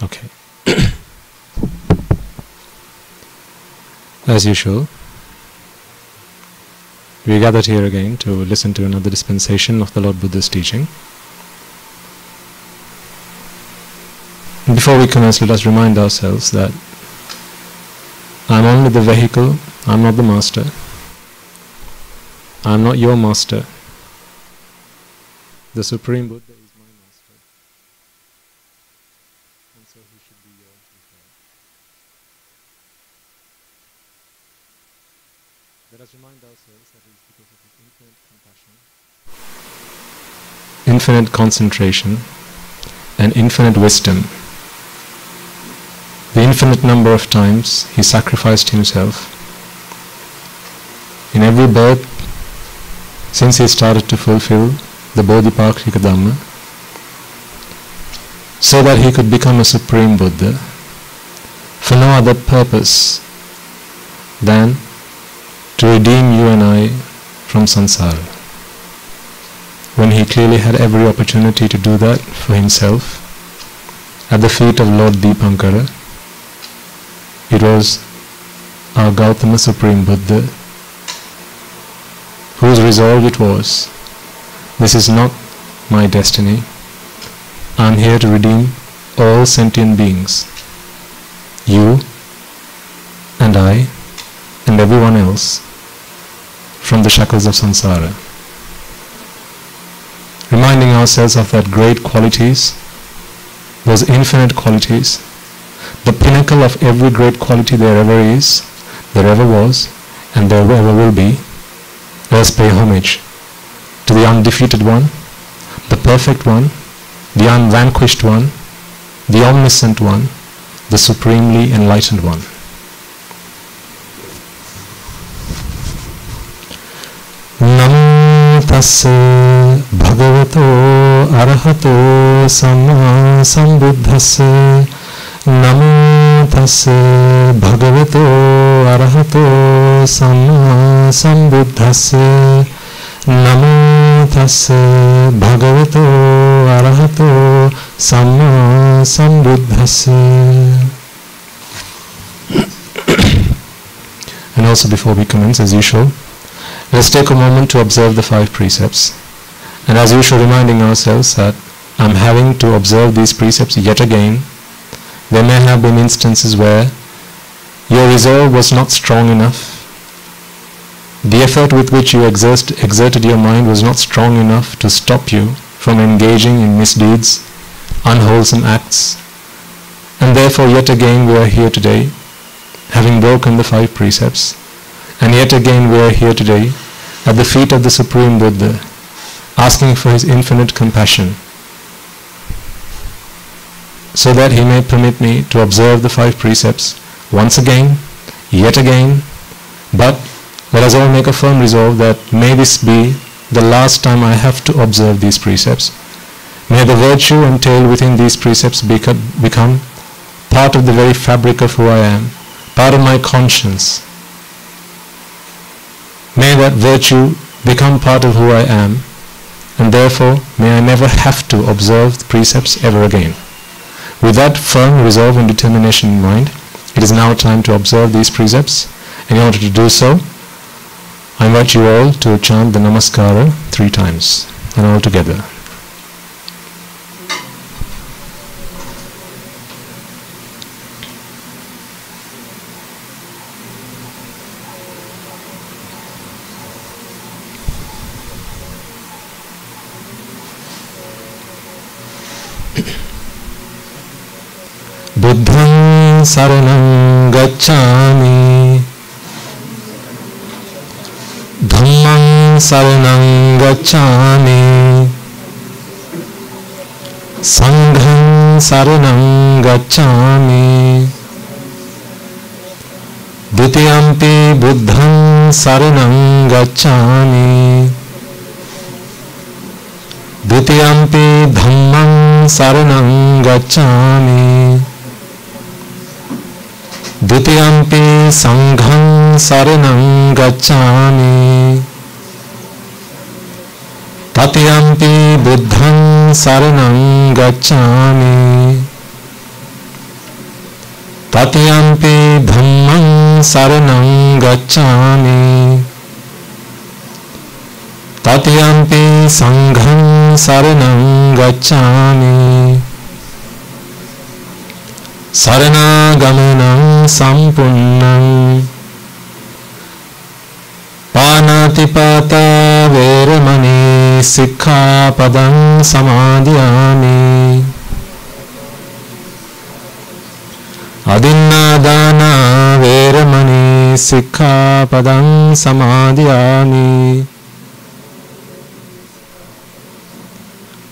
Okay. As usual, we gathered here again to listen to another dispensation of the Lord Buddha's teaching. Before we commence, let us remind ourselves that I am only the vehicle, I am not the master. I am not your master. The Supreme Buddha is my master. And so he should be yours as well. Let us remind ourselves that it is because of his infinite compassion, infinite concentration, and infinite wisdom, the infinite number of times he sacrificed himself in every birth since he started to fulfill the Bodhipaksika Dhamma, so that he could become a Supreme Buddha for no other purpose than to redeem you and I from samsara. When he clearly had every opportunity to do that for himself at the feet of Lord Dipankara, it was our Gautama Supreme Buddha whose resolve it was, this is not my destiny, I am here to redeem all sentient beings, you and I and everyone else, from the shackles of samsara. Reminding ourselves of that great qualities, those infinite qualities, the pinnacle of every great quality there ever is, there ever was, and there ever will be. Let us pay homage to the undefeated one, the perfect one, the unvanquished one, the omniscient one, the supremely enlightened one. Namo tassa bhagavato arahato samma sambuddhassa. Namo tassa bhagavato arahato samma sambuddhassa. Namo tassa bhagavato arahato samma sambuddhassa. And also, before we commence, as usual, let us take a moment to observe the 5 precepts. And as usual, reminding ourselves that I am having to observe these precepts yet again. There may have been instances where your resolve was not strong enough. The effort with which you exerted your mind was not strong enough to stop you from engaging in misdeeds, unwholesome acts. And therefore, yet again we are here today, having broken the 5 precepts. And yet again we are here today at the feet of the Supreme Buddha, asking for his infinite compassion, so that he may permit me to observe the 5 precepts once again, yet again. But let us all make a firm resolve that may this be the last time I have to observe these precepts. May the virtue entailed within these precepts become part of the very fabric of who I am, part of my conscience. May that virtue become part of who I am, and therefore may I never have to observe the precepts ever again. With that firm resolve and determination in mind, it is now time to observe these precepts. And in order to do so, I invite you all to chant the Namaskara 3 times, and all together. Buddham saranam gacchami, Dhammam saranam gacchami, Sangham saranam gacchami, Dutiyampi buddham saranam gacchami, Dutiyampi dhammam saranam gacchami, Dutiyampi sangham saranam gacchami, Tatiyampi buddham saranam gacchami, Tatiyampi dhammam saranam gacchami. Tatiyampi sangham saranam gacchami. Sarana-gamanam sampunnam. Panatipata veramani sikkhapadam samadhiyami. Adinnadana veramani sikkhapadam samadhiyami.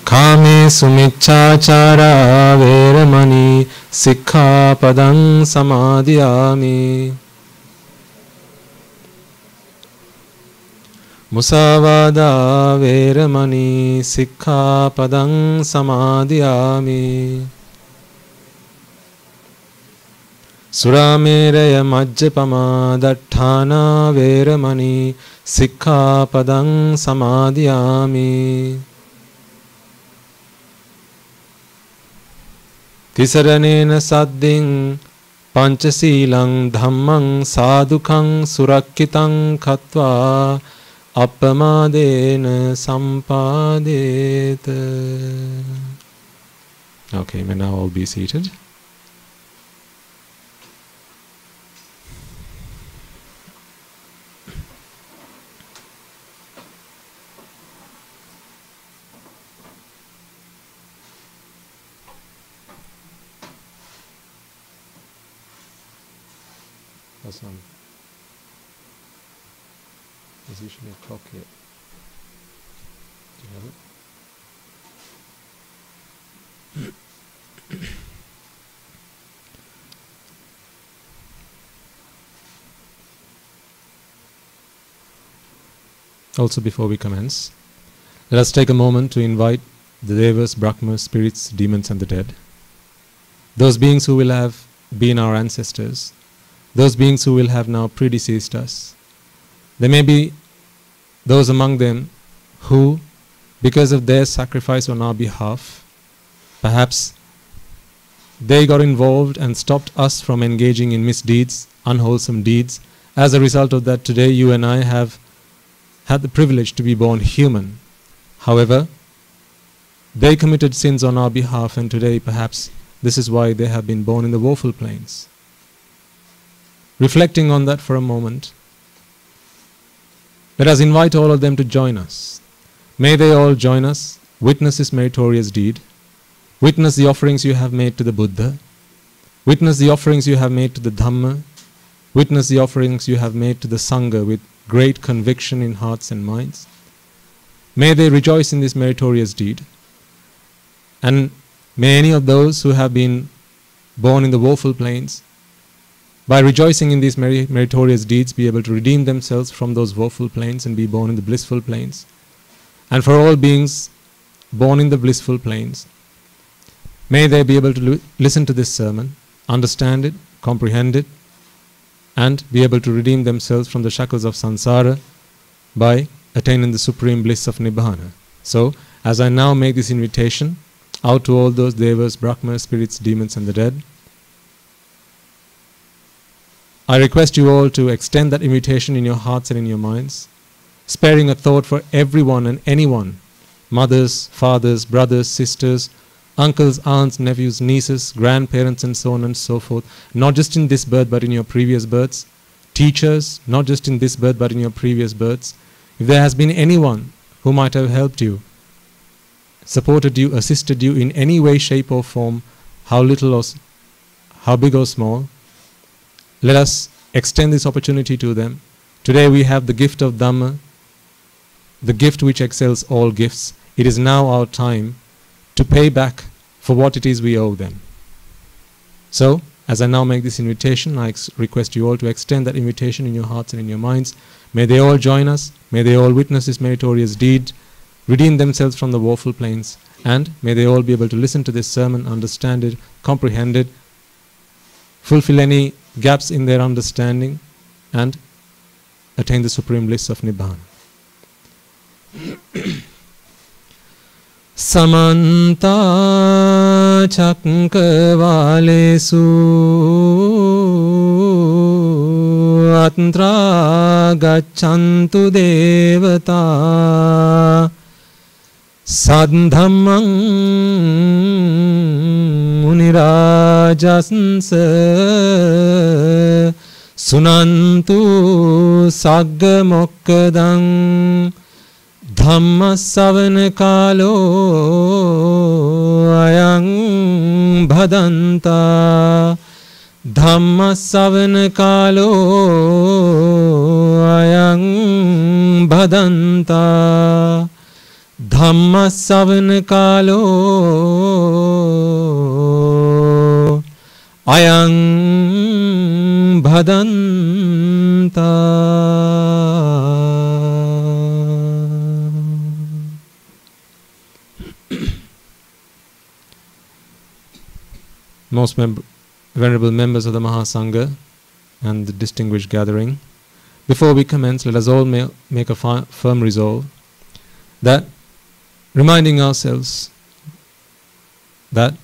Kame sumichachara veramani sikkhapadam samadhiyami. Musavada veramani sikkhapadam samadhiyami. Surameraya majjapama datthana veramani sikkhapadam samadhiyami. Tisaranena sadding panchasilang dhammang sadukang surakkitang katva appamadena sampadeta. Okay, may now all be seated. Awesome. There's usually a clock here. Do you have it? Also, before we commence, let us take a moment to invite the Devas, Brahmas, spirits, demons and the dead. Those beings who will have been our ancestors, those beings who will have now predeceased us. There may be those among them who, because of their sacrifice on our behalf, perhaps they got involved and stopped us from engaging in misdeeds, unwholesome deeds. As a result of that, today you and I have had the privilege to be born human. However, they committed sins on our behalf, and today perhaps this is why they have been born in the woeful plains. Reflecting on that for a moment, let us invite all of them to join us. May they all join us, witness this meritorious deed, witness the offerings you have made to the Buddha, witness the offerings you have made to the Dhamma, witness the offerings you have made to the Sangha with great conviction in hearts and minds. May they rejoice in this meritorious deed, and may any of those who have been born in the woeful plains, by rejoicing in these meritorious deeds, be able to redeem themselves from those woeful plains and be born in the blissful plains. And for all beings born in the blissful plains, may they be able to listen to this sermon, understand it, comprehend it, and be able to redeem themselves from the shackles of samsara by attaining the supreme bliss of Nibbana. So, as I now make this invitation out to all those devas, brahmas, spirits, demons and the dead, I request you all to extend that invitation in your hearts and in your minds, sparing a thought for everyone and anyone, mothers, fathers, brothers, sisters, uncles, aunts, nephews, nieces, grandparents and so on and so forth, not just in this birth but in your previous births, teachers, not just in this birth but in your previous births. If there has been anyone who might have helped you, supported you, assisted you in any way, shape or form, how little or how big or small, let us extend this opportunity to them. Today we have the gift of Dhamma, the gift which excels all gifts. It is now our time to pay back for what it is we owe them. So, as I now make this invitation, I request you all to extend that invitation in your hearts and in your minds. May they all join us, may they all witness this meritorious deed, redeem themselves from the woeful plains, and may they all be able to listen to this sermon, understand it, comprehend it, fulfill any gaps in their understanding, and attain the supreme bliss of Nibbana. Samanta Chakravalesu Tatra gachantu devata Sadhamang munirajansa Sunantu sagga mokkadang Dhamma savana kalo ayang bhadanta Dhamma savana kalo ayang bhadanta Dhamma savana kalo ayang bhadanta. Most venerable members of the Mahasangha and the distinguished gathering, before we commence, let us all make a firm resolve that, reminding ourselves that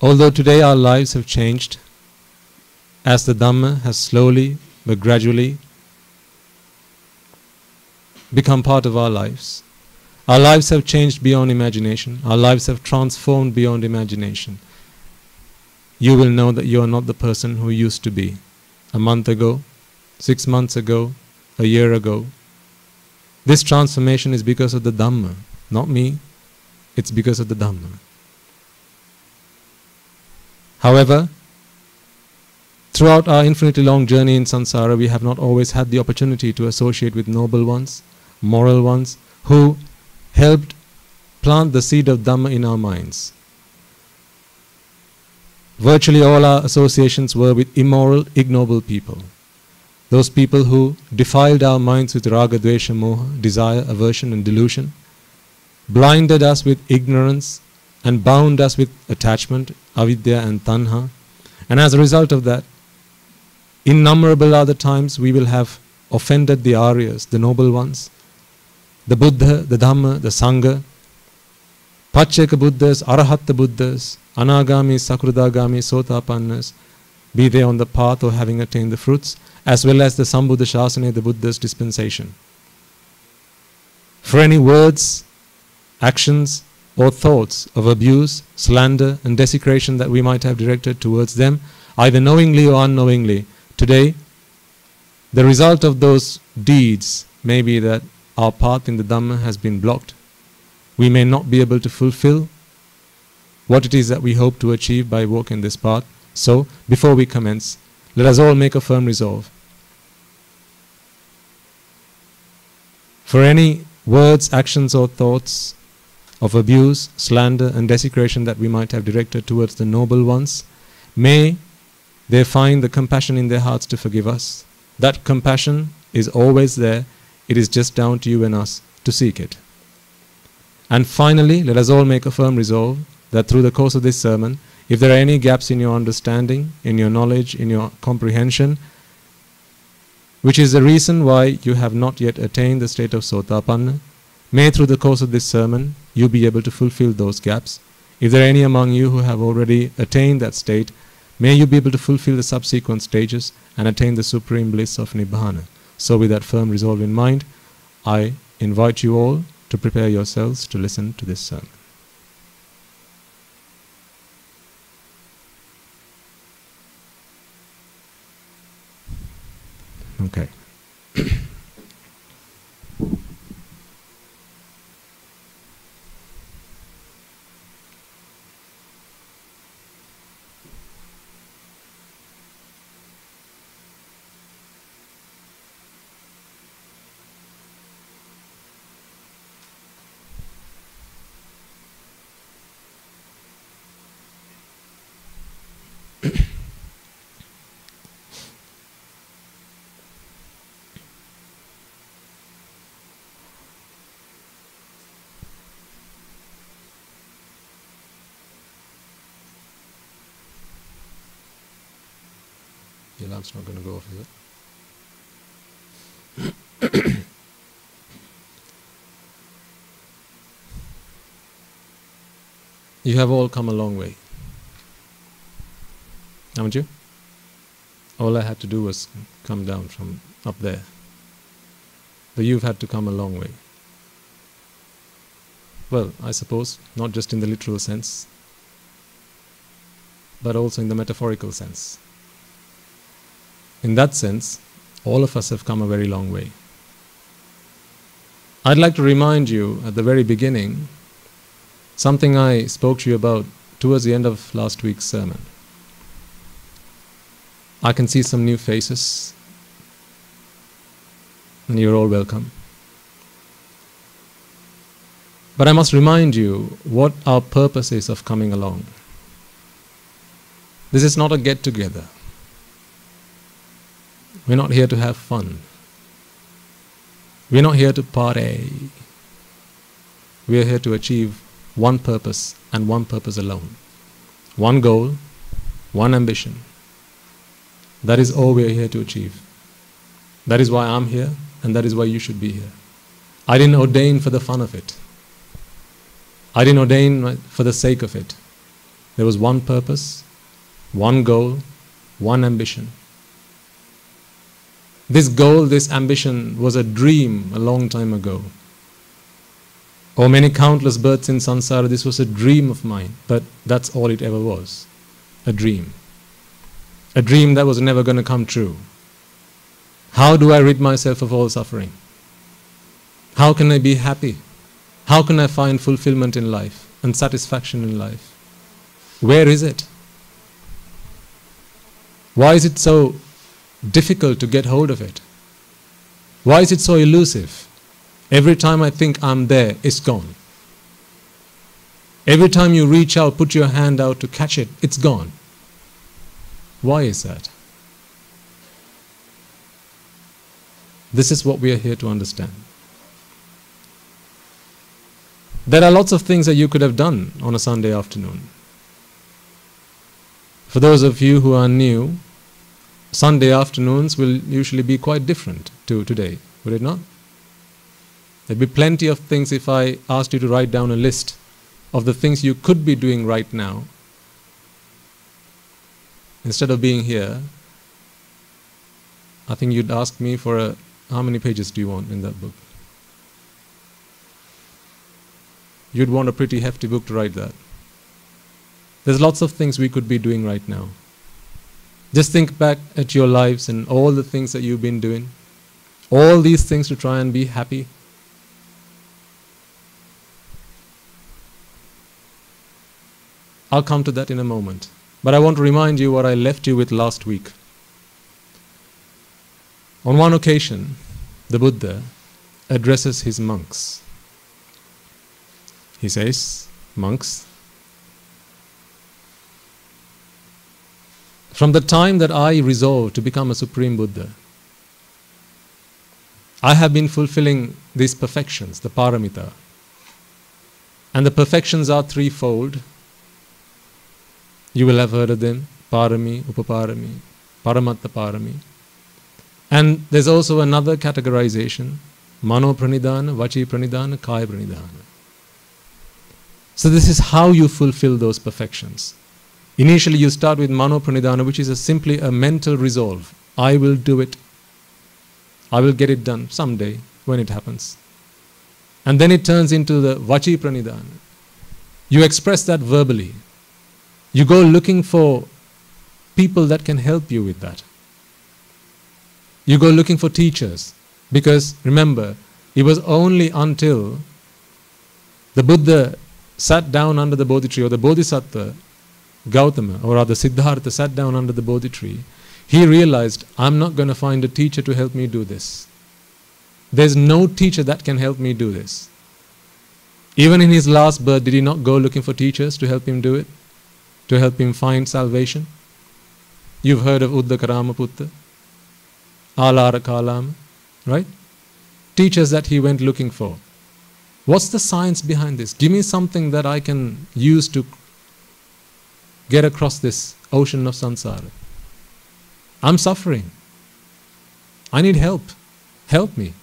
although today our lives have changed, as the Dhamma has slowly but gradually become part of our lives have changed beyond imagination, our lives have transformed beyond imagination. You will know that you are not the person who used to be a month ago, 6 months ago, a year ago. This transformation is because of the Dhamma, not me. It's because of the Dhamma. However, throughout our infinitely long journey in samsara, we have not always had the opportunity to associate with noble ones, moral ones, who helped plant the seed of Dhamma in our minds. Virtually all our associations were with immoral, ignoble people. Those people who defiled our minds with raga, dvesha, moha, desire, aversion and delusion, blinded us with ignorance and bound us with attachment, avidya and tanha. And as a result of that, innumerable other times we will have offended the Aryas, the noble ones, the Buddha, the Dhamma, the Sangha, Pacheka Buddhas, Arahatta Buddhas, Anagami, Sakrudagami, Sotapannas, be they on the path or having attained the fruits, as well as the Sambuddha Shasana, the Buddha's dispensation. For any words, actions or thoughts of abuse, slander and desecration that we might have directed towards them, either knowingly or unknowingly, today the result of those deeds may be that our path in the Dhamma has been blocked. We may not be able to fulfill what it is that we hope to achieve by walking this path. So, before we commence, let us all make a firm resolve. For any words, actions or thoughts of abuse, slander and desecration that we might have directed towards the noble ones, may they find the compassion in their hearts to forgive us. That compassion is always there. It is just down to you and us to seek it. And finally, let us all make a firm resolve that through the course of this sermon, if there are any gaps in your understanding, in your knowledge, in your comprehension, which is the reason why you have not yet attained the state of Sotapanna, may through the course of this sermon, you be able to fulfill those gaps. If there are any among you who have already attained that state, may you be able to fulfill the subsequent stages and attain the supreme bliss of Nibbana. So with that firm resolve in mind, I invite you all to prepare yourselves to listen to this sermon. Okay. Your alarm's not going to go off, is it? You have all come a long way, haven't you? All I had to do was come down from up there. But you've had to come a long way. Well, I suppose, not just in the literal sense, but also in the metaphorical sense. In that sense, all of us have come a very long way. I'd like to remind you at the very beginning something I spoke to you about towards the end of last week's sermon. I can see some new faces, and you're all welcome. But I must remind you what our purpose is of coming along. This is not a get-together. We're not here to have fun. We're not here to party. We're here to achieve one purpose and one purpose alone. One goal, one ambition. That is all we're here to achieve. That is why I'm here, and that is why you should be here. I didn't ordain for the fun of it. I didn't ordain for the sake of it. There was one purpose, one goal, one ambition. This goal, this ambition was a dream a long time ago. Or many countless births in samsara, this was a dream of mine, but that's all it ever was. A dream. A dream that was never going to come true. How do I rid myself of all suffering? How can I be happy? How can I find fulfillment in life and satisfaction in life? Where is it? Why is it so difficult to get hold of it? Why is it so elusive? Every time I think I'm there, it's gone. Every time you reach out, put your hand out to catch it, it's gone. Why is that? This is what we are here to understand. There are lots of things that you could have done on a Sunday afternoon. For those of you who are new, Sunday afternoons will usually be quite different to today, would it not? There'd be plenty of things if I asked you to write down a list of the things you could be doing right now. Instead of being here, I think you'd ask me for how many pages do you want in that book? You'd want a pretty hefty book to write that. There's lots of things we could be doing right now. Just think back at your lives and all the things that you've been doing. All these things to try and be happy. I'll come to that in a moment. But I want to remind you what I left you with last week. On one occasion, the Buddha addresses his monks. He says, monks, from the time that I resolved to become a Supreme Buddha, I have been fulfilling these perfections, the paramita. And the perfections are threefold. You will have heard of them, parami, upaparami, paramatta parami. And there's also another categorization, mano pranidhana, vachi pranidhana, kaya pranidhana. So this is how you fulfill those perfections. Initially you start with mano pranidhana, which is simply a mental resolve. I will do it. I will get it done someday when it happens. And then it turns into the vachi pranidhana. You express that verbally. You go looking for people that can help you with that. You go looking for teachers. Because remember, it was only until the Buddha sat down under the Bodhi tree, or the Bodhisattva, Gautama, or rather Siddhartha sat down under the Bodhi tree, he realized, I'm not going to find a teacher to help me do this. There's no teacher that can help me do this. Even in his last birth, did he not go looking for teachers to help him do it? To help him find salvation? You've heard of Uddakarama Putta, Alara Kalama, right? Teachers that he went looking for. What's the science behind this? Give me something that I can use to get across this ocean of samsara. I'm suffering. I need help. Help me.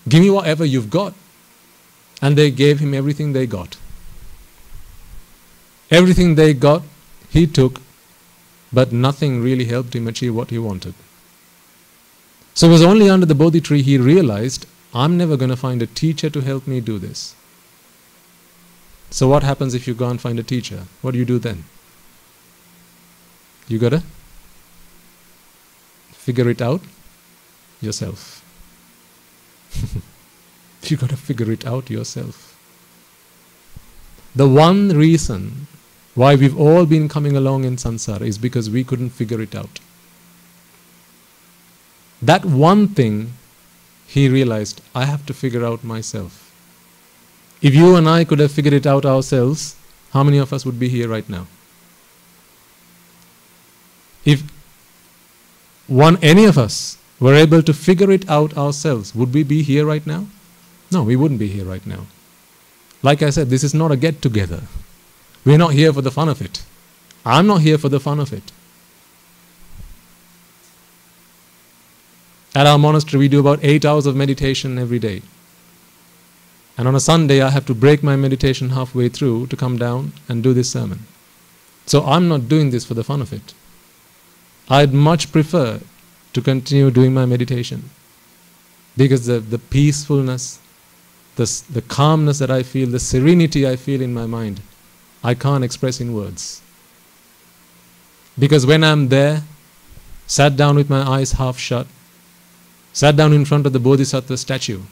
Give me whatever you've got. And they gave him everything they got. Everything they got, he took but nothing really helped him achieve what he wanted. So it was only under the Bodhi tree he realized, I'm never going to find a teacher to help me do this. So what happens if you go and find a teacher? What do you do then? You got to figure it out yourself. You got to figure it out yourself. The one reason why we've all been coming along in samsara is because we couldn't figure it out. That one thing he realized, I have to figure out myself. If you and I could have figured it out ourselves, how many of us would be here right now? If any of us were able to figure it out ourselves, would we be here right now? No, we wouldn't be here right now. Like I said, this is not a get-together. We're not here for the fun of it. I'm not here for the fun of it. At our monastery, we do about 8 hours of meditation every day. And on a Sunday, I have to break my meditation halfway through to come down and do this sermon. So I'm not doing this for the fun of it. I'd much prefer to continue doing my meditation, because the peacefulness, the calmness that I feel, the serenity I feel in my mind, I can't express in words. Because when I'm there, sat down with my eyes half shut, sat down in front of the Bodhisattva statue,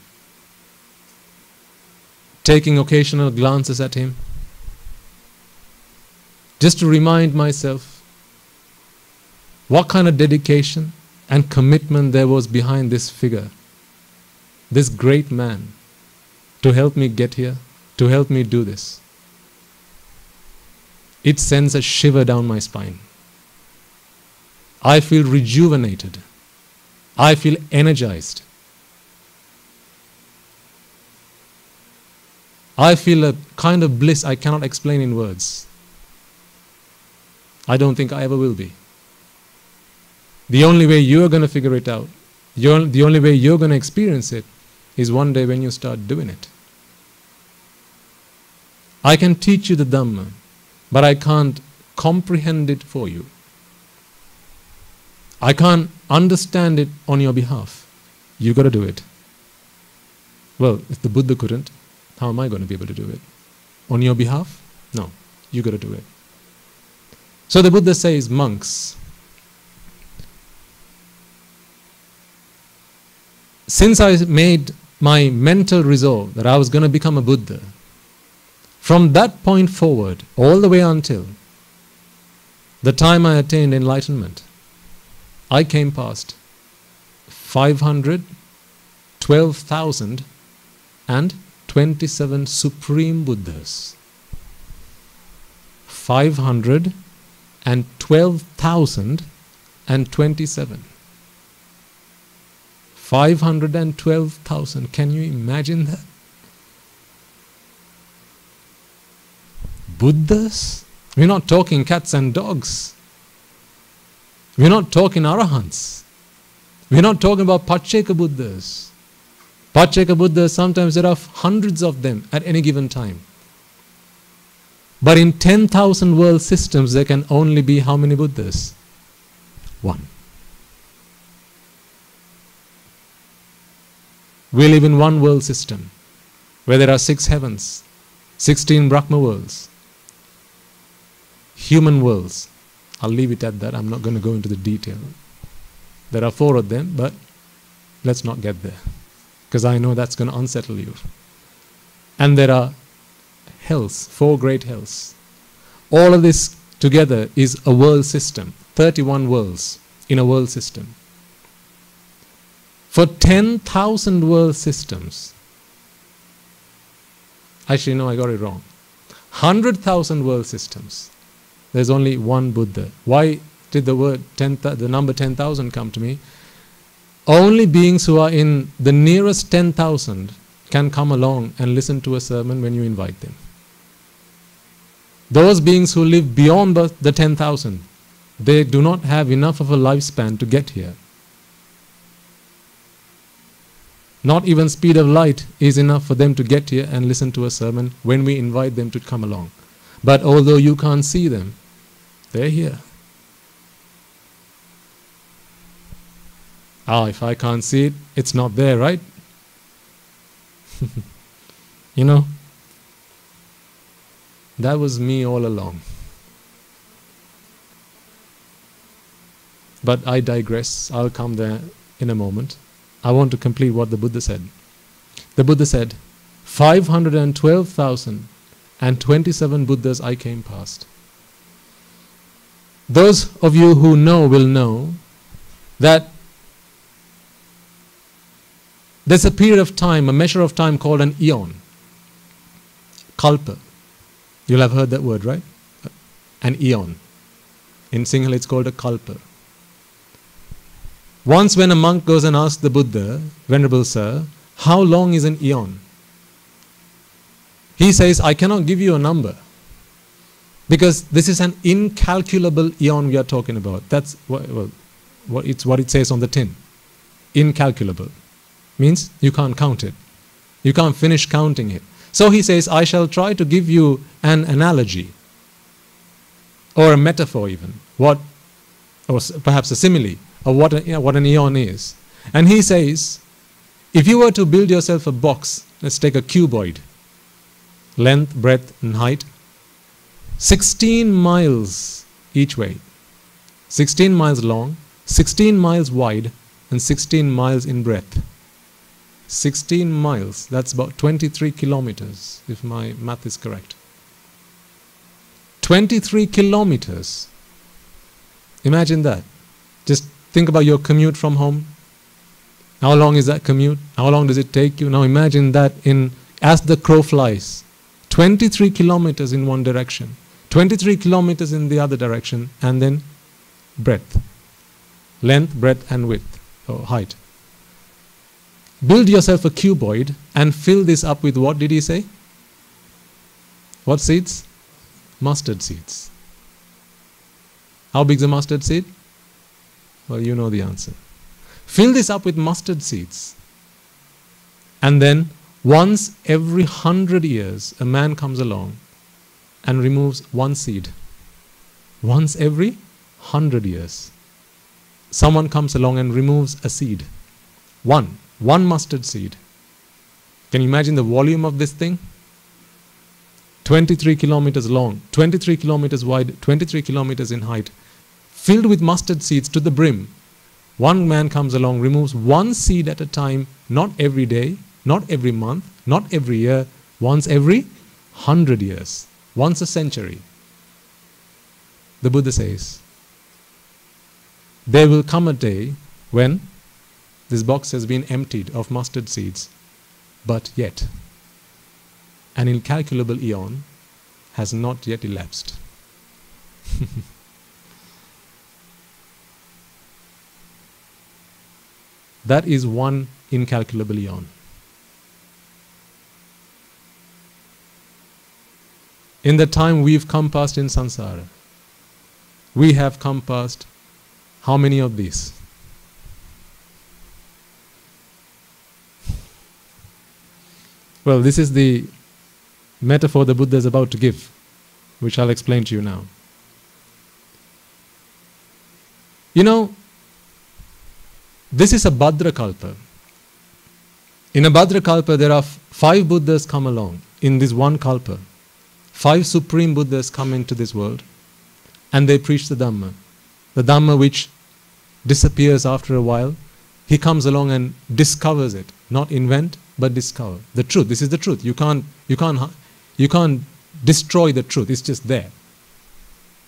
taking occasional glances at him, just to remind myself what kind of dedication and commitment there was behind this figure, this great man, to help me get here, to help me do this. It sends a shiver down my spine. I feel rejuvenated. I feel energized. I feel a kind of bliss I cannot explain in words. I don't think I ever will be. The only way you're going to figure it out, the only way you're going to experience it, is one day when you start doing it. I can teach you the Dhamma, but I can't comprehend it for you. I can't understand it on your behalf. You've got to do it. Well, if the Buddha couldn't, how am I going to be able to do it? On your behalf? No, you've got to do it. So the Buddha says, monks, since I made my mental resolve that I was going to become a Buddha, from that point forward, all the way until the time I attained enlightenment, I came past 512,027 Supreme Buddhas. 512,027. 512,000. Can you imagine that? Buddhas? We're not talking cats and dogs. We're not talking arahants. We're not talking about Pacceka Buddhas. Pacceka Buddhas, sometimes there are hundreds of them at any given time. But in 10,000 world systems, there can only be how many Buddhas? One. We live in one world system where there are 6 heavens, 16 Brahma worlds, human worlds. I'll leave it at that. I'm not going to go into the detail. There are 4 of them, but let's not get there, because I know that's going to unsettle you. And there are hells, 4 great hells. All of this together is a world system, 31 worlds in a world system. For 10,000 world systems, actually no, I got it wrong. 100,000 world systems, there's only one Buddha. Why did the number 10,000 come to me? Only beings who are in the nearest 10,000 can come along and listen to a sermon when you invite them. Those beings who live beyond the 10,000, they do not have enough of a lifespan to get here. Not even speed of light is enough for them to get here and listen to a sermon when we invite them to come along. But although you can't see them, they're here. If I can't see it, it's not there, right? You know, that was me all along. But I digress. I'll come there in a moment. I want to complete what the Buddha said. The Buddha said, 512,027 Buddhas I came past. Those of you who know will know that there's a period of time, a measure of time called an eon. Kalpa. You'll have heard that word, right? An eon. In Sinhala it's called a kalpa. Once when a monk goes and asks the Buddha, Venerable Sir, how long is an eon? He says, I cannot give you a number. Because this is an incalculable eon we are talking about. That's what it says on the tin. Incalculable. Means you can't count it. You can't finish counting it. So he says, I shall try to give you an analogy. Or a metaphor even. Or perhaps a simile of what an eon is. And he says, if you were to build yourself a box, let's take a cuboid, length, breadth and height, 16 miles each way, 16 miles long, 16 miles wide and 16 miles in breadth. 16 miles, that's about 23 kilometers, if my math is correct. 23 kilometers. Imagine that. Just think about your commute from home. How long is that commute? How long does it take you? Now imagine that as the crow flies. 23 kilometers in one direction. 23 kilometers in the other direction. And then breadth. Length, breadth and width. Or height. Build yourself a cuboid and fill this up with what did he say? What seeds? Mustard seeds. How big is a mustard seed? Well, you know the answer. Fill this up with mustard seeds. And then, once every 100 years, a man comes along and removes one seed. Once every 100 years. Someone comes along and removes a seed. One mustard seed. Can you imagine the volume of this thing? 23 kilometers long, 23 kilometers wide, 23 kilometers in height, filled with mustard seeds to the brim. One man comes along, removes one seed at a time, not every day, not every month, not every year, once every 100 years, once a century. The Buddha says, there will come a day when this box has been emptied of mustard seeds, but yet an incalculable eon has not yet elapsed. That is one incalculable eon. In the time we've come past in samsara, we have come past how many of these? Well, this is the metaphor the Buddha is about to give, which I'll explain to you now. You know, this is a Bhadrakalpa. In a Bhadrakalpa, there are 5 Buddhas come along in this one Kalpa. 5 supreme Buddhas come into this world and they preach the Dhamma. The Dhamma which disappears after a while, he comes along and discovers it. Not invent, but discover. The truth, this is the truth. You can't destroy the truth, it's just there.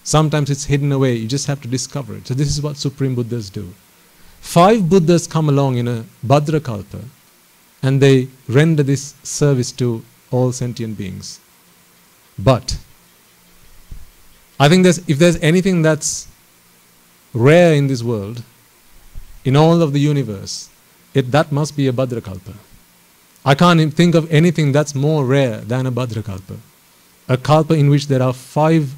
Sometimes it's hidden away, you just have to discover it. So this is what supreme Buddhas do. 5 Buddhas come along in a Bhadrakalpa and they render this service to all sentient beings. But I think if there's anything that's rare in this world, in all of the universe, that must be a Bhadrakalpa. I can't think of anything that's more rare than a Bhadrakalpa. A Kalpa in which there are 5,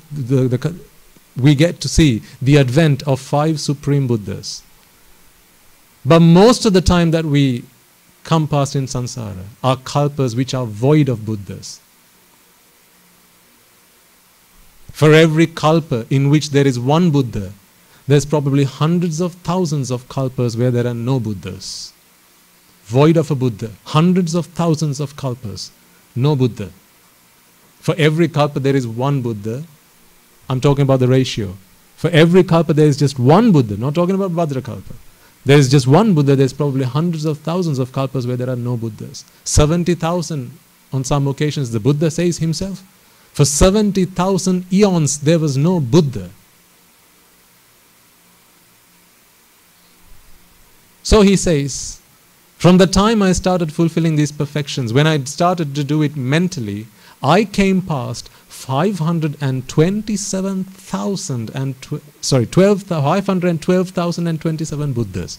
we get to see the advent of 5 supreme Buddhas. But most of the time that we come past in samsara are kalpas which are void of Buddhas. For every kalpa in which there is one Buddha, there's probably hundreds of thousands of kalpas where there are no Buddhas. Void of a Buddha. Hundreds of thousands of kalpas. No Buddha. For every kalpa there is one Buddha. I'm talking about the ratio. For every kalpa there is just one Buddha. Not talking about Vajrakalpa. There is just one Buddha. There's probably hundreds of thousands of kalpas where there are no Buddhas. 70,000 on some occasions the Buddha says himself. For 70,000 eons there was no Buddha. So he says, from the time I started fulfilling these perfections, when I started to do it mentally, I came past 512,027 Buddhas.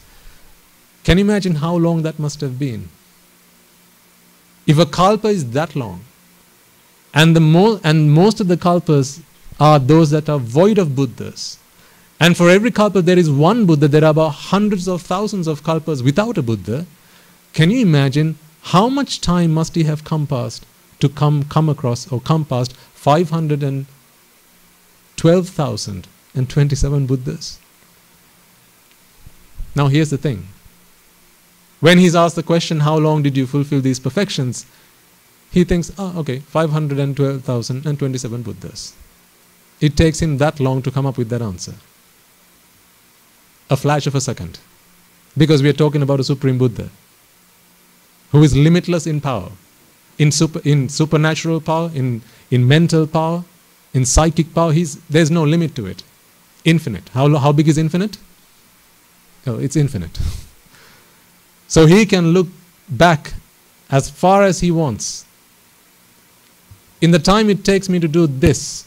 Can you imagine how long that must have been? If a kalpa is that long, and most of the kalpas are those that are void of Buddhas, and for every kalpa there is one Buddha, there are about hundreds of thousands of kalpas without a Buddha. Can you imagine how much time must he have come past to come past 512,027 Buddhas? Now here's the thing. When he's asked the question, how long did you fulfill these perfections? He thinks, 512,027 Buddhas. It takes him that long to come up with that answer. A flash of a second. Because we are talking about a Supreme Buddha who is limitless in power, in supernatural power, in mental power, in psychic power. There's no limit to it. Infinite. How big is infinite? Oh, it's infinite. So he can look back as far as he wants. In the time it takes me to do this,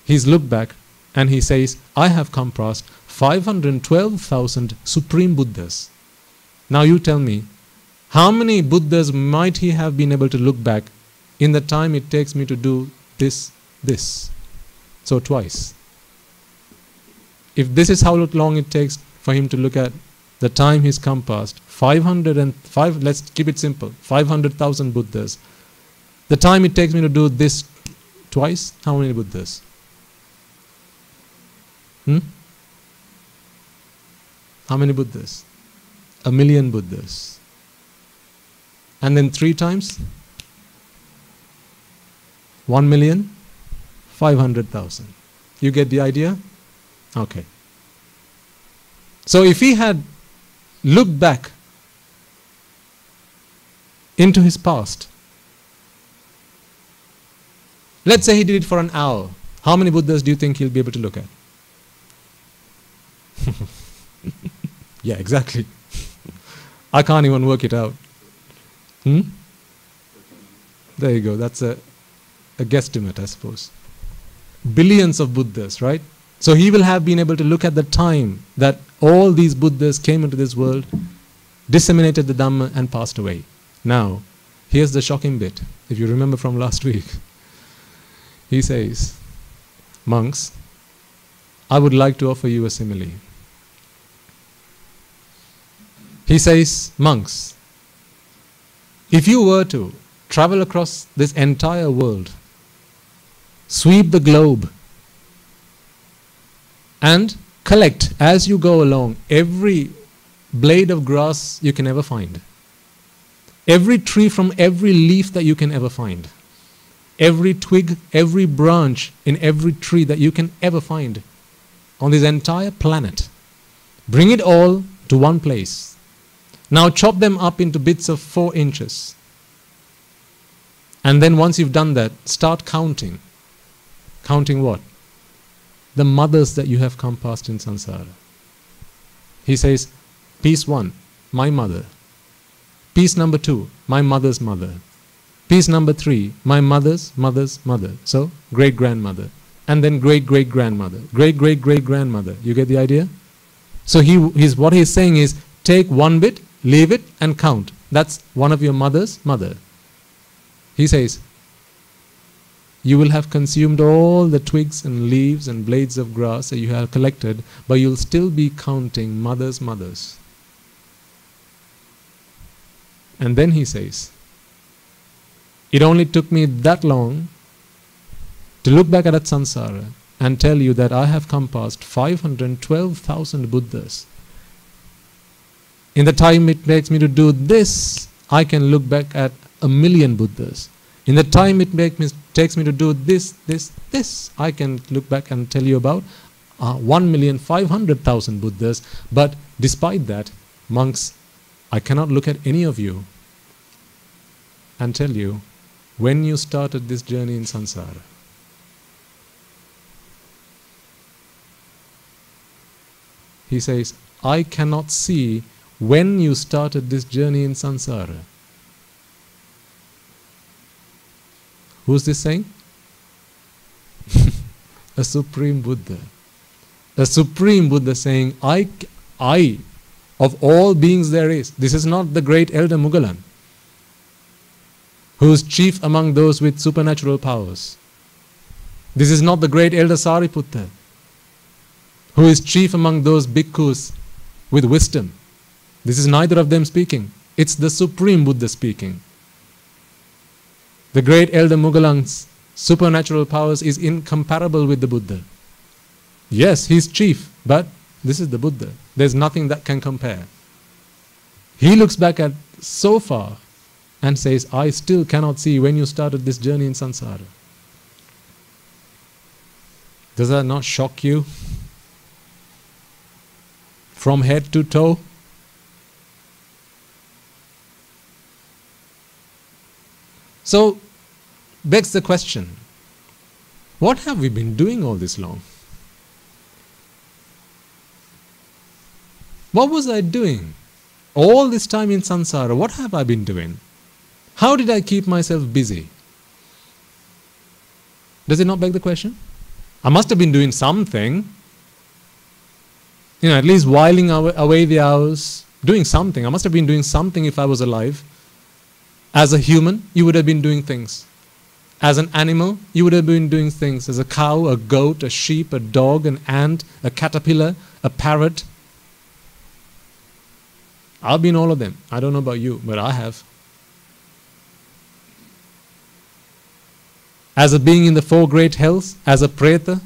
he's looked back and he says, I have come past 512,000 Supreme Buddhas. Now you tell me, how many Buddhas might he have been able to look back in the time it takes me to do this? So twice. If this is how long it takes for him to look at the time he's come past, 505, let's keep it simple, 500,000 Buddhas. The time it takes me to do this twice, how many Buddhas? How many Buddhas? 1 million Buddhas. And then 3 times? 1,500,000. You get the idea? Okay. So if he had looked back into his past, let's say he did it for an hour, how many Buddhas do you think he'll be able to look at? Yeah, exactly. I can't even work it out. There you go. That's a guesstimate, I suppose. Billions of Buddhas, right? So he will have been able to look at the time that all these Buddhas came into this world, disseminated the Dhamma and passed away. Now, here's the shocking bit. If you remember from last week, he says, monks, I would like to offer you a simile. He says, monks, if you were to travel across this entire world, sweep the globe, and collect as you go along every blade of grass you can ever find, every tree from every leaf that you can ever find, every twig, every branch in every tree that you can ever find on this entire planet, bring it all to one place. Now chop them up into bits of 4 inches. And then once you've done that, start counting. Counting what? The mothers that you have come past in samsara. He says, piece 1, my mother. Piece number 2, my mother's mother. Piece number 3, my mother's mother's mother. So, great-grandmother. And then great-great-grandmother. Great-great-great-grandmother. You get the idea? So what he's saying is, take one bit, leave it, and count. That's one of your mother's mother. He says, you will have consumed all the twigs and leaves and blades of grass that you have collected, but you'll still be counting mothers' mothers. And then he says, it only took me that long to look back at that samsara and tell you that I have come past 512,000 Buddhas. In the time it takes me to do this, I can look back at 1,000,000 Buddhas. In the time it takes me to do this, I can look back and tell you about 1,500,000 Buddhas. But despite that, monks, I cannot look at any of you and tell you when you started this journey in samsara. He says, I cannot see when you started this journey in samsara. Who's this saying? A Supreme Buddha. A Supreme Buddha saying, I, of all beings there is. This is not the great Elder Mugalan, who is chief among those with supernatural powers. This is not the great Elder Sariputta, who is chief among those bhikkhus with wisdom. This is neither of them speaking. It's the Supreme Buddha speaking. The great Elder Mugalan's supernatural powers is incomparable with the Buddha. Yes, he's chief, but this is the Buddha. There's nothing that can compare. He looks back at so far and says, I still cannot see when you started this journey in samsara. Does that not shock you? From head to toe? So, begs the question, what have we been doing all this long? What was I doing all this time in samsara? What have I been doing? How did I keep myself busy? Does it not beg the question? I must have been doing something. At least whiling away the hours, doing something. I must have been doing something if I was alive. As a human, you would have been doing things. As an animal, you would have been doing things. As a cow, a goat, a sheep, a dog, an ant, a caterpillar, a parrot. I've been all of them. I don't know about you, but I have. As a being in the four great hells, as a preta,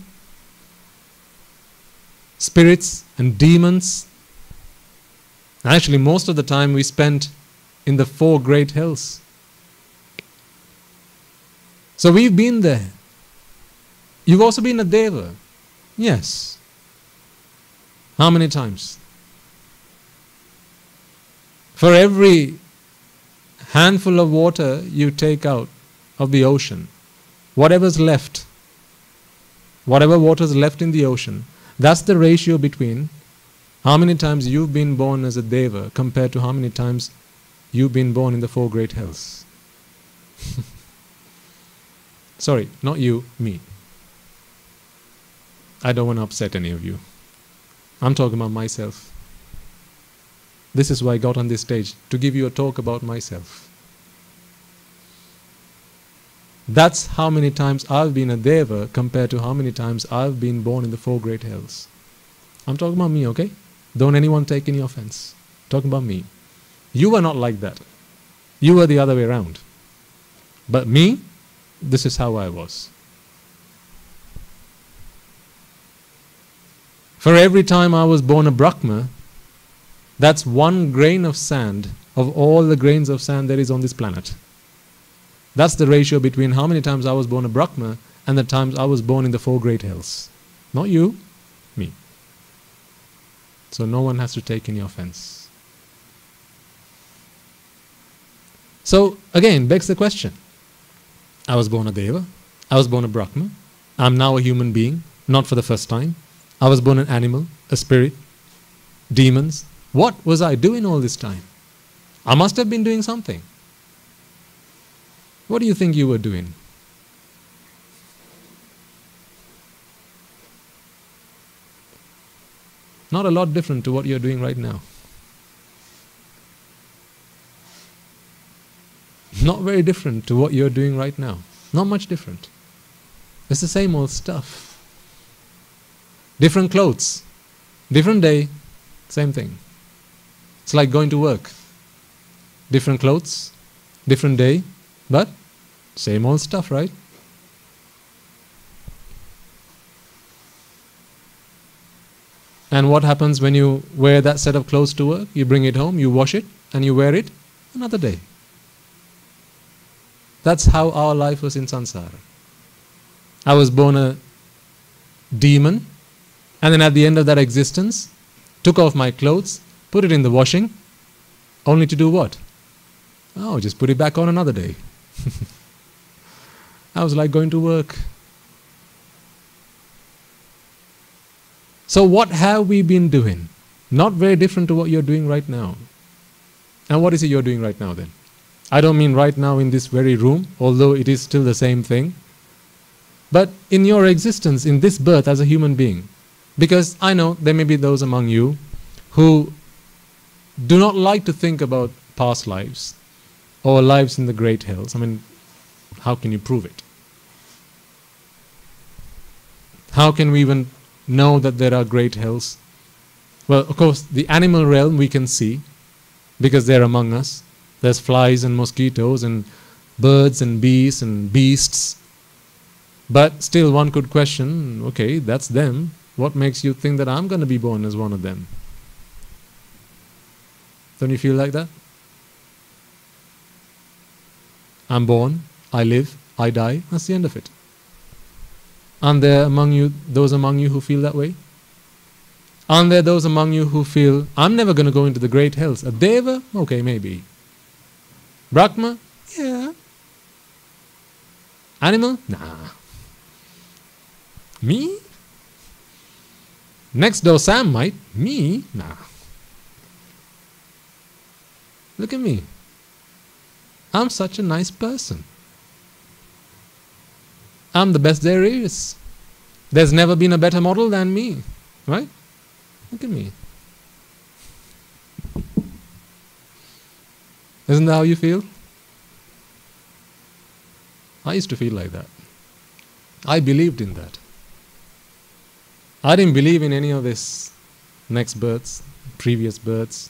spirits and demons. Actually, most of the time we spent in the four great hells. So we've been there. You've also been a deva. Yes. How many times? For every handful of water you take out of the ocean, whatever's left, whatever water's left in the ocean, that's the ratio between how many times you've been born as a deva compared to how many times you've been born in the four great hells. Sorry, not you, me. I don't want to upset any of you. I'm talking about myself. This is why I got on this stage, to give you a talk about myself. That's how many times I've been a deva compared to how many times I've been born in the four great hells. I'm talking about me, okay? Don't anyone take any offense. I'm talking about me. You were not like that. You were the other way around. But me, this is how I was. For every time I was born a Brahma, that's one grain of sand of all the grains of sand there is on this planet. That's the ratio between how many times I was born a Brahma and the times I was born in the four great hells. Not you, me. So no one has to take any offense. So again, begs the question. I was born a deva. I was born a Brahma. I'm now a human being, not for the first time. I was born an animal, a spirit, demons. What was I doing all this time? I must have been doing something. What do you think you were doing? Not a lot different to what you're doing right now. Not very different to what you're doing right now. Not much different. It's the same old stuff. Different clothes, different day, same thing. It's like going to work. Different clothes, different day, but same old stuff, right? And what happens when you wear that set of clothes to work? You bring it home, you wash it, and you wear it another day. That's how our life was in samsara. I was born a demon, and then at the end of that existence, took off my clothes, put it in the washing, only to do what? Oh, just put it back on another day. I was like going to work. So what have we been doing? Not very different to what you're doing right now. And what is it you're doing right now then? I don't mean right now in this very room, although it is still the same thing. But in your existence, in this birth as a human being. Because I know there may be those among you who do not like to think about past lives or lives in the great hills. I mean, how can you prove it? How can we even know that there are great hills? Well, of course, the animal realm we can see because they're among us. There's flies and mosquitoes and birds and bees and beasts. But still one could question, okay, that's them. What makes you think that I'm going to be born as one of them? Don't you feel like that? I'm born, I live, I die, that's the end of it. Aren't there among you, those among you who feel that way? Aren't there those among you who feel, I'm never going to go into the great hills? A Deva? Okay, maybe. Brahma? Yeah. Animal? Nah. Me? Next door Sam might. Me? Nah. Look at me. I'm such a nice person. I'm the best there is. There's never been a better model than me. Right? Look at me. Isn't that how you feel? I used to feel like that. I believed in that. I didn't believe in any of this next births, previous births,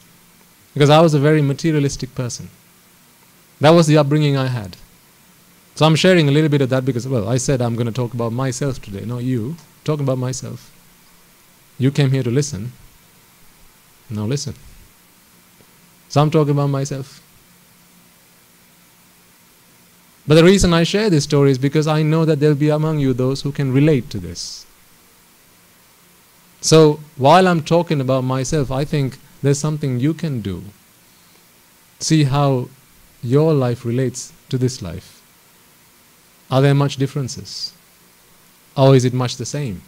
because I was a very materialistic person. That was the upbringing I had. So I'm sharing a little bit of that because, well, I said I'm going to talk about myself today, not you. Talking about myself. You came here to listen. Now listen. So I'm talking about myself. But the reason I share this story is because I know that there'll be among you those who can relate to this. So while I'm talking about myself, I think there's something you can do. See how your life relates to this life. Are there much differences? Or is it much the same?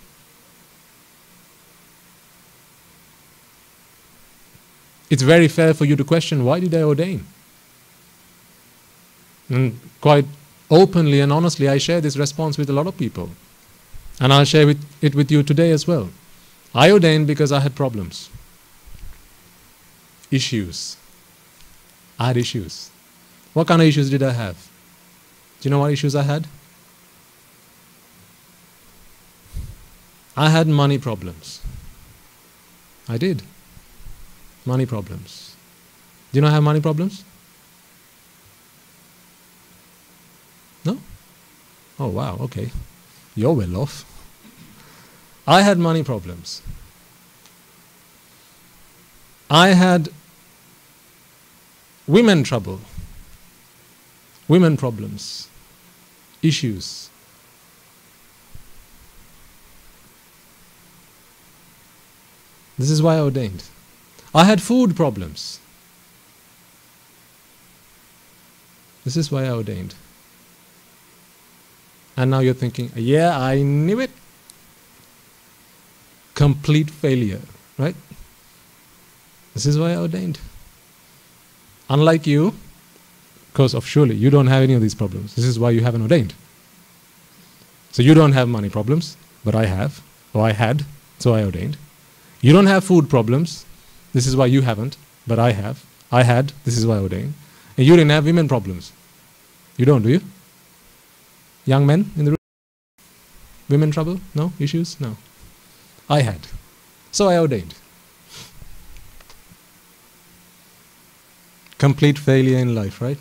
It's very fair for you to question, why did I ordain? And quite openly and honestly, I share this response with a lot of people. And I'll share it with you today as well. I ordained because I had problems. Issues. I had issues. What kind of issues did I have? Do you know what issues I had? I had money problems. I did. Money problems. Do you know I have money problems? No? Oh wow, okay. You're well off. I had money problems. I had women trouble. Women problems. Issues. This is why I ordained. I had food problems. This is why I ordained. And now you're thinking, yeah, I knew it. Complete failure, right? This is why I ordained. Unlike you, because of surely you don't have any of these problems. This is why you haven't ordained. So you don't have money problems, but I have, or I had, so I ordained. You don't have food problems. This is why you haven't, but I have. I had, this is why I ordained. And you didn't have women problems. You don't, do you? Young men in the room? Women trouble? No? Issues? No. I had. So I ordained. Complete failure in life, right?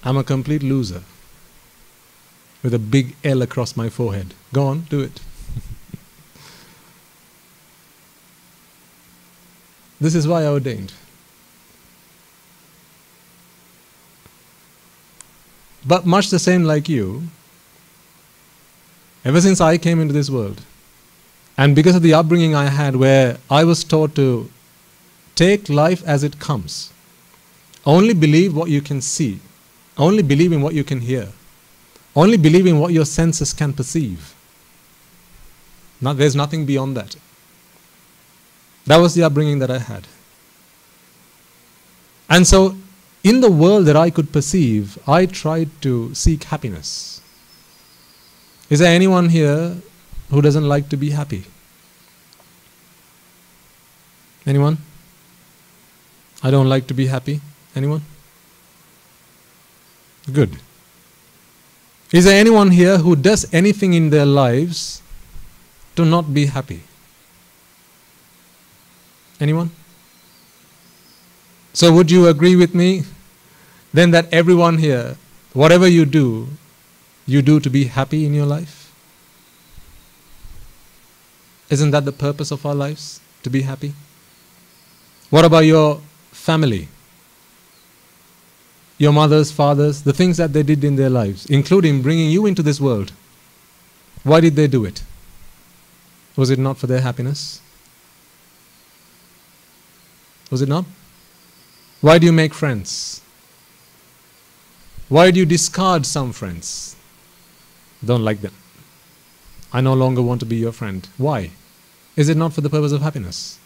I'm a complete loser. with a big L across my forehead. Go on, do it. This is why I ordained. But much the same like you, ever since I came into this world, and because of the upbringing I had where I was taught to take life as it comes, only believe what you can see, only believe in what you can hear, only believe in what your senses can perceive. There's nothing beyond that. That was the upbringing that I had. And so, in the world that I could perceive, I tried to seek happiness. Is there anyone here who doesn't like to be happy? Anyone? I don't like to be happy. Anyone? Good. Is there anyone here who does anything in their lives to not be happy? Anyone? So would you agree with me then that everyone here, whatever you do to be happy in your life? Isn't that the purpose of our lives? To be happy? What about your family? Your mothers, fathers, the things that they did in their lives, including bringing you into this world. Why did they do it? Was it not for their happiness? Was it not? Why do you make friends? Why do you discard some friends? Don't like them. I no longer want to be your friend. Why? Is it not for the purpose of happiness?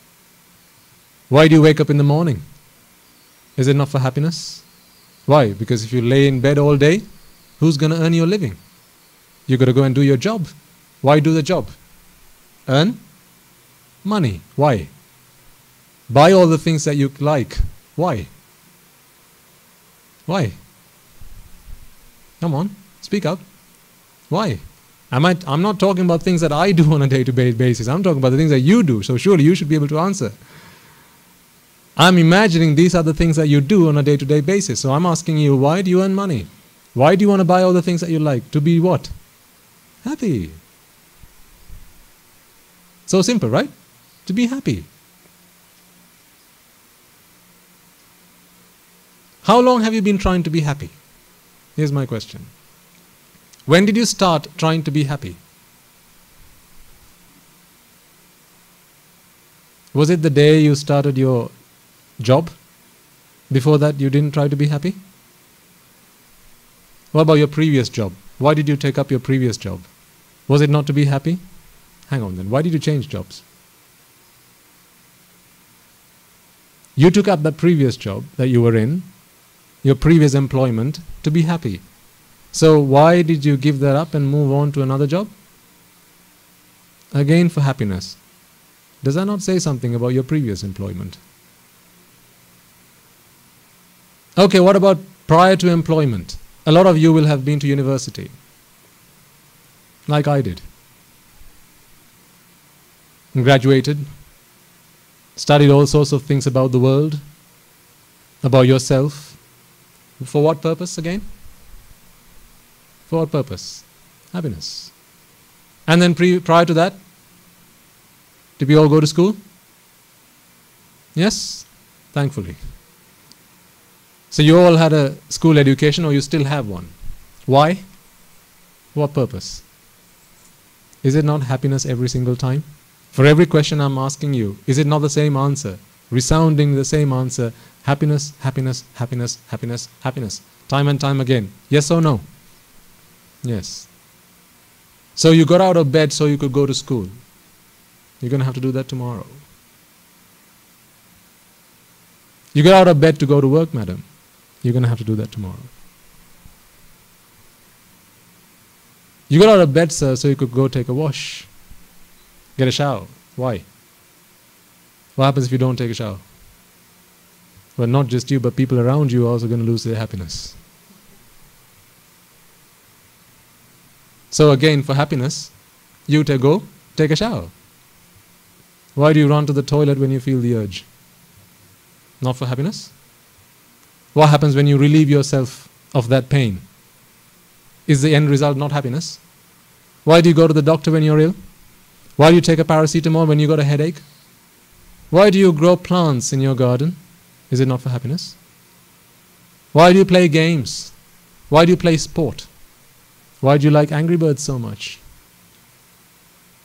Why do you wake up in the morning? Is it not for happiness? Why? Because if you lay in bed all day, who's going to earn your living? You've got to go and do your job. Why do the job? Earn money. Why? Buy all the things that you like. Why? Why? Come on, speak out. Why? I'm not talking about things that I do on a day-to-day basis. I'm talking about the things that you do. So surely you should be able to answer. I'm imagining these are the things that you do on a day-to-day basis. So I'm asking you, why do you earn money? Why do you want to buy all the things that you like? To be what? Happy. So simple, right? To be happy. How long have you been trying to be happy? Here's my question. When did you start trying to be happy? Was it the day you started your job? Before that you didn't try to be happy? What about your previous job? Why did you take up your previous job? Was it not to be happy? Hang on then, why did you change jobs? You took up that previous job that you were in, your previous employment, to be happy. So why did you give that up and move on to another job? Again for happiness. Does that not say something about your previous employment? Okay, what about prior to employment? A lot of you will have been to university, like I did. Graduated, studied all sorts of things about the world, about yourself. For what purpose again? For what purpose? Happiness. And then prior to that, did we all go to school? Yes? Thankfully. So you all had a school education, or you still have one. Why? What purpose? Is it not happiness every single time? For every question I'm asking you, is it not the same answer? Resounding the same answer, happiness, happiness, happiness, happiness, happiness. Time and time again. Yes or no? Yes. So you got out of bed so you could go to school. You're going to have to do that tomorrow. You got out of bed to go to work, madam. You're going to have to do that tomorrow. You got out of bed, sir, so you could go take a wash. Get a shower. Why? What happens if you don't take a shower? Well, not just you, but people around you are also going to lose their happiness. So again, for happiness, you go take a shower. Why do you run to the toilet when you feel the urge? Not for happiness? What happens when you relieve yourself of that pain? Is the end result not happiness? Why do you go to the doctor when you're ill? Why do you take a paracetamol when you got a headache? Why do you grow plants in your garden? Is it not for happiness? Why do you play games? Why do you play sport? Why do you like Angry Birds so much?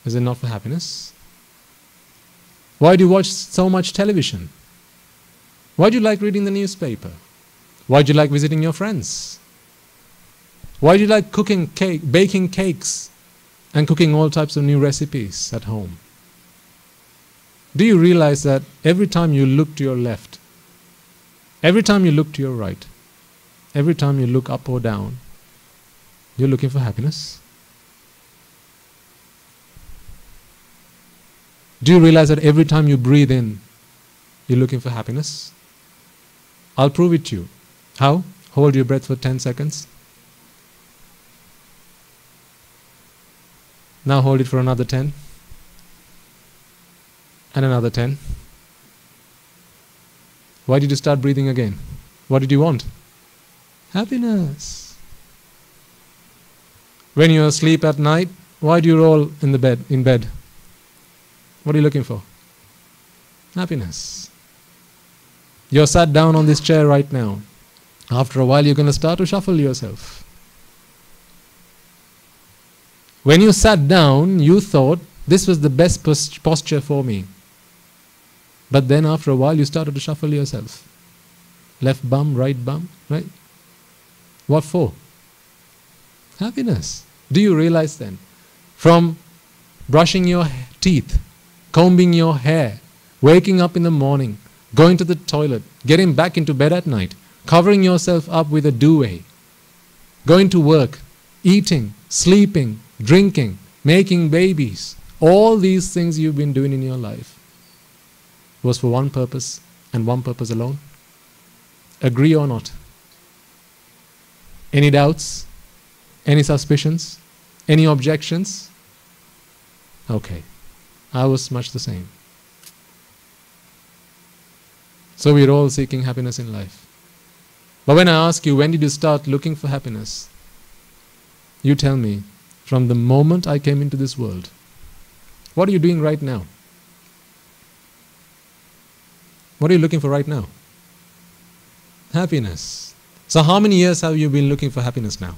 Is it not for happiness? Why do you watch so much television? Why do you like reading the newspaper? Why do you like visiting your friends? Why do you like baking cakes and cooking all types of new recipes at home? Do you realize that every time you look to your left, every time you look to your right, every time you look up or down, you're looking for happiness? Do you realize that every time you breathe in, you're looking for happiness? I'll prove it to you. How? Hold your breath for 10 seconds. Now hold it for another 10. And another 10. Why did you start breathing again? What did you want? Happiness. When you're asleep at night, why do you roll in bed? What are you looking for? Happiness. You're sat down on this chair right now. After a while you're going to start to shuffle yourself. When you sat down, you thought this was the best posture for me. But then after a while you started to shuffle yourself. Left bum, right bum, right? What for? Happiness. Do you realize then? From brushing your teeth, combing your hair, waking up in the morning, going to the toilet, getting back into bed at night, covering yourself up with a duvet, going to work, eating, sleeping, drinking, making babies, all these things you've been doing in your life was for one purpose and one purpose alone? Agree or not? Any doubts? Any suspicions? Any objections? Okay. I was much the same. So we're all seeking happiness in life. But when I ask you, when did you start looking for happiness? You tell me, from the moment I came into this world. What are you doing right now? What are you looking for right now? Happiness. So how many years have you been looking for happiness now?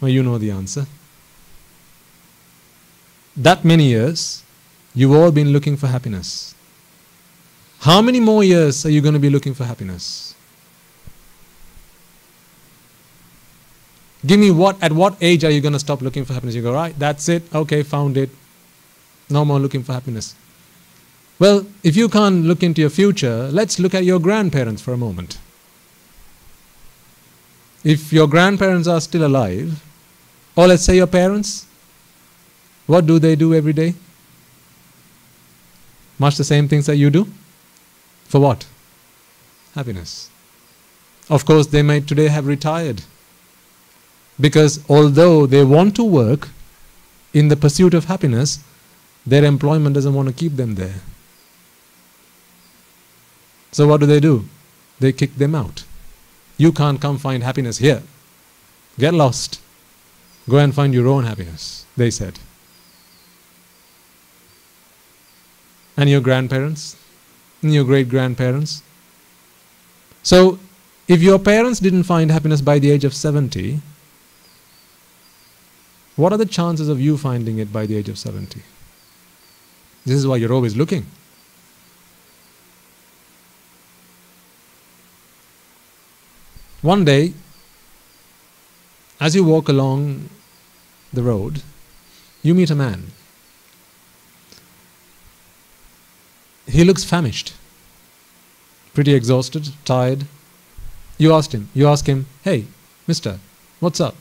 Well, you know the answer. That many years, you've all been looking for happiness. How many more years are you going to be looking for happiness? Give me at what age are you going to stop looking for happiness? You go, right, that's it, okay, found it. No more looking for happiness. Well, if you can't look into your future, let's look at your grandparents for a moment. If your grandparents are still alive, or let's say your parents, what do they do every day? Much the same things that you do. For what? Happiness. Of course, they might today have retired. Because although they want to work in the pursuit of happiness, their employment doesn't want to keep them there. So what do? They kick them out. You can't come find happiness here. Get lost. Go and find your own happiness, they said. And your grandparents? And your great-grandparents? So, if your parents didn't find happiness by the age of 70, what are the chances of you finding it by the age of 70? This is why you're always looking. One day, as you walk along the road, you meet a man. He looks famished, pretty exhausted, tired. You ask him, hey, mister, what's up?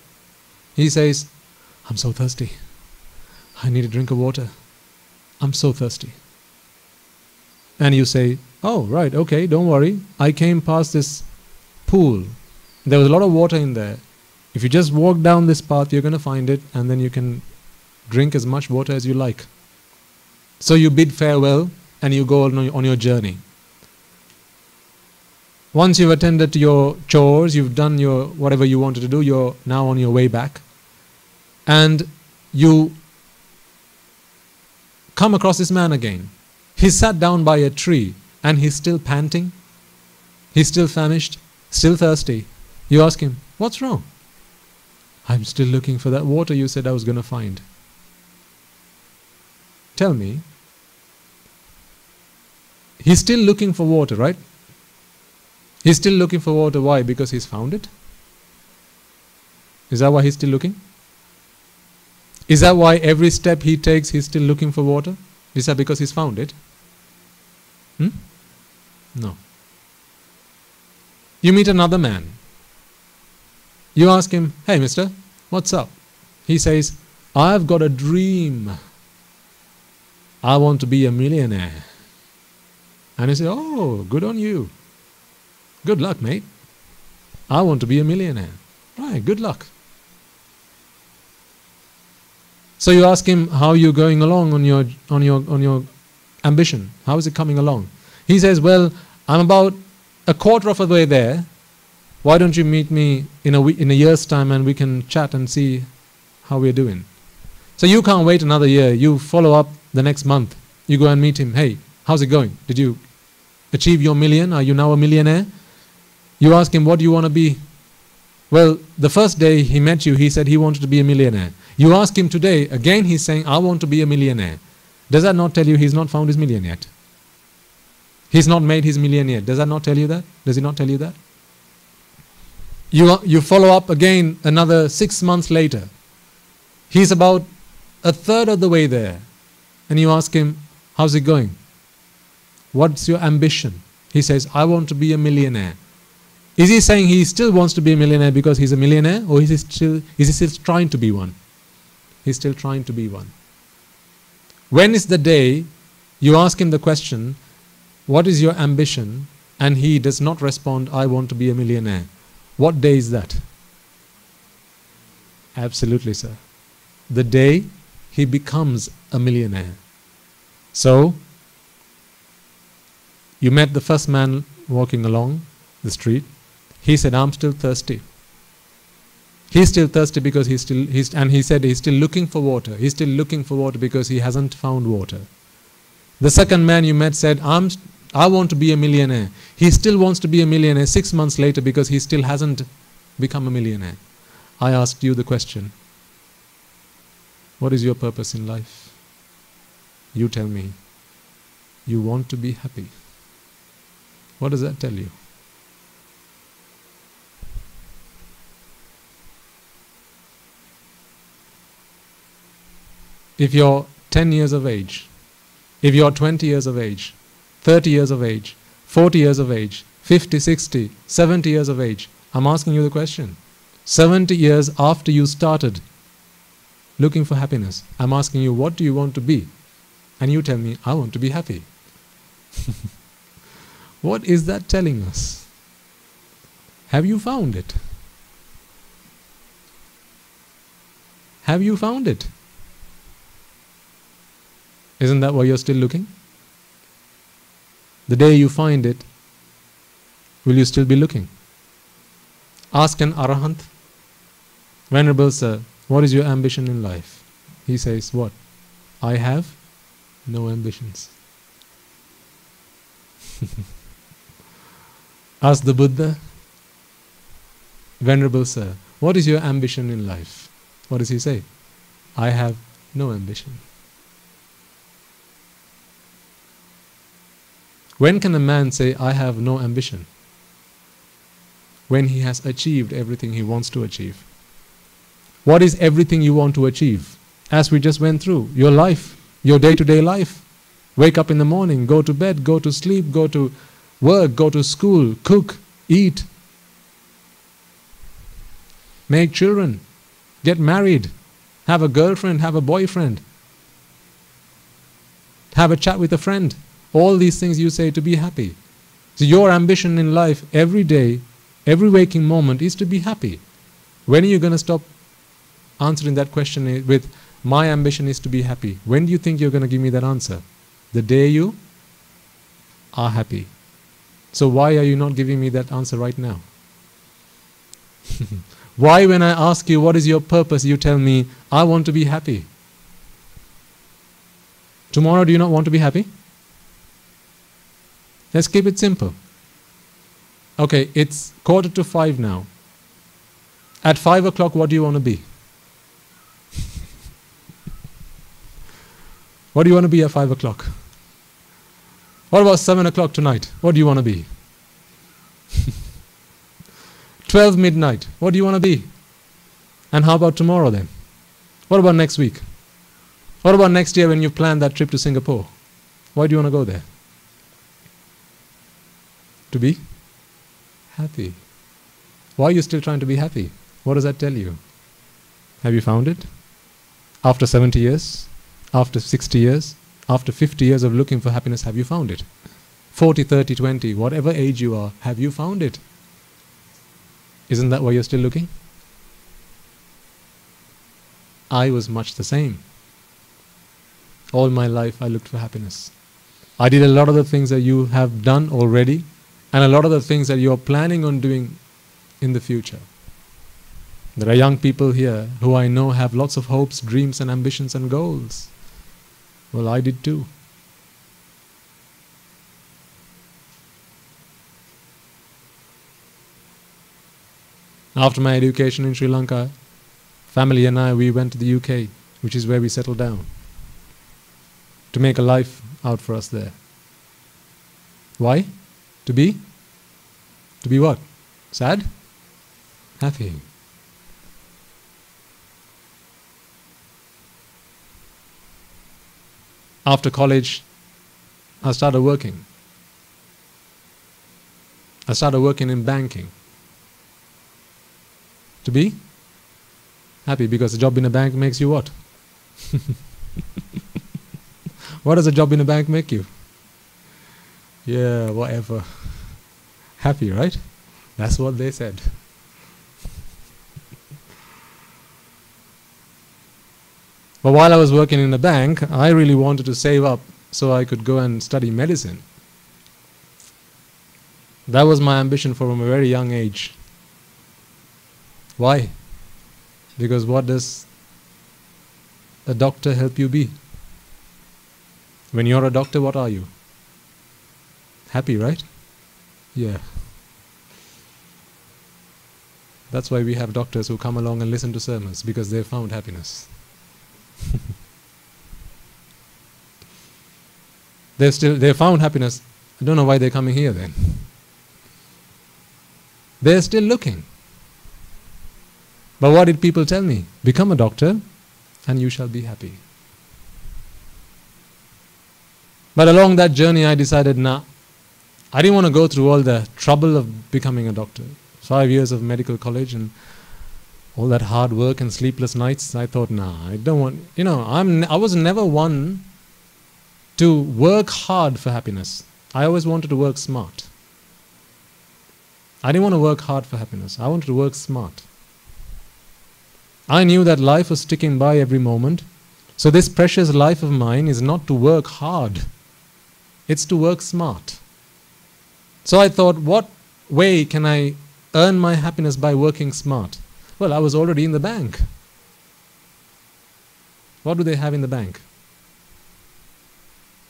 He says, I'm so thirsty. I need a drink of water. I'm so thirsty. And you say, oh, right, okay, don't worry. I came past this pool. There was a lot of water in there. If you just walk down this path, you're going to find it, and then you can drink as much water as you like. So you bid farewell, and you go on your journey. Once you've attended to your chores, you've done your whatever you wanted to do, you're now on your way back. And you come across this man again. He's sat down by a tree and he's still panting. He's still famished, still thirsty. You ask him, what's wrong? I'm still looking for that water you said I was going to find. Tell me. He's still looking for water, right? He's still looking for water. Why? Because he's found it? Is that why he's still looking? Is that why every step he takes he's still looking for water? Is that because he's found it? No. You meet another man. You ask him, hey mister, what's up? He says, I've got a dream. I want to be a millionaire. And you say, oh, good on you. Good luck, mate. I want to be a millionaire. Right, good luck. So you ask him, how are you going along on your ambition? How is it coming along? He says, well, I'm about a quarter of the way there. Why don't you meet me in a year's time and we can chat and see how we're doing? So you can't wait another year. You follow up the next month. You go and meet him. Hey, how's it going? Did you achieve your million? Are you now a millionaire? You ask him, what do you want to be? Well, the first day he met you, he said he wanted to be a millionaire. You ask him today, again he's saying, I want to be a millionaire. Does that not tell you he's not found his million yet? He's not made his million yet. Does that not tell you that? Does he not tell you that? You follow up again another 6 months later. He's about a third of the way there. And you ask him, how's it going? What's your ambition? He says, I want to be a millionaire. Is he saying he still wants to be a millionaire because he's a millionaire? Or is he still trying to be one? He's still trying to be one. When is the day you ask him the question, what is your ambition? And he does not respond, I want to be a millionaire. What day is that? Absolutely, sir. The day he becomes a millionaire. So, you met the first man walking along the street. He said, I'm still thirsty. He's still thirsty because he said he's still looking for water. He's still looking for water because he hasn't found water. The second man you met said, I want to be a millionaire. He still wants to be a millionaire 6 months later because he still hasn't become a millionaire. I asked you the question, what is your purpose in life? You tell me. You want to be happy. What does that tell you? If you're 10 years of age, if you're 20 years of age, 30 years of age, 40 years of age, 50, 60, 70 years of age, I'm asking you the question. 70 years after you started looking for happiness, I'm asking you, what do you want to be? And you tell me, I want to be happy. What is that telling us? Have you found it? Have you found it? Isn't that why you're still looking? The day you find it, will you still be looking? Ask an Arahant, Venerable Sir, what is your ambition in life? He says, what? I have no ambitions. Ask the Buddha, Venerable Sir, what is your ambition in life? What does he say? I have no ambition. When can a man say, I have no ambition? When he has achieved everything he wants to achieve. What is everything you want to achieve? As we just went through, your life, your day-to-day life. Wake up in the morning, go to bed, go to sleep, go to work, go to school, cook, eat, make children, get married, have a girlfriend, have a boyfriend, have a chat with a friend. All these things you say to be happy. So your ambition in life every day, every waking moment is to be happy. When are you going to stop answering that question with, my ambition is to be happy? When do you think you're going to give me that answer? The day you are happy. So why are you not giving me that answer right now? Why, when I ask you what is your purpose, you tell me, I want to be happy? Tomorrow, do you not want to be happy? Let's keep it simple. Okay, it's 4:45 now. At 5 o'clock, what do you want to be? What do you want to be at 5 o'clock? What about 7 o'clock tonight? What do you want to be? 12 midnight, what do you want to be? And how about tomorrow then? What about next week? What about next year when you plan that trip to Singapore? Why do you want to go there? To be happy. Why are you still trying to be happy? What does that tell you? Have you found it? After 70 years? After 60 years? After 50 years of looking for happiness, have you found it? 40, 30, 20, whatever age you are, have you found it? Isn't that why you're still looking? I was much the same. All my life I looked for happiness. I did a lot of the things that you have done already, and a lot of the things that you're planning on doing in the future. There are young people here who I know have lots of hopes, dreams and ambitions and goals. Well, I did too. After my education in Sri Lanka, family and I, we went to the UK, which is where we settled down, to make a life out for us there. Why? To be? To be what? Sad? Happy. After college, I started working. I started working in banking. To be happy, because a job in a bank makes you what? What does a job in a bank make you? Yeah, whatever. Happy, right? That's what they said. But while I was working in the bank, I really wanted to save up so I could go and study medicine. That was my ambition from a very young age. Why? Because what does a doctor help you be? When you're a doctor, what are you? Happy, right? Yeah. That's why we have doctors who come along and listen to sermons, because they've found happiness. They found happiness. I don't know why they're coming here then. They're still looking. But what did people tell me? Become a doctor and you shall be happy. But along that journey I decided, nah, I didn't want to go through all the trouble of becoming a doctor. 5 years of medical college and all that hard work and sleepless nights. I thought, nah, I don't want, I was never one to work hard for happiness. I always wanted to work smart. I didn't want to work hard for happiness. I wanted to work smart. I knew that life was ticking by every moment. So this precious life of mine is not to work hard. It's to work smart. So I thought, what way can I earn my happiness by working smart? Well, I was already in the bank. What do they have in the bank?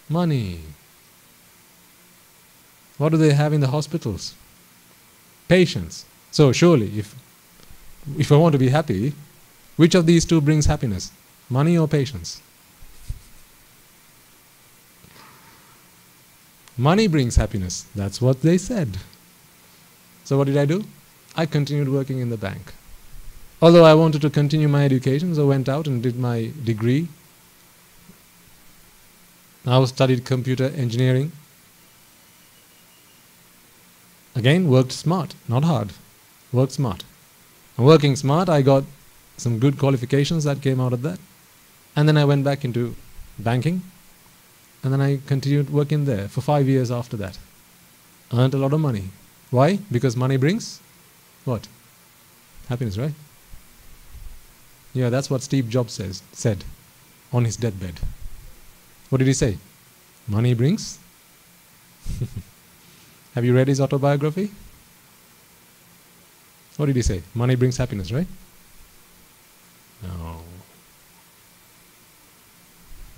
Money. What do they have in the hospitals? Patients. So surely, if I want to be happy, which of these two brings happiness? Money or patience? Money brings happiness. That's what they said. So what did I do? I continued working in the bank. Although I wanted to continue my education, so I went out and did my degree. I studied computer engineering. Again, worked smart, not hard. Worked smart. And working smart, I got some good qualifications that came out of that. And then I went back into banking. And then I continued working there for 5 years after that. Earned a lot of money. Why? Because money brings what? Happiness, right? Yeah, that's what Steve Jobs said on his deathbed. What did he say? Money brings Have you read his autobiography? What did he say? Money brings happiness, right? No.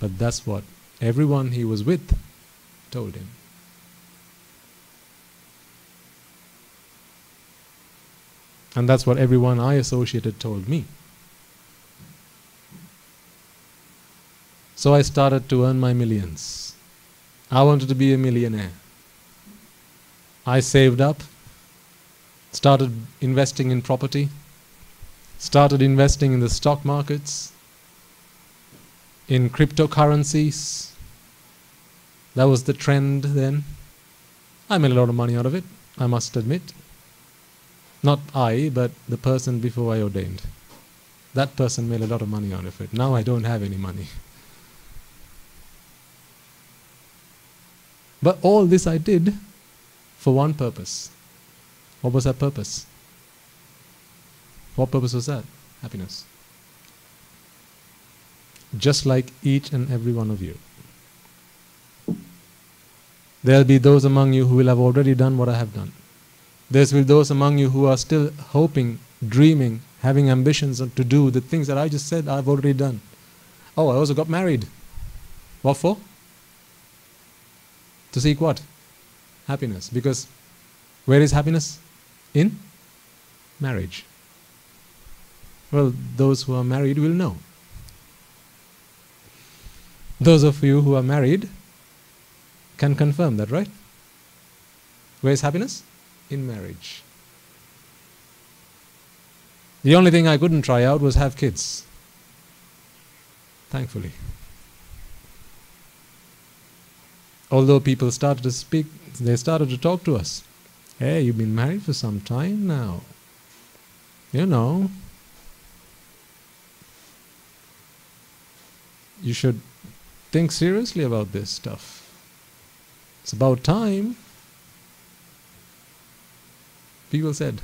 But that's what everyone he was with told him. And that's what everyone I associated told me. So I started to earn my millions. I wanted to be a millionaire. I saved up, started investing in property, started investing in the stock markets, in cryptocurrencies. That was the trend then. I made a lot of money out of it, I must admit. Not I, but the person before I ordained. That person made a lot of money out of it. Now I don't have any money. But all this I did for one purpose. What was that purpose? What purpose was that? Happiness. Just like each and every one of you. There will be those among you who will have already done what I have done. There will be those among you who are still hoping, dreaming, having ambitions to do the things that I just said I've already done. Oh, I also got married. What for? To seek what? Happiness. Because where is happiness? In marriage. Well, those who are married will know. Those of you who are married can confirm that, right? Where is happiness? In marriage. The only thing I couldn't try out was have kids. Thankfully. Although people started to speak, they started to talk to us. Hey, you've been married for some time now. You know, you should think seriously about this stuff. It's about time. People said.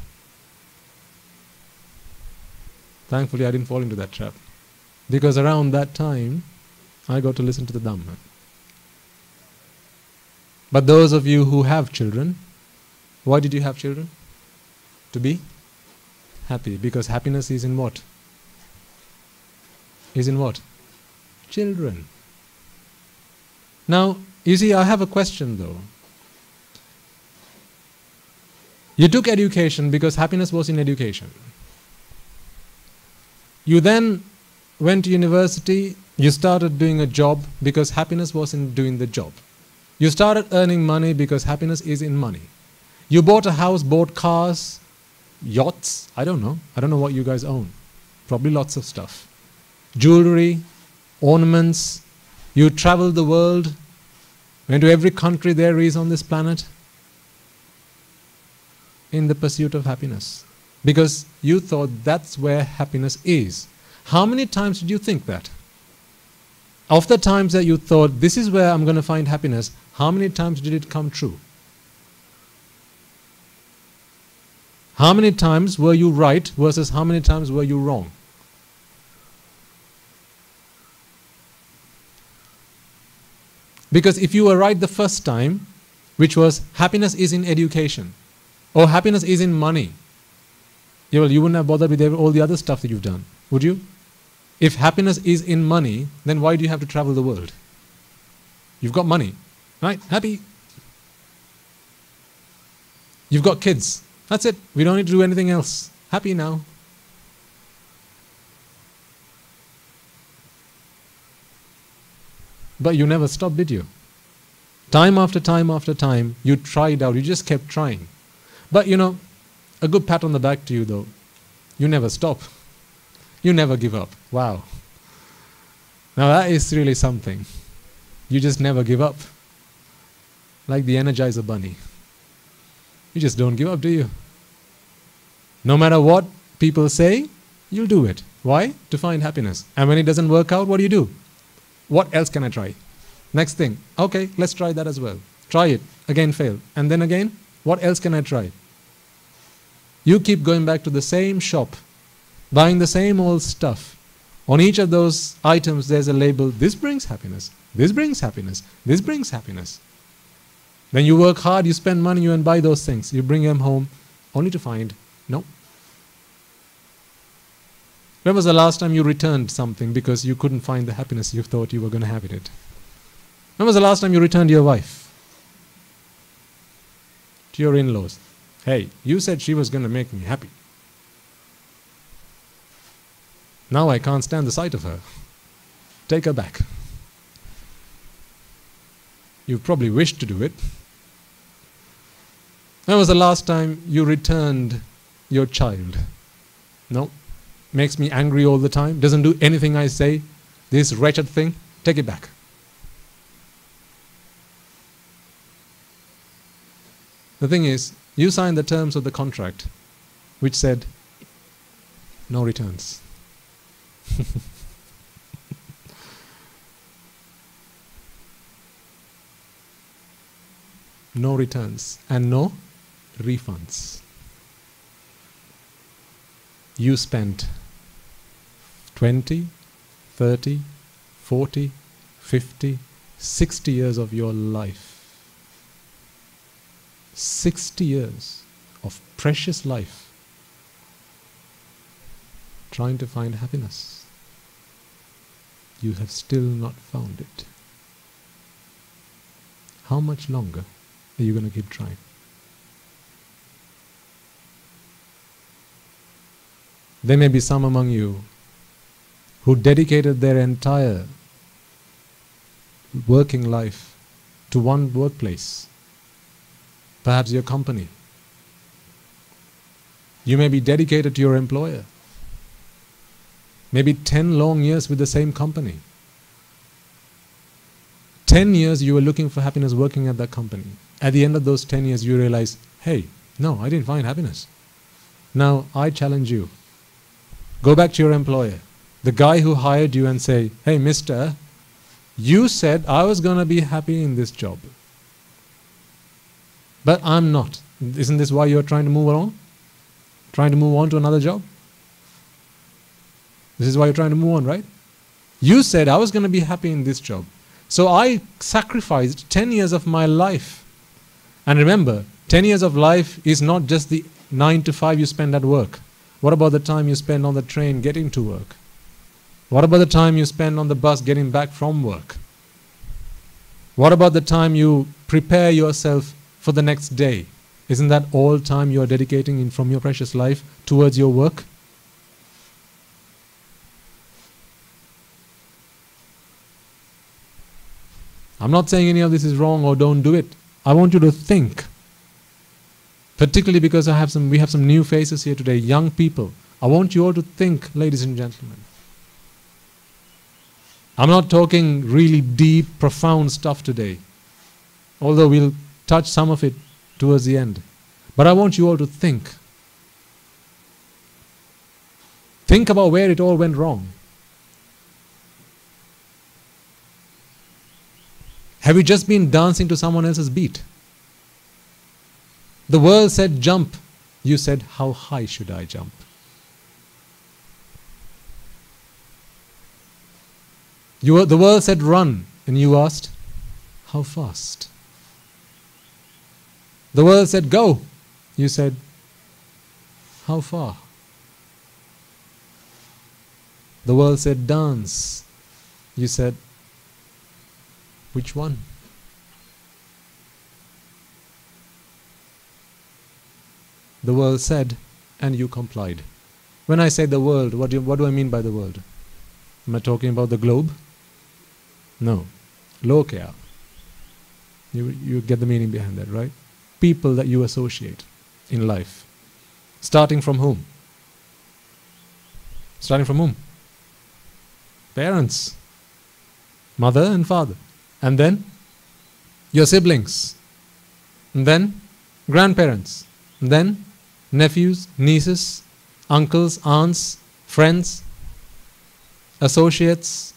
Thankfully, I didn't fall into that trap. Because around that time, I got to listen to the Dhamma. But those of you who have children, why did you have children? To be happy. Because happiness is in what? Is in what? Children. Now, you see, I have a question though. You took education because happiness was in education. You then went to university, you started doing a job because happiness was in doing the job. You started earning money because happiness is in money. You bought a house, bought cars, yachts, I don't know what you guys own. Probably lots of stuff. Jewelry, ornaments. You traveled the world, went to every country there is on this planet in the pursuit of happiness. Because you thought that's where happiness is. How many times did you think that? Of the times that you thought, this is where I'm going to find happiness, how many times did it come true? How many times were you right versus how many times were you wrong? Because if you were right the first time, which was happiness is in education, or happiness is in money, you wouldn't have bothered with all the other stuff that you've done, would you? If happiness is in money, then why do you have to travel the world? You've got money, right? Happy. You've got kids. That's it. We don't need to do anything else. Happy now. But you never stopped, did you? Time after time after time, you tried out. You just kept trying. But a good pat on the back to you though. You never stop. You never give up. Wow. Now that is really something. You just never give up. Like the Energizer Bunny. You just don't give up, do you? No matter what people say, you'll do it. Why? To find happiness. And when it doesn't work out, what do? What else can I try? Next thing. Okay, let's try that as well. Try it. Again fail. And then again, what else can I try? You keep going back to the same shop, buying the same old stuff. On each of those items there's a label, this brings happiness, this brings happiness, this brings happiness. Then you work hard, you spend money, you and buy those things. You bring them home only to find, no. When was the last time you returned something because you couldn't find the happiness you thought you were going to have in it? When was the last time you returned your wife to your in-laws? Hey, you said she was going to make me happy. Now I can't stand the sight of her. Take her back. You probably wished to do it. When was the last time you returned your child? No. Makes me angry all the time. Doesn't do anything I say. This wretched thing. Take it back. The thing is, you signed the terms of the contract which said no returns. No returns and no refunds. You spent 20, 30, 40, 50, 60 years of your life. 60 years of precious life trying to find happiness. You have still not found it. How much longer are you going to keep trying? There may be some among you who dedicated their entire working life to one workplace, perhaps your company. You may be dedicated to your employer. Maybe 10 long years with the same company. 10 years you were looking for happiness working at that company. At the end of those 10 years you realize, hey, no, I didn't find happiness. Now I challenge you. Go back to your employer, the guy who hired you, and say, hey mister, you said I was going to be happy in this job. But I'm not. Isn't this why you're trying to move on? Trying to move on to another job? This is why you're trying to move on, right? You said I was going to be happy in this job. So I sacrificed 10 years of my life. And remember, 10 years of life is not just the 9 to 5 you spend at work. What about the time you spend on the train getting to work? What about the time you spend on the bus getting back from work? What about the time you prepare yourself for the next day? Isn't that all time you are dedicating from your precious life towards your work? I'm not saying any of this is wrong or don't do it. I want you to think. Particularly because we have some new faces here today, young people. I want you all to think, ladies and gentlemen. I'm not talking really deep, profound stuff today, although we'll touch some of it towards the end. But I want you all to think. Think about where it all went wrong. Have you just been dancing to someone else's beat? The world said jump. You said, how high should I jump? The world said run, and you asked, how fast? The world said go. You said, how far? The world said dance. You said, which one? The world said, and you complied. When I say the world, what do I mean by the world? Am I talking about the globe? No. Lokaya. You get the meaning behind that, right? People that you associate in life. Starting from whom? Starting from whom? Parents. Mother and father. And then your siblings. And then grandparents. And then nephews, nieces, uncles, aunts, friends, associates,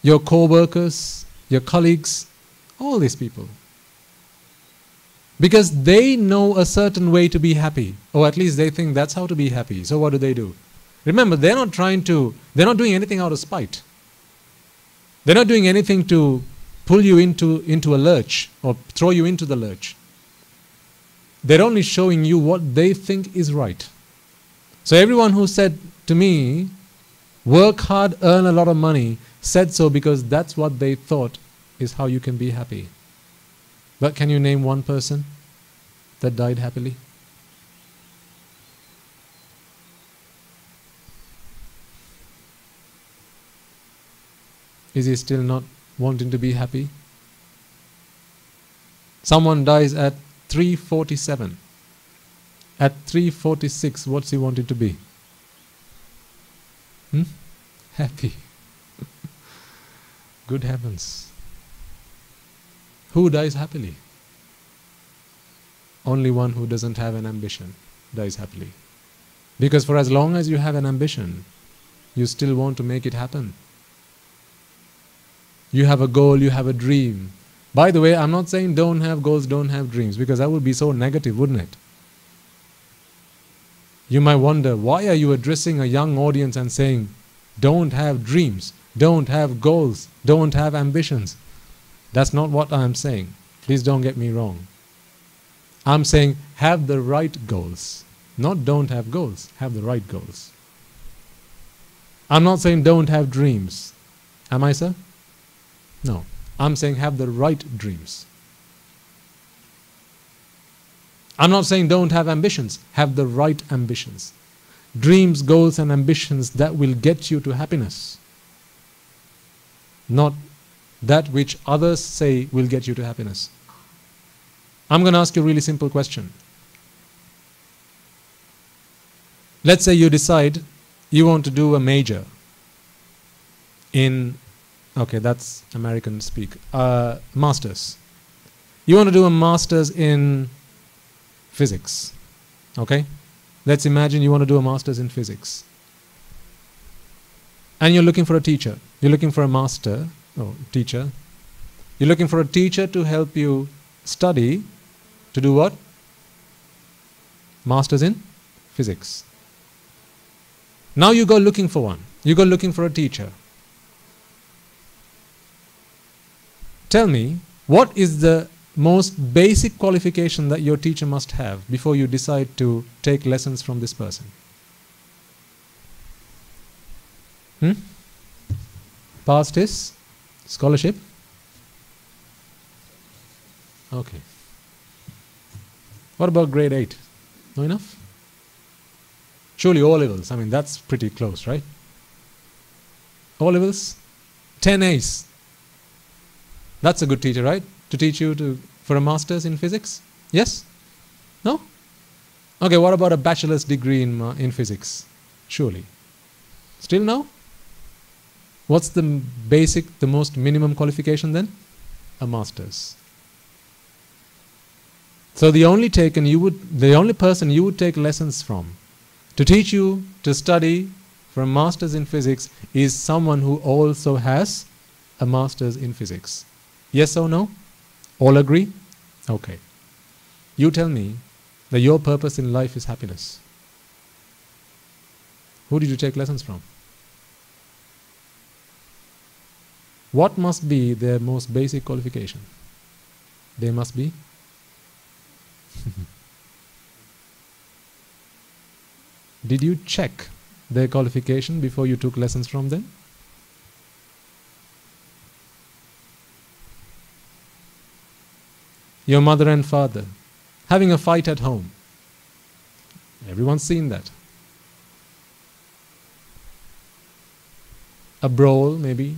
your co-workers, your colleagues, all these people. Because they know a certain way to be happy, or at least they think that's how to be happy. So what do? Remember, they're not doing anything out of spite. They're not doing anything to pull you into a lurch or throw you into the lurch. They're only showing you what they think is right. So everyone who said to me, work hard, earn a lot of money, said so because that's what they thought is how you can be happy. But can you name one person that died happily? Is he still not wanting to be happy? Someone dies at 3:47. At 3:46, what's he wanting to be? Happy. Good heavens. Who dies happily? Only one who doesn't have an ambition dies happily. Because for as long as you have an ambition, you still want to make it happen. You have a goal, you have a dream. By the way, I'm not saying don't have goals, don't have dreams, because that would be so negative, wouldn't it? You might wonder, why are you addressing a young audience and saying, don't have dreams, don't have goals, don't have ambitions? That's not what I'm saying. Please don't get me wrong. I'm saying have the right goals. Not don't have goals, have the right goals. I'm not saying don't have dreams. Am I, sir? No. I'm saying have the right dreams. I'm not saying don't have ambitions. Have the right ambitions. Dreams, goals and ambitions that will get you to happiness. Not that which others say will get you to happiness. I'm going to ask you a really simple question. Let's say you decide you want to do a major in, okay, that's American speak, masters. You want to do a master's in physics, okay? Let's imagine you want to do a master's in physics. And you're looking for a teacher. You're looking for a master, or teacher. You're looking for a teacher to help you study, to do what? Master's in physics. Now you go looking for one. You go looking for a teacher. Tell me, what is the most basic qualification that your teacher must have before you decide to take lessons from this person? Passed his scholarship? Okay. What about grade 8? No enough? Surely O-levels, I mean that's pretty close, right? O-levels? 10 A's. That's a good teacher, right? To teach you for a master's in physics? Yes? No? Okay, what about a bachelor's degree in physics? Surely. Still no? What's the basic, the most minimum qualification then? A master's. So the only person you would take lessons from to teach you to study for a master's in physics is someone who also has a master's in physics. Yes or no? All agree? Okay. You tell me that your purpose in life is happiness. Who did you take lessons from? What must be their most basic qualification? They must be? Did you check their qualification before you took lessons from them? Your mother and father having a fight at home. Everyone's seen that. A brawl maybe.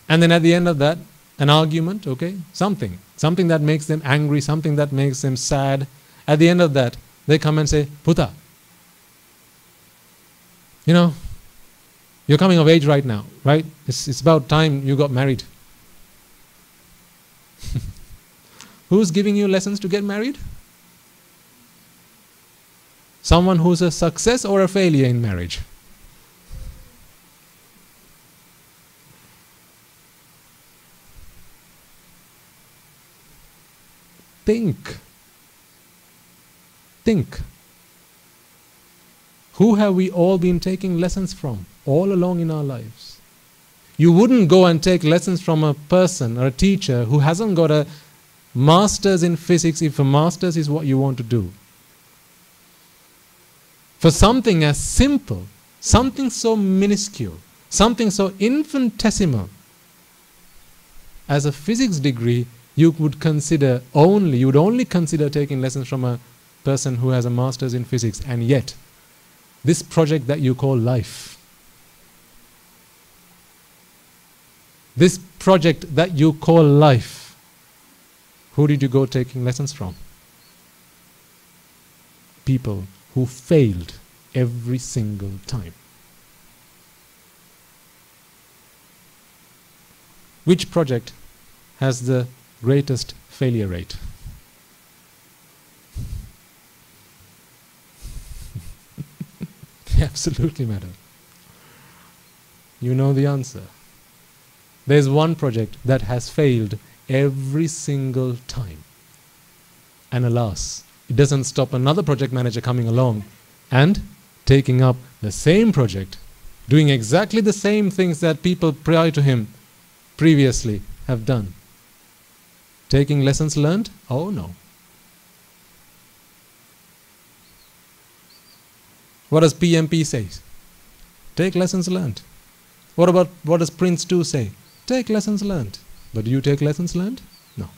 And then at the end of that, an argument, okay? Something that makes them angry, something that makes them sad. At the end of that, they come and say, Puta, you know, you're coming of age right now, right? It's about time you got married. Who's giving you lessons to get married? Someone who's a success or a failure in marriage? Think. Who have we all been taking lessons from all along in our lives? You wouldn't go and take lessons from a person or a teacher who hasn't got a master's in physics if a master's is what you want to do. For something as simple, something so minuscule, something so infinitesimal as a physics degree, you would only consider taking lessons from a person who has a master's in physics. And yet, this project that you call life, this project that you call life, who did you go taking lessons from? People who failed every single time. Which project has the greatest failure rate? Absolutely matter. You know the answer. There's one project that has failed every single time. And alas, it doesn't stop another project manager coming along and taking up the same project, doing exactly the same things that people prior to him previously have done. Taking lessons learned? Oh no. What does PMP say? Take lessons learned. What does Prince 2 say? Take lessons learned. But do you take lessons learned? No.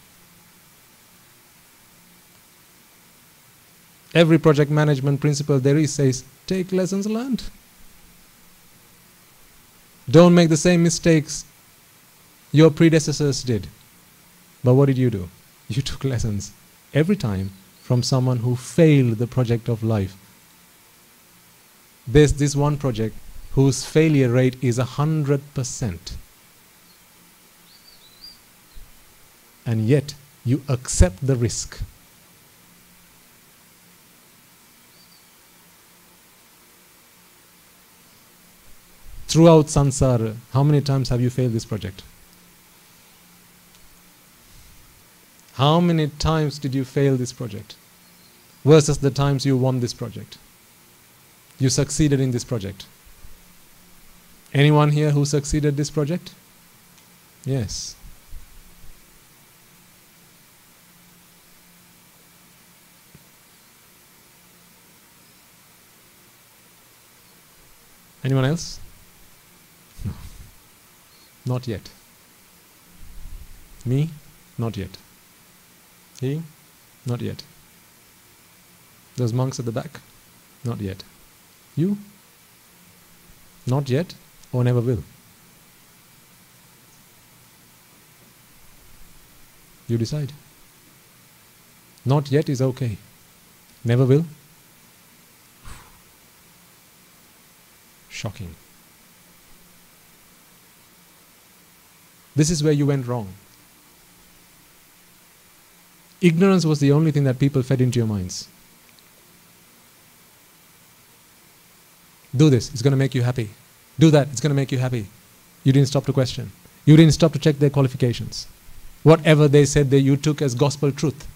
Every project management principle there is says, take lessons learned. Don't make the same mistakes your predecessors did. But what did you do? You took lessons every time from someone who failed the project of life. There's this one project whose failure rate is 100%. And yet you accept the risk. Throughout samsara, how many times have you failed this project? How many times did you fail this project versus the times you won this project? You succeeded in this project. Anyone here who succeeded this project? Yes. Anyone else? No. Not yet. Me? Not yet. He? Not yet. Those monks at the back? Not yet. You? Not yet or never will? You decide. Not yet is okay. Never will? Shocking. This is where you went wrong. Ignorance was the only thing that people fed into your minds. Do this, it's going to make you happy. Do that, it's going to make you happy. You didn't stop to question. You didn't stop to check their qualifications. Whatever they said that you took as gospel truth.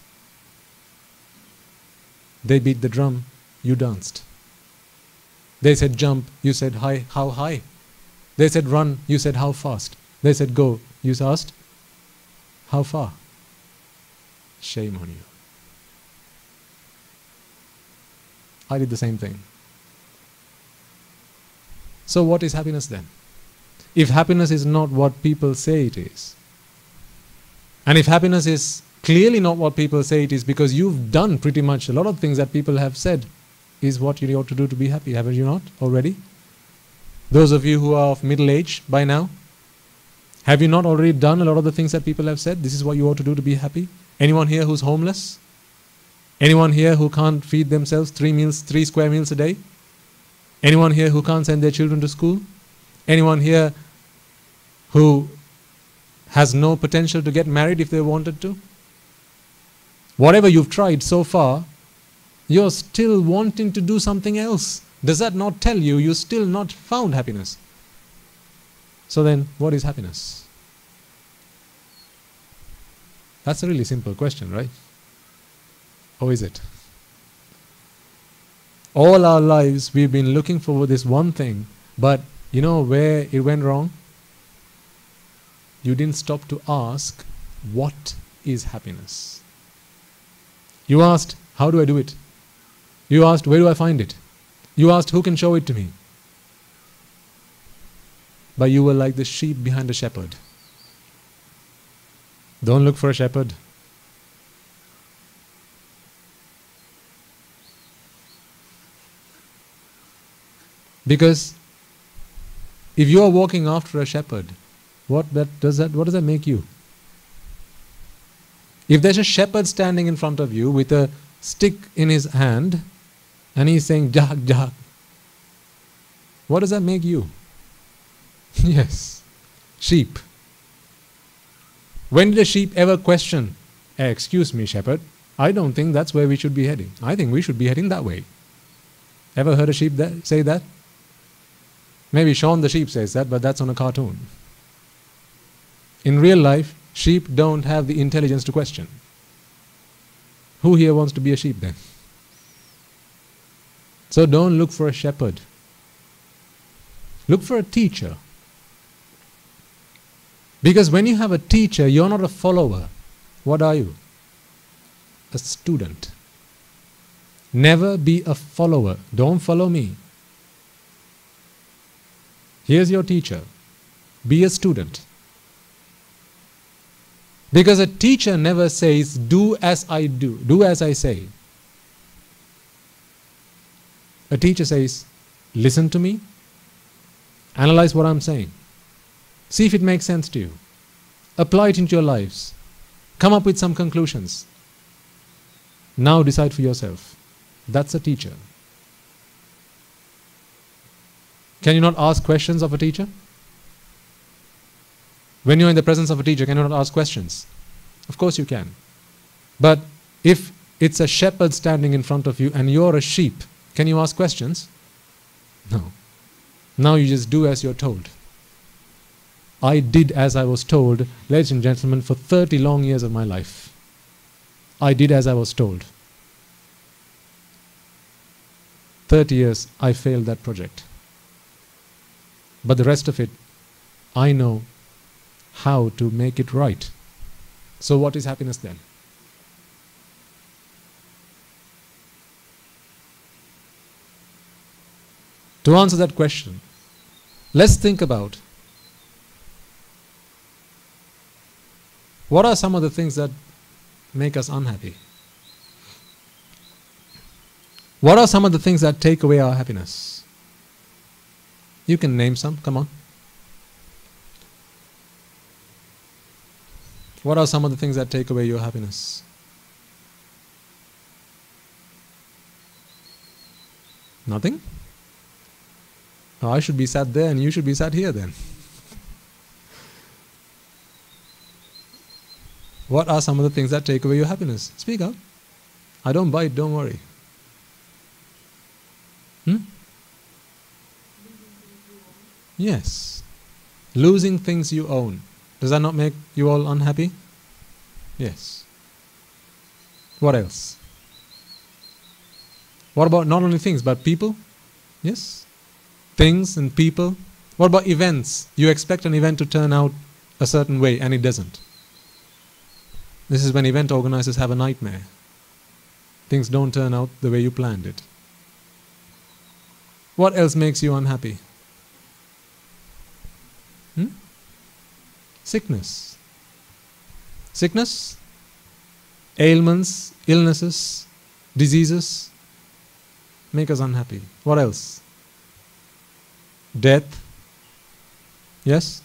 They beat the drum, you danced. They said jump, you said high, how high? They said run, you said how fast? They said go, you asked how far? Shame on you. I did the same thing. So what is happiness then? If happiness is not what people say it is, and if happiness is clearly not what people say it is because you've done pretty much a lot of things that people have said is what you ought to do to be happy, haven't you not already? Those of you who are of middle age by now, have you not already done a lot of the things that people have said? This is what you ought to do to be happy. Anyone here who's homeless? Anyone here who can't feed themselves 3 square meals a day? Anyone here who can't send their children to school? Anyone here who has no potential to get married if they wanted to? Whatever you've tried so far, you're still wanting to do something else. Does that not tell you you still not found happiness? So then, what is happiness? That's a really simple question, right? Or is it? All our lives we've been looking for this one thing, but you know where it went wrong? you didn't stop to ask, what is happiness? You asked, how do I do it? You asked, where do I find it? You asked, who can show it to me? But you were like the sheep behind a shepherd. Don't look for a shepherd. Because if you are walking after a shepherd, what does that make you? If there's a shepherd standing in front of you with a stick in his hand and he's saying jag jag, what does that make you? Yes, sheep. When did a sheep ever question, excuse me, shepherd, I don't think that's where we should be heading. I think we should be heading that way. Ever heard a sheep say that? Maybe Shaun the sheep says that, but that's on a cartoon. In real life, sheep don't have the intelligence to question. Who here wants to be a sheep then? So don't look for a shepherd. Look for a teacher. Because when you have a teacher, you're not a follower. What are you? A student. Never be a follower. Don't follow me. Here's your teacher. Be a student. Because a teacher never says, do as I do, do as I say. A teacher says, listen to me, analyze what I'm saying. See if it makes sense to you. Apply it into your lives. Come up with some conclusions. Now decide for yourself. That's a teacher. Can you not ask questions of a teacher? When you're in the presence of a teacher, can you not ask questions? Of course you can. But if it's a shepherd standing in front of you and you're a sheep, can you ask questions? No. Now you just do as you're told. I did as I was told, ladies and gentlemen, for 30 long years of my life. I did as I was told. 30 years, I failed that project. But the rest of it, I know how to make it right. So what is happiness then? To answer that question, let's think about what are some of the things that make us unhappy? What are some of the things that take away our happiness? You can name some, come on. What are some of the things that take away your happiness? Nothing? Oh, I should be sat there and you should be sat here then. What are some of the things that take away your happiness? Speak up. I don't bite, don't worry. Yes. Losing things you own. Does that not make you all unhappy? Yes. What else? What about not only things but people? Yes. Things and people. What about events? You expect an event to turn out a certain way and it doesn't. This is when event organizers have a nightmare. Things don't turn out the way you planned it. What else makes you unhappy? Sickness. Sickness, ailments, illnesses, diseases make us unhappy. What else? Death. Yes?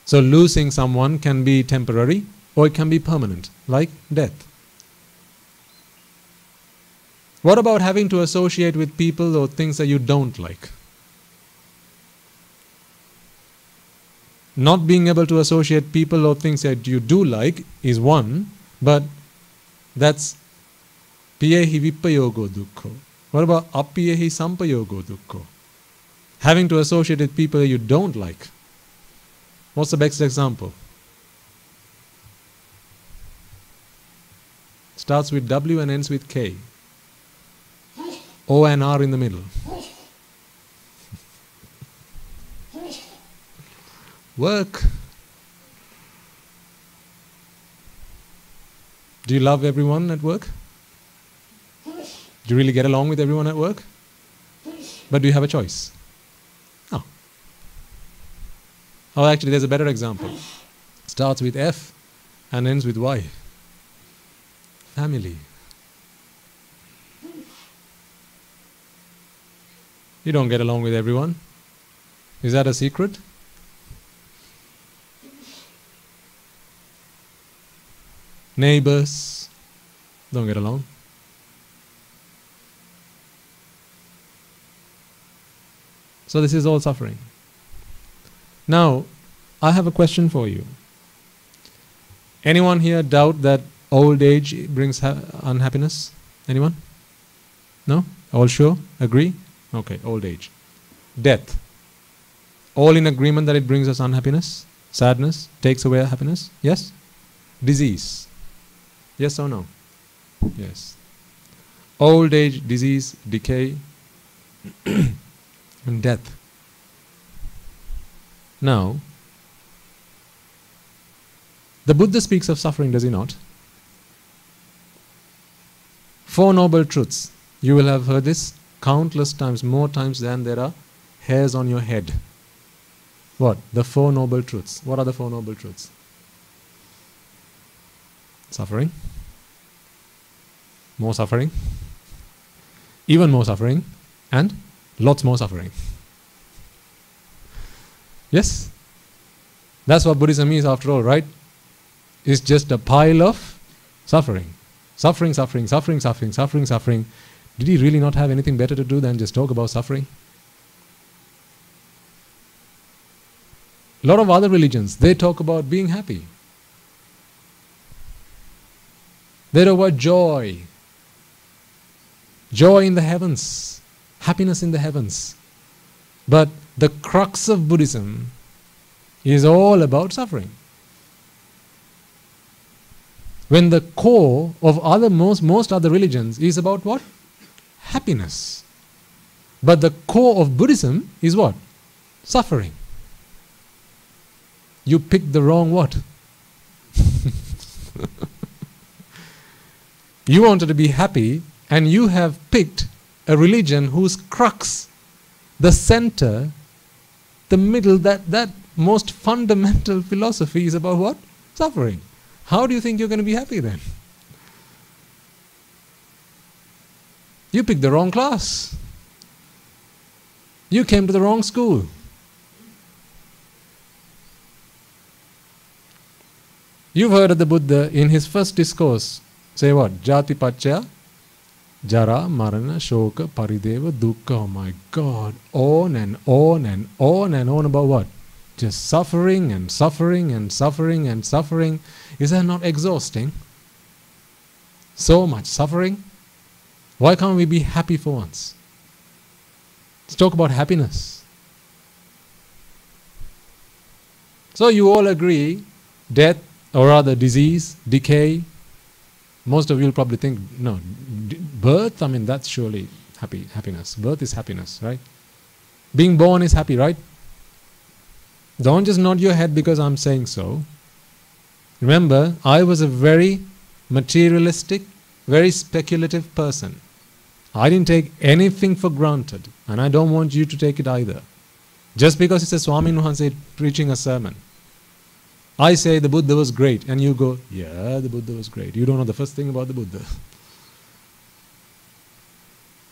So losing someone can be temporary or it can be permanent, like death. What about having to associate with people or things that you don't like? Not being able to associate people or things that you do like is one, but that's piyehi vipayogo dukkho. What about apiyehi sampayogo dukkho? Having to associate with people you don't like. What's the best example? Starts with W and ends with K. O and R in the middle. Work. Do you love everyone at work? Do you really get along with everyone at work? But do you have a choice? No. Oh, actually, there's a better example. Starts with F and ends with Y. Family. You don't get along with everyone. Is that a secret? Neighbors don't get along. So this is all suffering. Now, I have a question for you. Anyone here doubt that old age brings unhappiness? Anyone? No? All sure? Agree? Okay, old age. Death. All in agreement that it brings us unhappiness, sadness, takes away our happiness? Yes? Disease. Yes or no? Yes. Old age, disease, decay, and death. Now, the Buddha speaks of suffering, does he not? Four Noble Truths. You will have heard this countless times, more times than there are hairs on your head. What? The Four Noble Truths. What are the Four Noble Truths? Suffering. More suffering. Even more suffering. And lots more suffering. Yes? That's what Buddhism is after all, right? It's just a pile of suffering. Suffering, suffering, suffering, suffering, suffering, suffering. Did he really not have anything better to do than just talk about suffering? A lot of other religions, they talk about being happy. They talk about joy. Joy in the heavens. Happiness in the heavens. But the crux of Buddhism is all about suffering. When the core of most other religions is about what? Happiness. But the core of Buddhism is what? Suffering. You picked the wrong what? You wanted to be happy, and you have picked a religion whose crux, the center, the middle, that most fundamental philosophy is about what? Suffering. How do you think you're going to be happy then? You picked the wrong class. You came to the wrong school. You've heard of the Buddha in his first discourse say what? Jati Pacchaya, Jara, Marana, Shoka, Parideva, Dukkha. Oh my God. On and on and on and on about what? Just suffering and suffering and suffering and suffering. Is that not exhausting? So much suffering. Why can't we be happy for once? Let's talk about happiness. So you all agree, death, or rather disease, decay. Most of you will probably think, no, birth, I mean, that's surely happiness. Birth is happiness, right? Being born is happy, right? Don't just nod your head because I'm saying so. Remember, I was a very materialistic, very speculative person. I didn't take anything for granted, and I don't want you to take it either. Just because it's a Swami Nuhanse preaching a sermon. I say the Buddha was great, and you go, yeah, the Buddha was great. You don't know the first thing about the Buddha.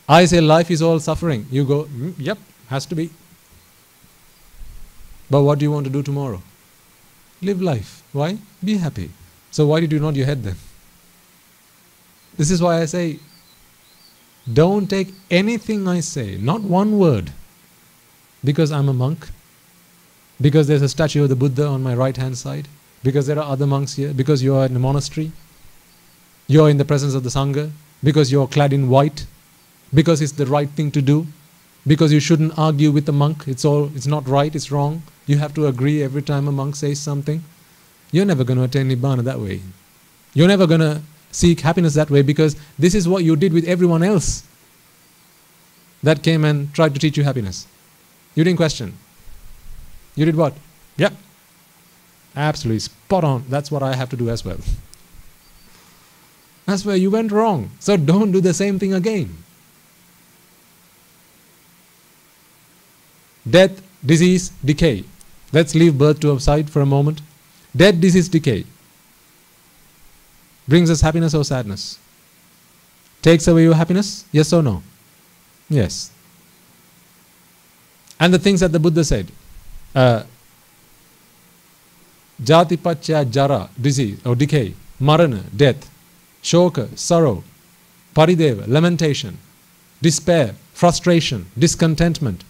I say life is all suffering. You go, yep, has to be. But what do you want to do tomorrow? Live life. Why? Be happy. So why did you nod your head then? This is why I say, don't take anything I say, not one word, because I'm a monk, because there's a statue of the Buddha on my right hand side, because there are other monks here, because you are in a monastery, you're in the presence of the Sangha, because you're clad in white, because it's the right thing to do, because you shouldn't argue with the monk, it's not right, it's wrong, you have to agree every time a monk says something. You're never going to attain Nibbana that way. You're never going to seek happiness that way, because this is what you did with everyone else that came and tried to teach you happiness. You didn't question. You did what? Yep. Absolutely spot on. That's what I have to do as well. That's where you went wrong. So don't do the same thing again. Death, disease, decay. Let's leave birth to aside for a moment. Death, disease, decay. Brings us happiness or sadness? Takes away your happiness? Yes or no? Yes. And the things that the Buddha said. Jatipachya jara, disease or decay. Marana, death. Shoka, sorrow. Parideva, lamentation. Despair, frustration, discontentment.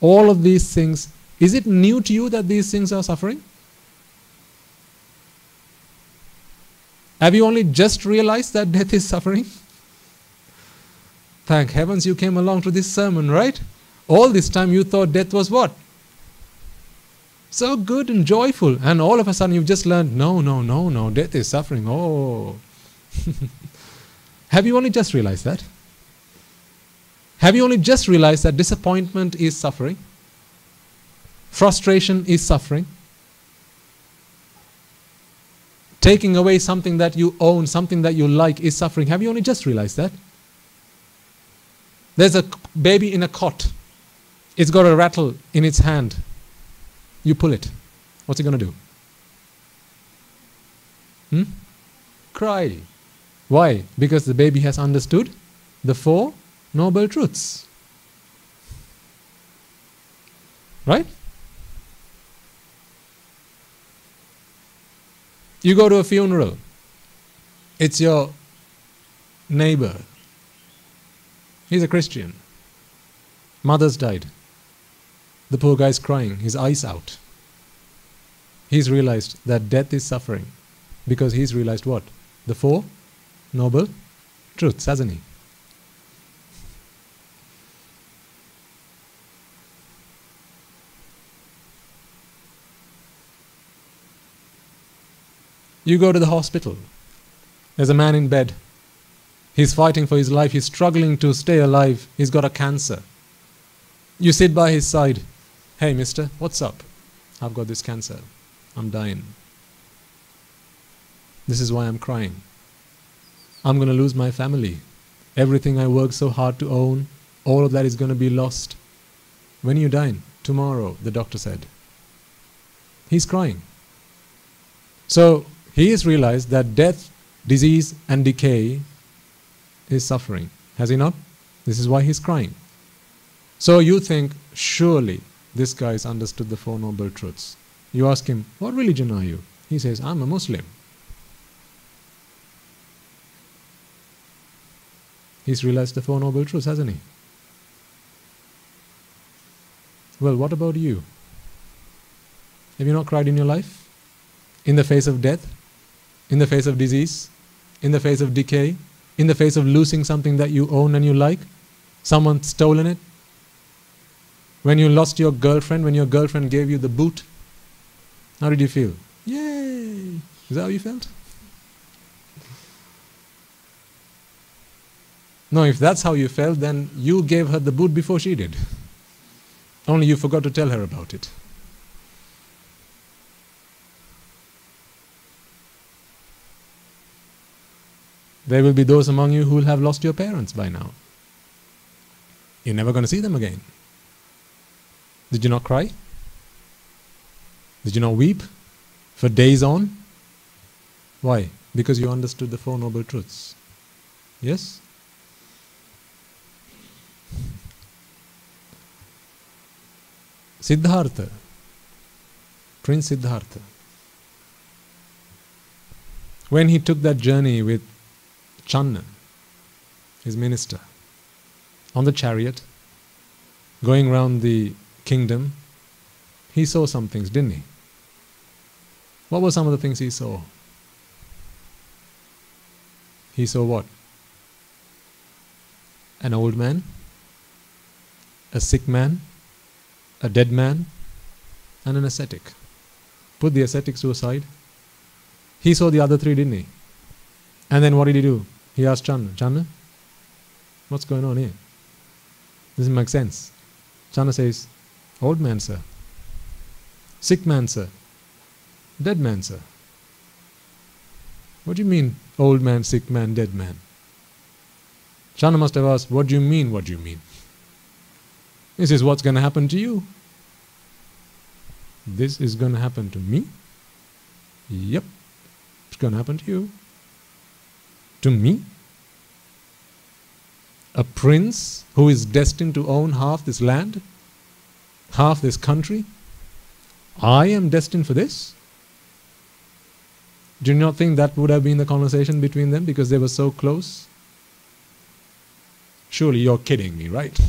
All of these things, is it new to you that these things are suffering? Have you only just realized that death is suffering? Thank heavens you came along to this sermon, right? All this time you thought death was what? So good and joyful. And all of a sudden you've just learned, no, death is suffering. Oh. Have you only just realized that? Have you only just realized that disappointment is suffering? Frustration is suffering? Taking away something that you own, something that you like is suffering. Have you only just realized that? There's a baby in a cot. It's got a rattle in its hand. You pull it. What's it going to do? Cry. Why? Because the baby has understood the 4 noble truths. Right? You go to a funeral. It's your neighbor. He's a Christian. Mother's died. The poor guy's crying, his eyes out. He's realized that death is suffering because he's realized what? The 4 noble truths, hasn't he? You go to the hospital. There's a man in bed. He's fighting for his life. He's struggling to stay alive. He's got a cancer. You sit by his side. Hey, mister, what's up? I've got this cancer. I'm dying. This is why I'm crying. I'm going to lose my family. Everything I worked so hard to own, all of that is going to be lost. When are you dying? Tomorrow, the doctor said. He's crying. So, he has realized that death, disease and decay is suffering. Has he not? This is why he's crying. So you think, surely this guy has understood the 4 noble truths. You ask him, what religion are you? He says, I'm a Muslim. He's realized the 4 noble truths, hasn't he? Well, what about you? Have you not cried in your life? In the face of death? In the face of disease? In the face of decay? In the face of losing something that you own and you like? Someone stolen it? When you lost your girlfriend, when your girlfriend gave you the boot? How did you feel? Yay! Is that how you felt? No, if that's how you felt, then you gave her the boot before she did. Only you forgot to tell her about it. There will be those among you who will have lost your parents by now. You're never going to see them again. Did you not cry? Did you not weep for days on? Why? Because you understood the 4 noble truths. Yes? Siddhartha, Prince Siddhartha, when he took that journey with Channa, his minister, on the chariot, going round the kingdom, he saw some things, didn't he? What were some of the things he saw? He saw what? An old man, a sick man, a dead man, and an ascetic. Put the ascetics to a side. He saw the other 3, didn't he? And then what did he do? He asked Channa, Channa, what's going on here? Doesn't make sense. Channa says, old man, sir. Sick man, sir. Dead man, sir. What do you mean, old man, sick man, dead man? Channa must have asked, what do you mean, what do you mean? This is what's going to happen to you. This is going to happen to me? Yep, it's going to happen to you. To me? A prince who is destined to own half this land, half this country? I am destined for this? Do you not think that would have been the conversation between them because they were so close? Surely you're kidding me, right?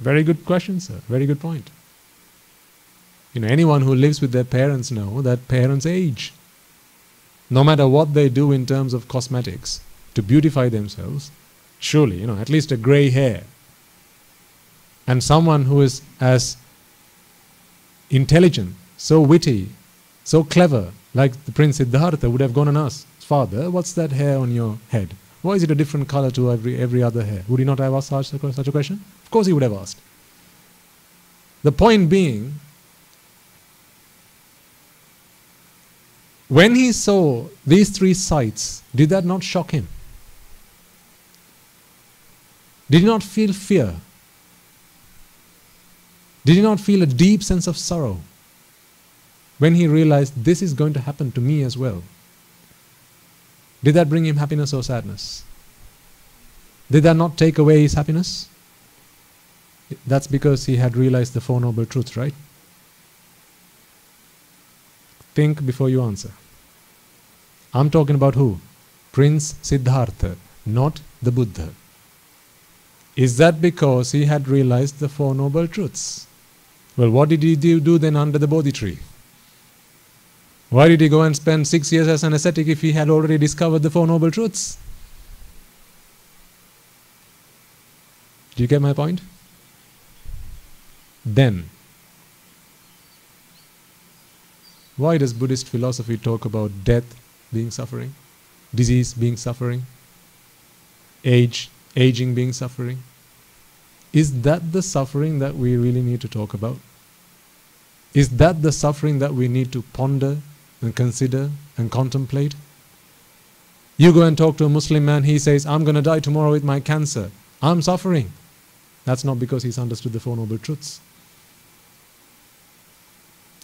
Very good question, sir. Very good point. Anyone who lives with their parents know that parents age. No matter what they do in terms of cosmetics to beautify themselves, surely, at least a grey hair. And someone who is as intelligent, so witty, so clever, like the Prince Siddhartha would have gone and asked, Father, what's that hair on your head? Why is it a different color to every other hair? Would he not have asked such a question? Of course he would have asked. The point being, when he saw these three sights, did that not shock him? Did he not feel fear? Did he not feel a deep sense of sorrow when he realized this is going to happen to me as well? Did that bring him happiness or sadness? Did that not take away his happiness? That's because he had realized the Four Noble Truths, right? Think before you answer. I'm talking about who? Prince Siddhartha, not the Buddha. Is that because he had realized the Four Noble Truths? Well, what did he do then under the Bodhi tree? Why did he go and spend 6 years as an ascetic if he had already discovered the Four Noble Truths? Do you get my point? Then, why does Buddhist philosophy talk about death being suffering, disease being suffering, aging being suffering? Is that the suffering that we really need to talk about? Is that the suffering that we need to ponder and consider and contemplate? You go and talk to a Muslim man, he says, I'm going to die tomorrow with my cancer. I'm suffering. That's not because he's understood the Four Noble Truths.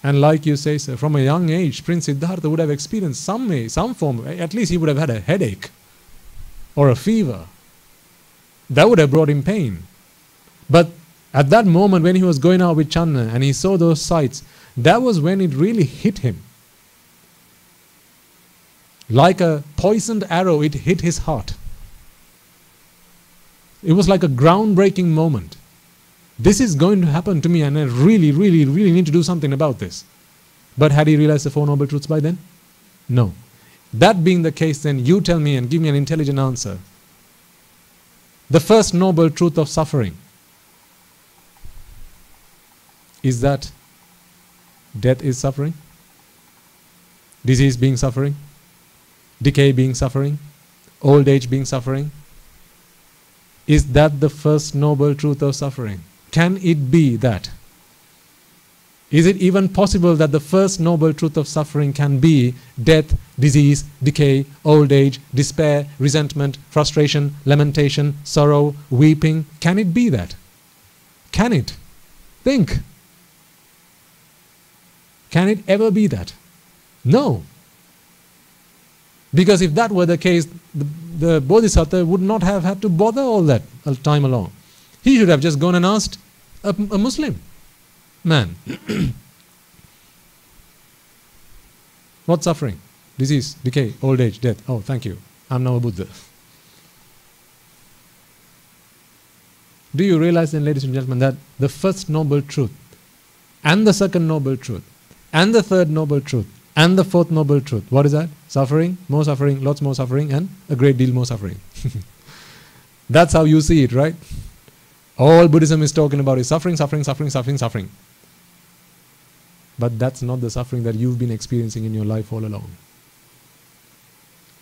And like you say, sir, from a young age, Prince Siddhartha would have experienced some form, at least he would have had a headache or a fever. That would have brought him pain. But at that moment when he was going out with Channa and he saw those sights, that was when it really hit him. Like a poisoned arrow, it hit his heart. It was like a groundbreaking moment. This is going to happen to me and I really, really, really need to do something about this. But had he realized the Four Noble Truths by then? No. That being the case, then you tell me and give me an intelligent answer. The first noble truth of suffering is that death is suffering, disease being suffering, decay being suffering, old age being suffering. Is that the first noble truth of suffering? Can it be that? Is it even possible that the first noble truth of suffering can be death, disease, decay, old age, despair, resentment, frustration, lamentation, sorrow, weeping? Can it be that? Can it? Think. Can it ever be that? No. Because if that were the case, the Bodhisattva would not have had to bother all that time along. He should have just gone and asked a Muslim man. What suffering? Disease, decay, old age, death. Oh, thank you. I'm now a Buddha. Do you realize then, ladies and gentlemen, that the first noble truth and the second noble truth and the third noble truth and the fourth noble truth, what is that? Suffering, more suffering, lots more suffering, and a great deal more suffering. That's how you see it, right? All Buddhism is talking about is suffering, suffering, suffering, suffering, suffering. But that's not the suffering that you've been experiencing in your life all along.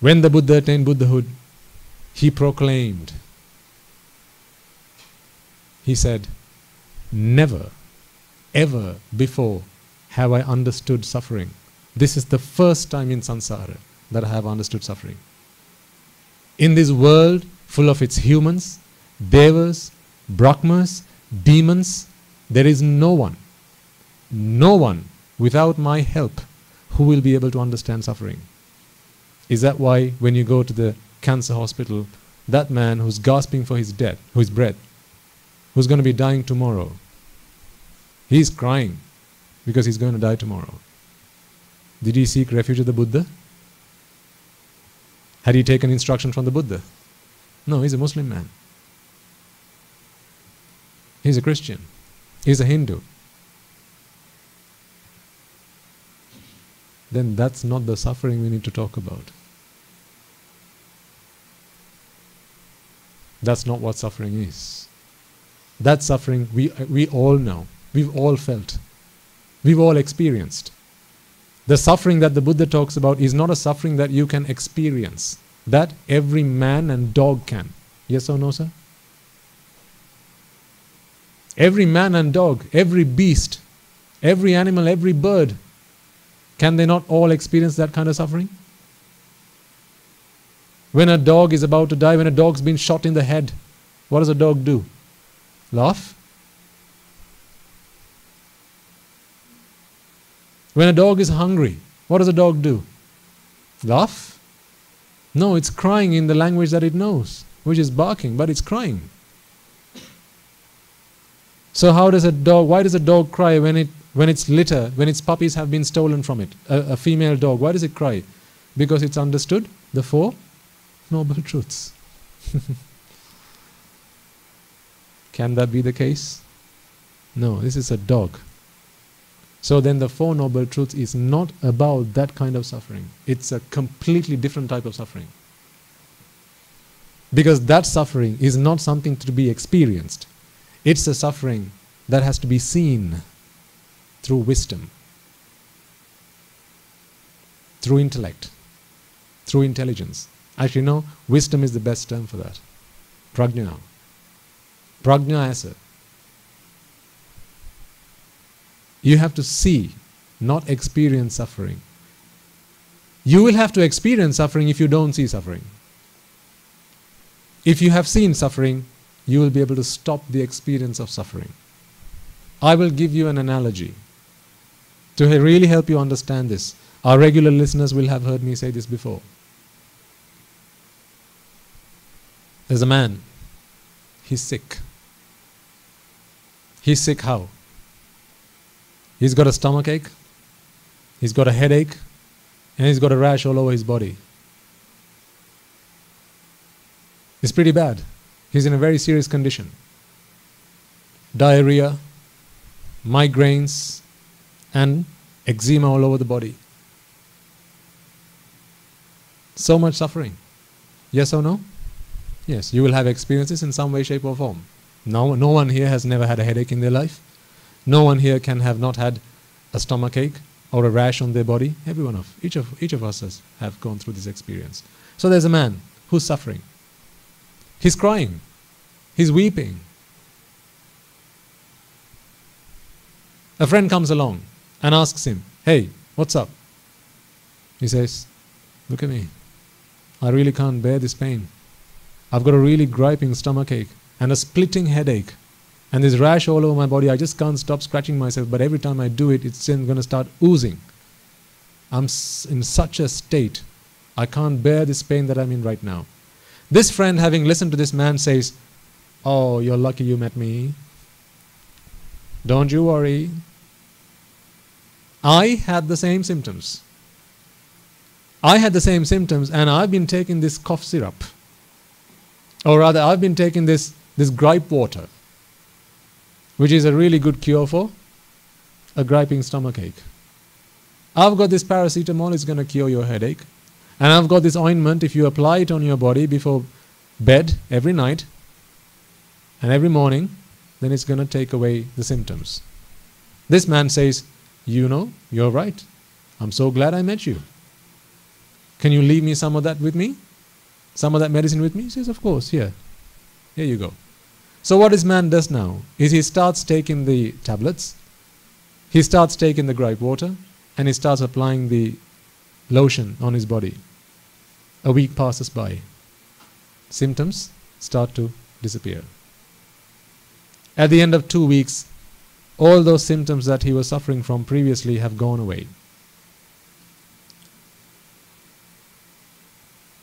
When the Buddha attained Buddhahood, he proclaimed, he said, Never, ever before have I understood suffering. This is the first time in samsara that I have understood suffering. In this world full of its humans, devas, brahmas, demons, there is no one without my help who will be able to understand suffering. Is that why when you go to the cancer hospital, that man who's gasping for his breath, who's going to be dying tomorrow, he's crying because he's going to die tomorrow. Did he seek refuge with the Buddha? Had he taken instruction from the Buddha? No, he's a Muslim man. He's a Christian. He's a Hindu. Then that's not the suffering we need to talk about. That's not what suffering is. That suffering we all know. We've all felt. We've all experienced. The suffering that the Buddha talks about is not a suffering that you can experience. That every man and dog can. Yes or no, sir? Every man and dog, every beast, every animal, every bird, can they not all experience that kind of suffering? When a dog is about to die, when a dog's been shot in the head, what does a dog do? Laugh? When a dog is hungry, what does a dog do? Laugh? No, it's crying in the language that it knows, which is barking, but it's crying. So why does a dog cry when its litter, when its puppies have been stolen from it? A female dog, why does it cry? Because it's understood the 4 noble truths. Can that be the case? No, this is a dog. So then the 4 noble truths is not about that kind of suffering. It's a completely different type of suffering. Because that suffering is not something to be experienced. It's a suffering that has to be seen through wisdom, through intellect, through intelligence. Actually, no, wisdom is the best term for that. Prajna. Prajna asa. You have to see, not experience suffering. You will have to experience suffering if you don't see suffering. If you have seen suffering, you will be able to stop the experience of suffering. I will give you an analogy to really help you understand this. Our regular listeners will have heard me say this before. There's a man. He's sick. He's sick how? He's got a stomachache, he's got a headache, and he's got a rash all over his body. It's pretty bad. He's in a very serious condition. Diarrhea, migraines, and eczema all over the body. So much suffering. Yes or no? Yes, you will have experiences in some way, shape or form. No one here has never had a headache in their life. No one here can have not had a stomachache or a rash on their body. Each of us have gone through this experience. So there's a man who's suffering. He's crying. He's weeping. A friend comes along and asks him, "Hey, what's up?" He says, "Look at me. I really can't bear this pain. I've got a really griping stomachache and a splitting headache. And this rash all over my body, I just can't stop scratching myself, but every time I do it, it's going to start oozing. I'm in such a state. I can't bear this pain that I'm in right now." This friend, having listened to this man, says, "Oh, you're lucky you met me. Don't you worry. I had the same symptoms. And I've been taking this cough syrup. Or rather, I've been taking this gripe water, which is a really good cure for a griping stomachache. I've got this paracetamol, it's going to cure your headache. And I've got this ointment, if you apply it on your body before bed every night and every morning, then it's going to take away the symptoms." This man says, "You're right. I'm so glad I met you. Can you leave me some of that with me? Some of that medicine with me?" He says, "Of course, here you go." So what this man does now is he starts taking the tablets, he starts taking the gripe water, and he starts applying the lotion on his body. A week passes by. Symptoms start to disappear. At the end of 2 weeks, all those symptoms that he was suffering from previously have gone away.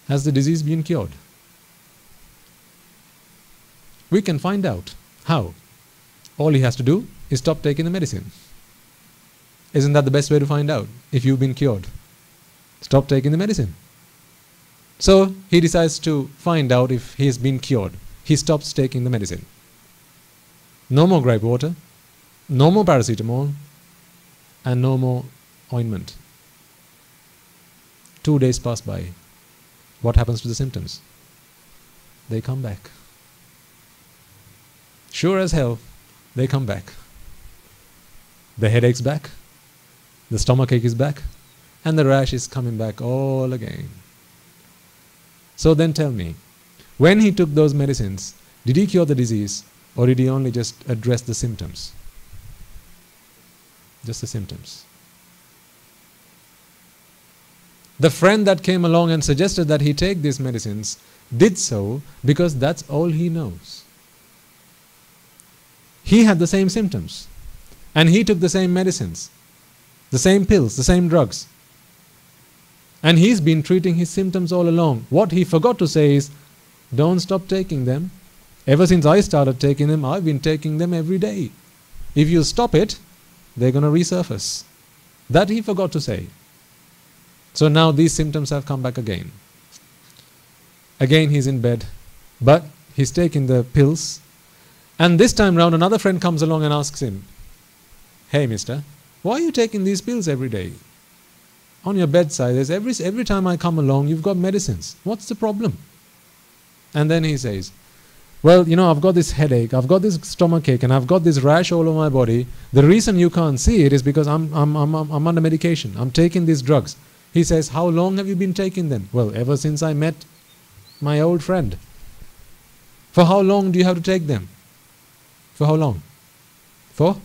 Has the disease been cured? We can find out how. All he has to do is stop taking the medicine. Isn't that the best way to find out if you've been cured? Stop taking the medicine. So he decides to find out if he's been cured. He stops taking the medicine. No more gripe water, no more paracetamol, and no more ointment. 2 days pass by. What happens to the symptoms? They come back. Sure as hell, they come back. The headache's back, the stomachache is back, and the rash is coming back all again. So then tell me, when he took those medicines, did he cure the disease, or did he only just address the symptoms? Just the symptoms. The friend that came along and suggested that he take these medicines did so because that's all he knows. He had the same symptoms, and he took the same medicines, the same pills, the same drugs. And he's been treating his symptoms all along. What he forgot to say is, don't stop taking them. Ever since I started taking them, I've been taking them every day. If you stop it, they're going to resurface. That he forgot to say. So now these symptoms have come back again. Again he's in bed, but he's taking the pills. And this time round another friend comes along and asks him, hey mister, why are you taking these pills every day? On your bedside, there's every time I come along, you've got medicines. What's the problem? And then he says, well, you know, I've got this headache, I've got this stomachache, and I've got this rash all over my body. The reason you can't see it is because I'm under medication. I'm taking these drugs. He says, how long have you been taking them? Well, ever since I met my old friend. For how long do you have to take them? For how long? For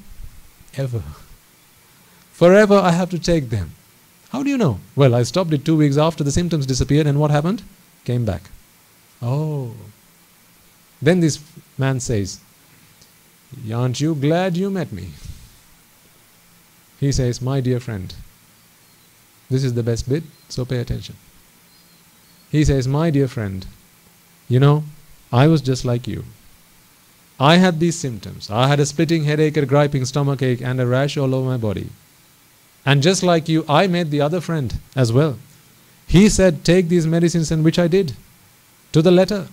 ever. Forever I have to take them. How do you know? Well, I stopped it 2 weeks after the symptoms disappeared, and what happened? Came back. Oh. Then this man says, aren't you glad you met me? He says, my dear friend, this is the best bit, so pay attention. He says, my dear friend, you know, I was just like you. I had these symptoms. I had a splitting headache, a griping stomachache, and a rash all over my body. And just like you, I met the other friend as well. He said, take these medicines, and which I did, to the letter.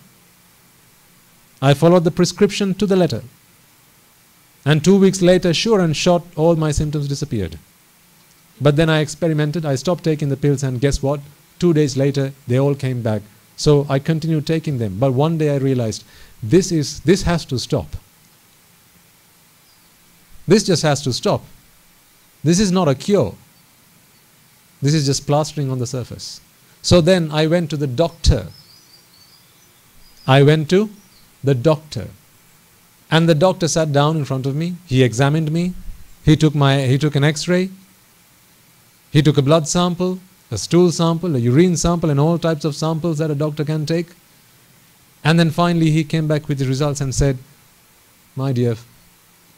I followed the prescription to the letter. And 2 weeks later, sure and short, all my symptoms disappeared. But then I experimented, I stopped taking the pills, and guess what? 2 days later, they all came back. So I continued taking them. But one day I realized, this has to stop. This just has to stop. This is not a cure. This is just plastering on the surface. So then I went to the doctor. I went to the doctor. And the doctor sat down in front of me. He examined me. He took an X-ray. He took a blood sample, a stool sample, a urine sample, and all types of samples that a doctor can take. And then finally he came back with the results and said, my dear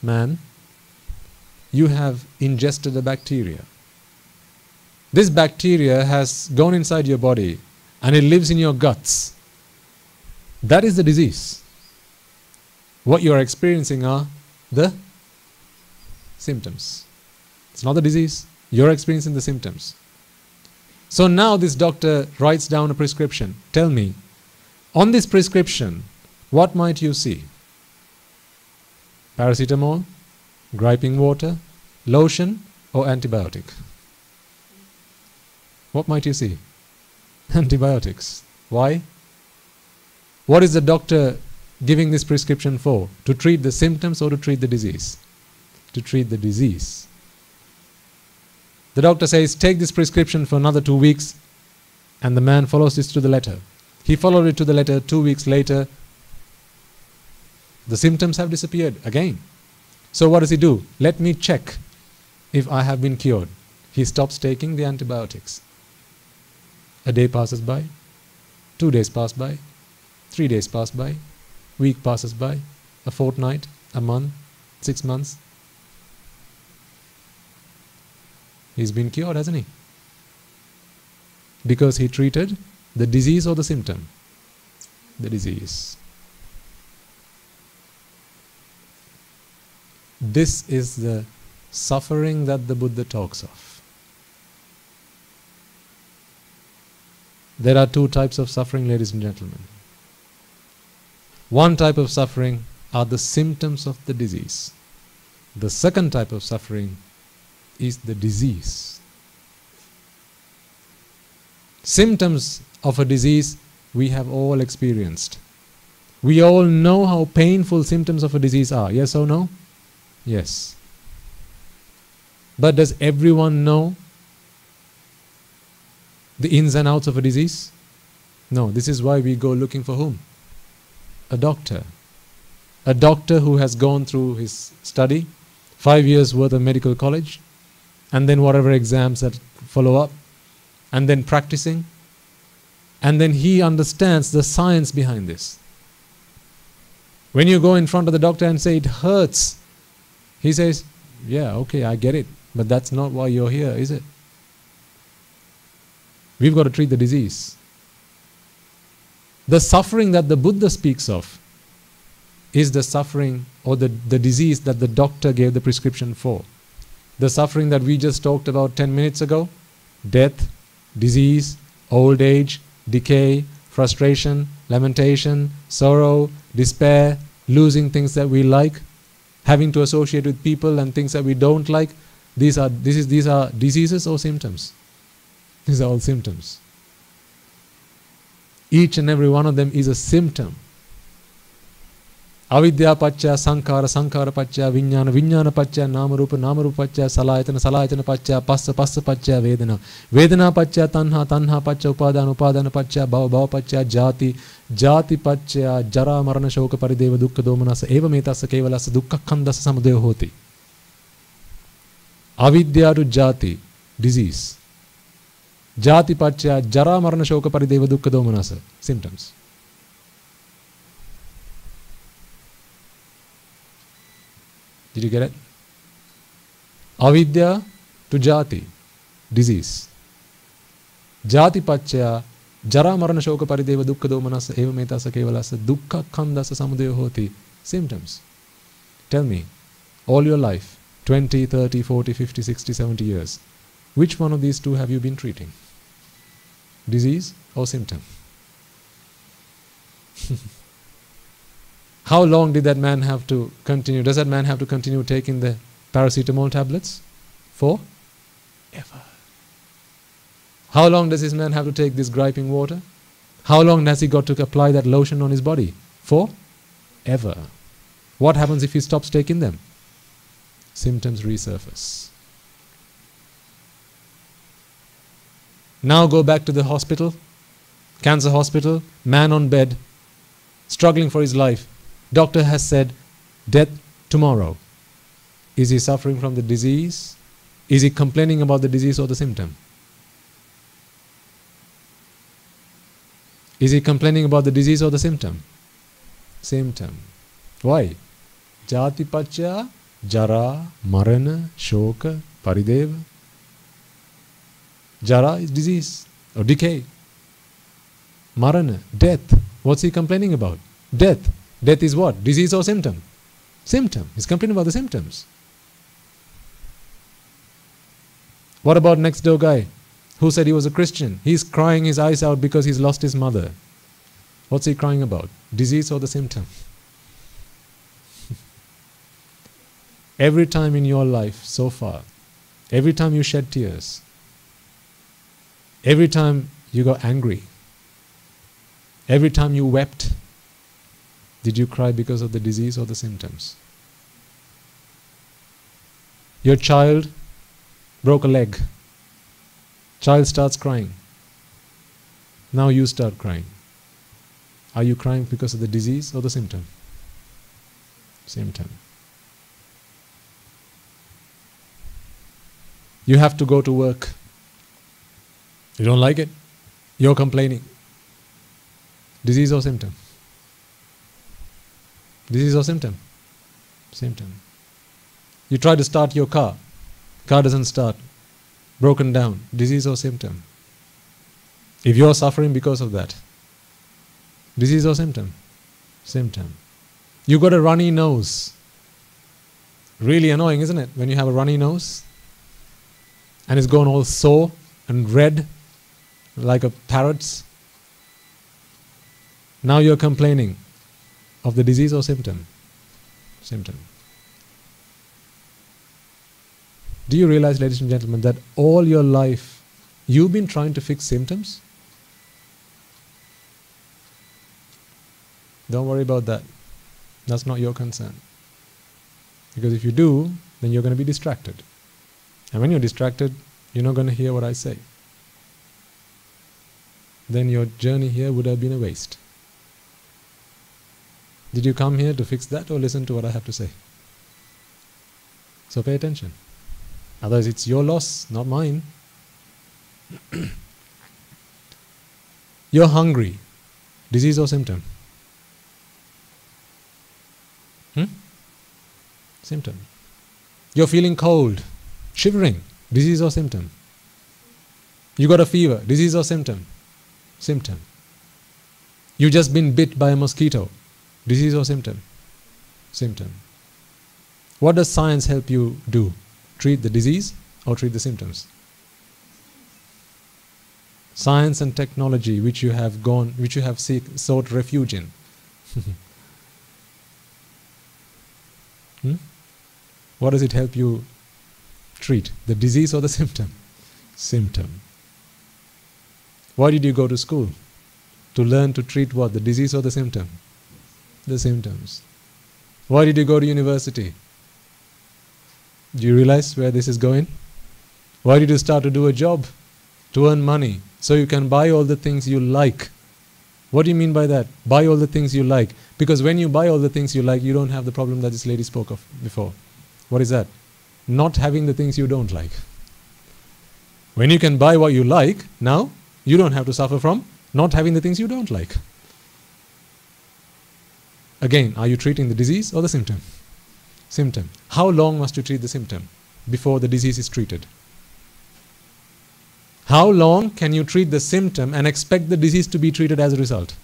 man, you have ingested a bacteria. This bacteria has gone inside your body and it lives in your guts. That is the disease. What you are experiencing are the symptoms. It's not the disease. You're experiencing the symptoms. So now this doctor writes down a prescription. Tell me, on this prescription, what might you see? Paracetamol, griping water, lotion, or antibiotic? What might you see? Antibiotics. Why? What is the doctor giving this prescription for? To treat the symptoms or to treat the disease? To treat the disease. The doctor says, take this prescription for another 2 weeks, and the man follows this to the letter. He followed it to the letter. 2 weeks later, The symptoms have disappeared again. So what does he do? Let me check if I have been cured. He stops taking the antibiotics. A day passes by, 2 days pass by, 3 days pass by, week passes by, a fortnight, a month, 6 months. He's been cured, hasn't he? Because he treated the disease or the symptom? The disease. This is the suffering that the Buddha talks of. There are 2 types of suffering, ladies and gentlemen. One type of suffering are the symptoms of the disease. The second type of suffering is the disease. Symptoms of a disease we have all experienced. We all know how painful symptoms of a disease are. Yes or no? Yes. But does everyone know the ins and outs of a disease? No. This is why we go looking for whom? A doctor. A doctor who has gone through his study, 5 years worth of medical college, and then whatever exams that follow up, and then practicing, and then he understands the science behind this. When you go in front of the doctor and say it hurts, he says, yeah, okay, I get it, but that's not why you're here, is it? We've got to treat the disease. The suffering that the Buddha speaks of is the suffering or the disease that the doctor gave the prescription for. The suffering that we just talked about 10 minutes ago, death, disease, old age, decay, frustration, lamentation, sorrow, despair, losing things that we like, having to associate with people and things that we don't like. These are diseases or symptoms? These are all symptoms. Each and every one of them is a symptom. Avidya pacca sankhara, sankhara pacca vijnana, vijnana pacca namarupa, namarupa pacca salayatana, salayatana pacca passa, passa pacca vedana, vedana pacca tanha, tanha pacca upadana, upadana pacca bhava, bhava pacca jati, jati pacca jara marana shoka parideva dukkha domanasa eva metassa kevalassa dukkha khandasa samudaya hoti. Avidya to jati, disease. Jati pacca jara marana shoka parideva dukkha domanasa, symptoms. Did you get it? Avidya to jati, disease. Jati pacca jara marana shoka parideva dukkha domanasa eva metasa kevalasa dukkha khandasa samudaya hoti, symptoms. Tell me, all your life, 20, 30, 40, 50, 60, 70 years, which one of these 2 have you been treating? Disease or symptom? How long did that man have to continue? Does that man have to continue taking the paracetamol tablets? Forever. How long does this man have to take this griping water? How long has he got to apply that lotion on his body? Forever. What happens if he stops taking them? Symptoms resurface. Now go back to the hospital, cancer hospital, man on bed, struggling for his life. Doctor has said, death tomorrow. Is he suffering from the disease? Is he complaining about the disease or the symptom? Is he complaining about the disease or the symptom? Symptom. Why? Jati pacca, jara, marana, shoka, parideva. Jara is disease or decay. Marana, death. What's he complaining about? Death. Death is what? Disease or symptom? Symptom. He's complaining about the symptoms. What about next door guy who said he was a Christian? He's crying his eyes out because he's lost his mother. What's he crying about? Disease or the symptom? Every time in your life so far, every time you shed tears, every time you got angry, every time you wept, did you cry because of the disease or the symptoms? Your child broke a leg. Child starts crying. Now you start crying. Are you crying because of the disease or the symptom? Symptom. You have to go to work. You don't like it. You're complaining. Disease or symptom? Disease or symptom? Symptom. You try to start your car. Car doesn't start. Broken down. Disease or symptom? If you're suffering because of that. Disease or symptom? Symptom. You got a runny nose. Really annoying, isn't it? When you have a runny nose and it's gone all sore and red like a parrot's. Now you're complaining of the disease or symptom? Symptom. Do you realize, ladies and gentlemen, that all your life you've been trying to fix symptoms? Don't worry about that. That's not your concern. Because if you do, then you're going to be distracted. And when you're distracted, you're not going to hear what I say. Then your journey here would have been a waste. Did you come here to fix that or listen to what I have to say? So pay attention. Otherwise it's your loss, not mine. You're hungry. Disease or symptom? Symptom. You're feeling cold, shivering. Disease or symptom? You got a fever. Disease or symptom? Symptom. You just been bit by a mosquito. Disease or symptom? Symptom. What does science help you do? Treat the disease or treat the symptoms? Science and technology which you have sought refuge in. What does it help you treat? The disease or the symptom? Symptom. Why did you go to school? To learn to treat what? The disease or the symptom? The symptoms. Why did you go to university? Do you realize where this is going? Why did you start to do a job? To earn money, so you can buy all the things you like. What do you mean by that? Buy all the things you like. Because when you buy all the things you like, you don't have the problem that this lady spoke of before. What is that? Not having the things you don't like. When you can buy what you like, now you don't have to suffer from not having the things you don't like. Again, are you treating the disease or the symptom? Symptom. How long must you treat the symptom before the disease is treated? How long can you treat the symptom and expect the disease to be treated as a result?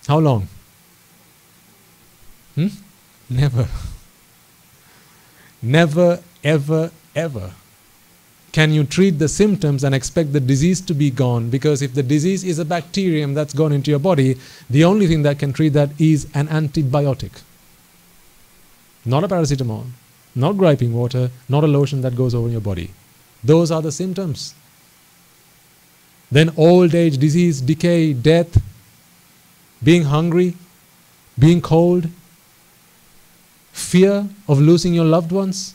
How long? Never. Never, ever, ever can you treat the symptoms and expect the disease to be gone, because if the disease is a bacterium that's gone into your body, the only thing that can treat that is an antibiotic. Not a paracetamol, not griping water, not a lotion that goes over your body. Those are the symptoms. Then old age, disease, decay, death, being hungry, being cold, fear of losing your loved ones.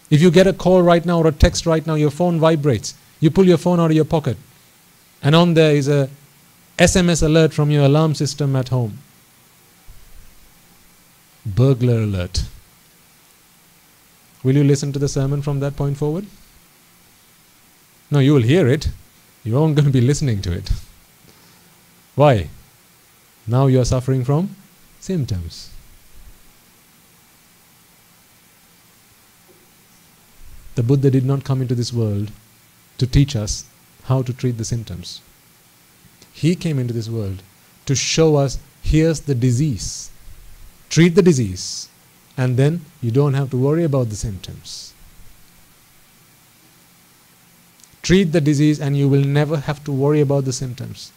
If you get a call right now or a text right now, your phone vibrates. You pull your phone out of your pocket and on there is a SMS alert from your alarm system at home. Burglar alert. Will you listen to the sermon from that point forward? No, you will hear it. You aren't going to be listening to it. Why? Now you are suffering from symptoms. The Buddha did not come into this world to teach us how to treat the symptoms. He came into this world to show us, here's the disease. Treat the disease, and then you don't have to worry about the symptoms. Treat the disease and you will never have to worry about the symptoms.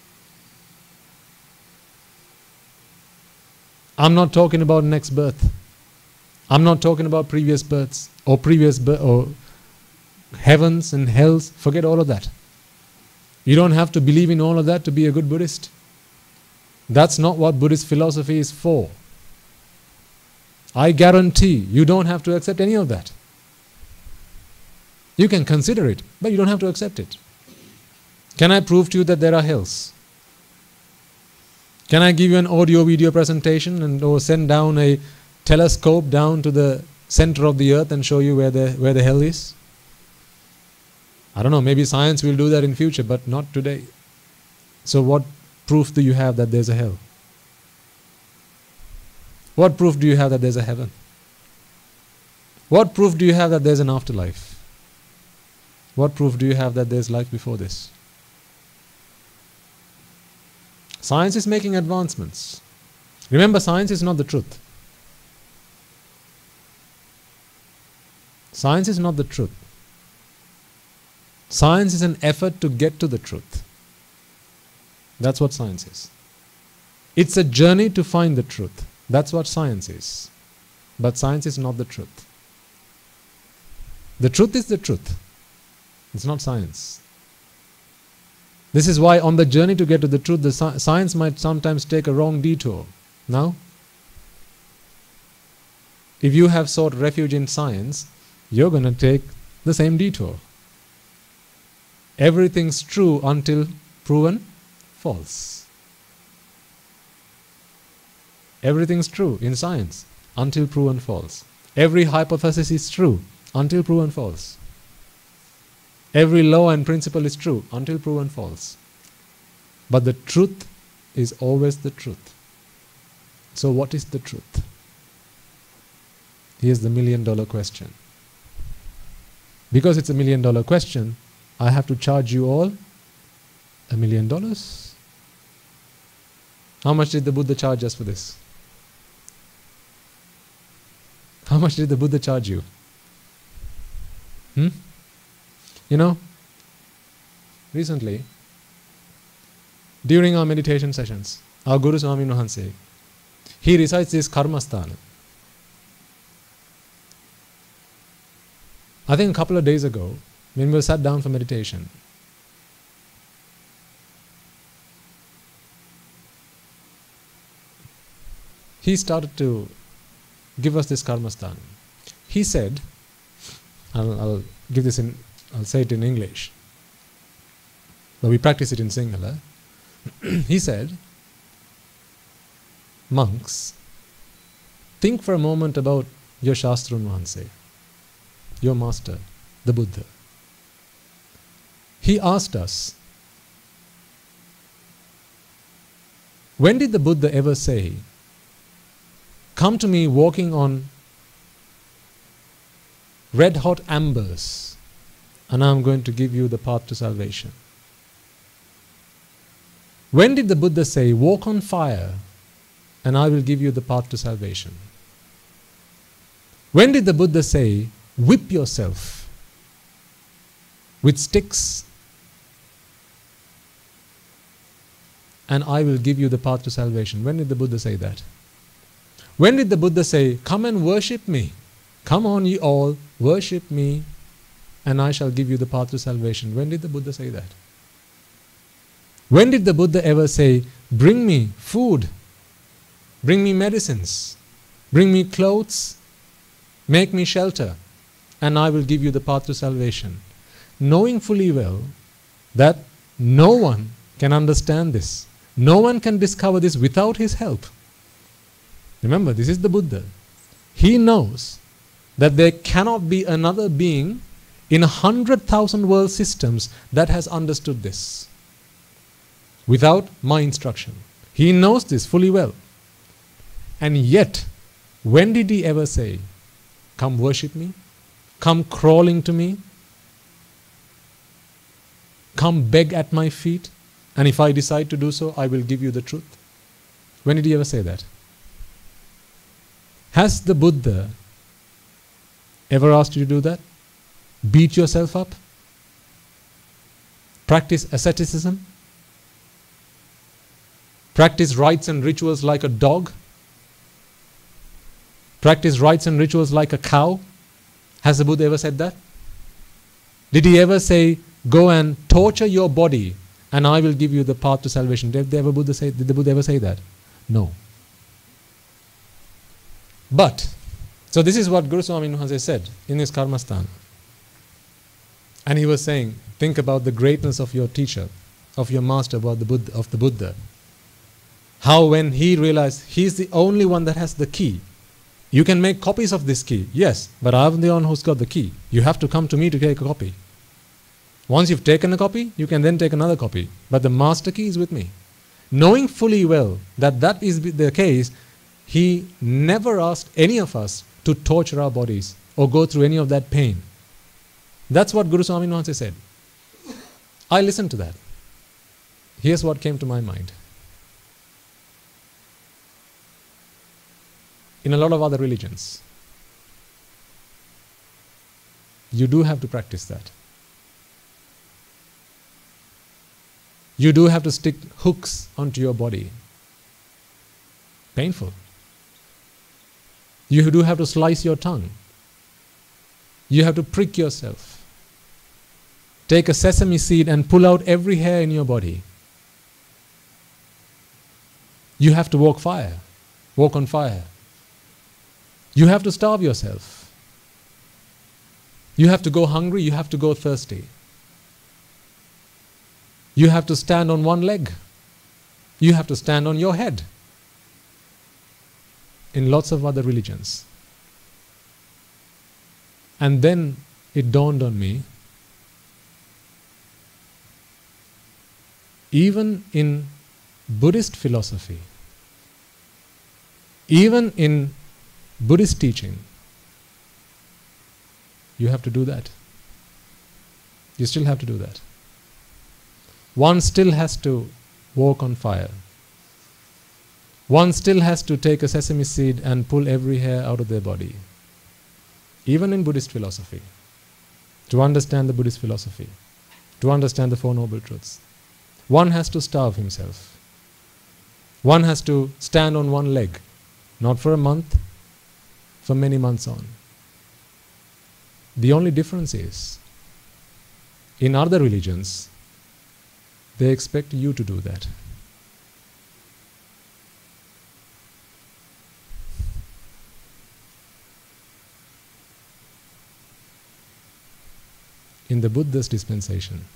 I'm not talking about next birth. I'm not talking about previous births or or heavens and hells. Forget all of that. You don't have to believe in all of that to be a good Buddhist. That's not what Buddhist philosophy is for. I guarantee you don't have to accept any of that. You can consider it, but you don't have to accept it. Can I prove to you that there are hells? Can I give you an audio video presentation or send down a telescope down to the center of the earth and show you where the hell is? I don't know, maybe science will do that in future, but not today. So what proof do you have that there's a hell? What proof do you have that there's a heaven? What proof do you have that there's an afterlife? What proof do you have that there's life before this? Science is making advancements. Remember, science is not the truth. Science is not the truth. Science is an effort to get to the truth. That's what science is. It's a journey to find the truth. That's what science is. But science is not the truth. The truth is the truth. It's not science. This is why on the journey to get to the truth, the science might sometimes take a wrong detour. Now, if you have sought refuge in science, you're going to take the same detour. Everything's true until proven false. Everything's true in science until proven false. Every hypothesis is true until proven false. Every law and principle is true until proven false. But the truth is always the truth. So what is the truth? Here's the $1 million question. Because it's a $1 million question, I have to charge you all $1 million. How much did the Buddha charge us for this? How much did the Buddha charge you? You know, recently, during our meditation sessions, our Guru Swami Mahanse, he recites this karmasthana. I think a couple of days ago, when we sat down for meditation, he started to give us this karmasthana. He said, I'll say it in English, but we practice it in Sinhala. He said, monks, think for a moment about your Shastra Mahanse, your master, the Buddha. He asked us, when did the Buddha ever say, come to me walking on red hot ambers and I'm going to give you the path to salvation? When did the Buddha say, walk on fire and I will give you the path to salvation? When did the Buddha say, whip yourself with sticks and I will give you the path to salvation? When did the Buddha say that? When did the Buddha say, come and worship me? Come on ye all, worship me and I shall give you the path to salvation. When did the Buddha say that? When did the Buddha ever say, bring me food, bring me medicines, bring me clothes, make me shelter, and I will give you the path to salvation? Knowing fully well that no one can understand this. No one can discover this without his help. Remember, this is the Buddha. He knows that there cannot be another being in 100,000 world systems that has understood this without my instruction. He knows this fully well. And yet, when did he ever say, come worship me, come crawling to me, come beg at my feet, and if I decide to do so, I will give you the truth? When did he ever say that? Has the Buddha ever asked you to do that? Beat yourself up? Practice asceticism? Practice rites and rituals like a dog? Practice rites and rituals like a cow? Has the Buddha ever said that? Did he ever say, go and torture your body and I will give you the path to salvation? Did the Buddha ever say that? No. But, so this is what Guru Swami Mahanse said in his Karmasthana. And he was saying, think about the greatness of your teacher, of your master, about the Buddha. How when he realized he's the only one that has the key You can make copies of this key, yes, but I'm the one who's got the key. You have to come to me to take a copy. Once you've taken a copy, you can then take another copy. But the master key is with me. Knowing fully well that that is the case, he never asked any of us to torture our bodies or go through any of that pain. That's what Guru Swami Nwanse said. I listened to that. Here's what came to my mind. In a lot of other religions, you do have to practice that. You do have to stick hooks onto your body. Painful. You do have to slice your tongue. You have to prick yourself. Take a sesame seed and pull out every hair in your body. You have to walk on fire. You have to starve yourself. You have to go hungry, you have to go thirsty. You have to stand on one leg. You have to stand on your head. In lots of other religions. And then it dawned on me, even in Buddhist philosophy, even in Buddhist teaching, you have to do that. You still have to do that. One still has to walk on fire. One still has to take a sesame seed and pull every hair out of their body. Even in Buddhist philosophy. To understand the Buddhist philosophy. To understand the Four Noble Truths. One has to starve himself. One has to stand on one leg. Not for a month, for many months on. The only difference is, in other religions, they expect you to do that. In the Buddha's dispensation,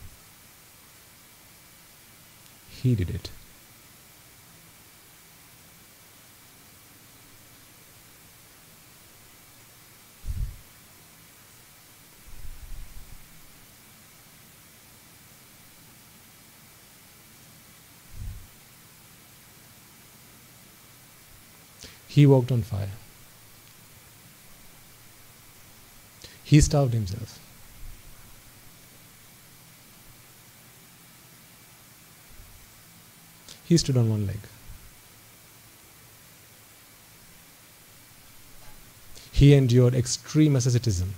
he did it. He walked on fire. He starved himself. He stood on one leg. He endured extreme asceticism.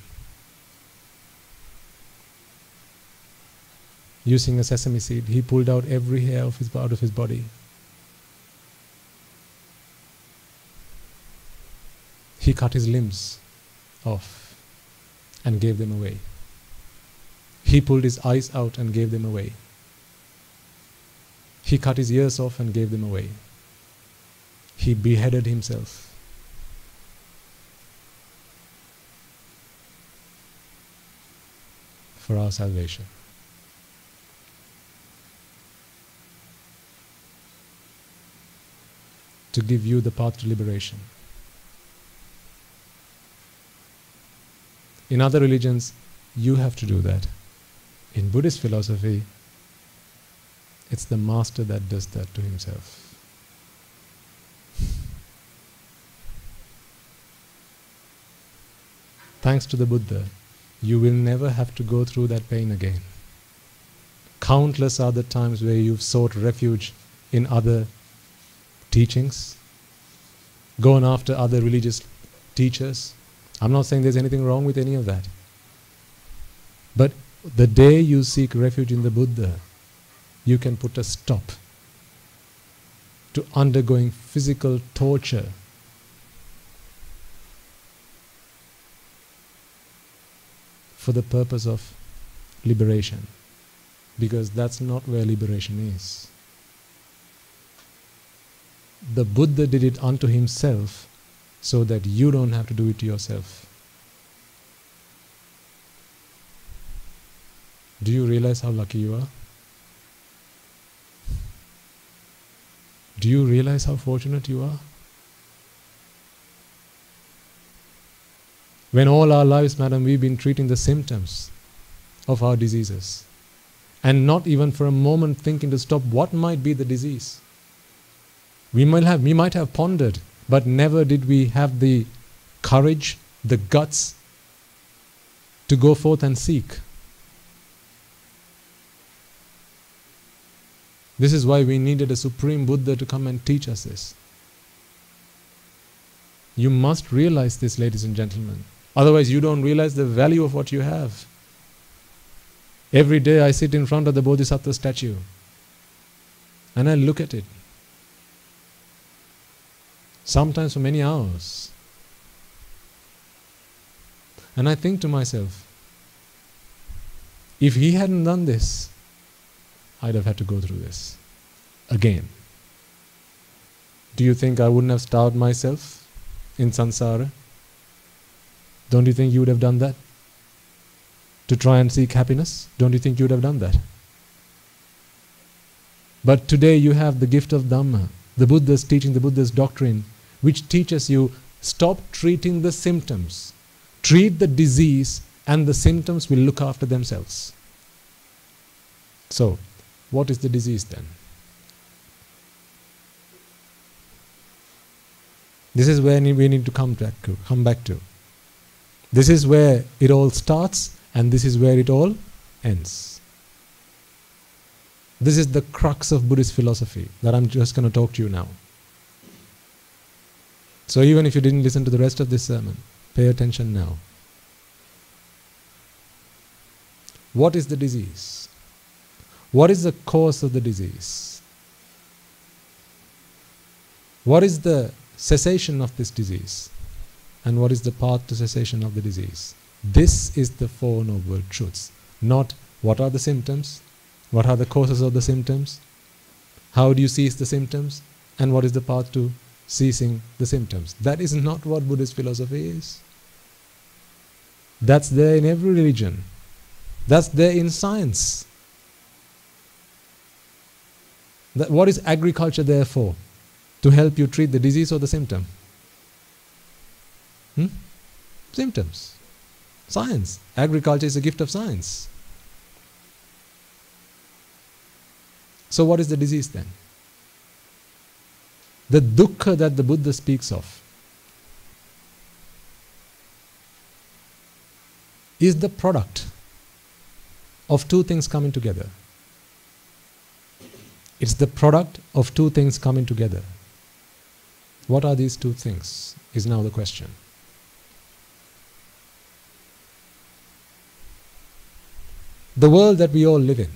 Using a sesame seed, he pulled out every hair out of his body. He cut his limbs off and gave them away. He pulled his eyes out and gave them away. He cut his ears off and gave them away. He beheaded himself. For our salvation. To give you the path to liberation. In other religions, you have to do that. In Buddhist philosophy, it's the master that does that to himself. Thanks to the Buddha, you will never have to go through that pain again. Countless other times where you've sought refuge in other teachings, gone after other religious teachers. I'm not saying there's anything wrong with any of that. But the day you seek refuge in the Buddha, you can put a stop to undergoing physical torture for the purpose of liberation. Because that's not where liberation is. The Buddha did it unto himself so that you don't have to do it to yourself. Do you realize how lucky you are? Do you realize how fortunate you are? When all our lives, madam, we've been treating the symptoms of our diseases and not even for a moment thinking to stop what might be the disease. We might have pondered, but never did we have the courage, the guts to go forth and seek. This is why we needed a Supreme Buddha to come and teach us this. You must realize this, ladies and gentlemen. Otherwise you don't realize the value of what you have. Every day I sit in front of the Bodhisattva statue and I look at it. Sometimes for many hours. And I think to myself, if he hadn't done this, I'd have had to go through this again. Do you think I wouldn't have starved myself in samsara? Don't you think you would have done that? To try and seek happiness? Don't you think you would have done that? But today you have the gift of Dhamma, the Buddha's teaching, the Buddha's doctrine, which teaches you, stop treating the symptoms. Treat the disease and the symptoms will look after themselves. So, what is the disease then? This is where we need to come back to. This is where it all starts and this is where it all ends. This is the crux of Buddhist philosophy that I'm just going to talk to you now. So even if you didn't listen to the rest of this sermon, pay attention now. What is the disease? What is the cause of the disease? What is the cessation of this disease? And what is the path to cessation of the disease? This is the Four Noble Truths. Not what are the symptoms, what are the causes of the symptoms, how do you cease the symptoms, and what is the path to ceasing the symptoms. That is not what Buddhist philosophy is. That's there in every religion. That's there in science. What is agriculture there for? To help you treat the disease or the symptom? Symptoms. Science. Agriculture is a gift of science. So what is the disease then? The dukkha that the Buddha speaks of is the product of two things coming together. It's the product of two things coming together. What are these two things is now the question. The world that we all live in.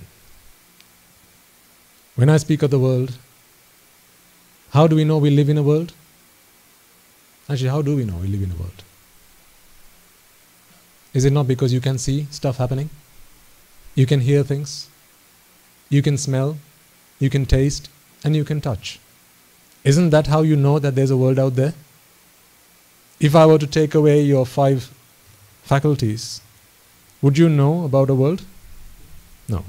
When I speak of the world, how do we know we live in a world? Actually, how do we know we live in a world? Is it not because you can see stuff happening? You can hear things, you can smell, you can taste, and you can touch. Isn't that how you know that there's a world out there? If I were to take away your 5 faculties, would you know about a world? No.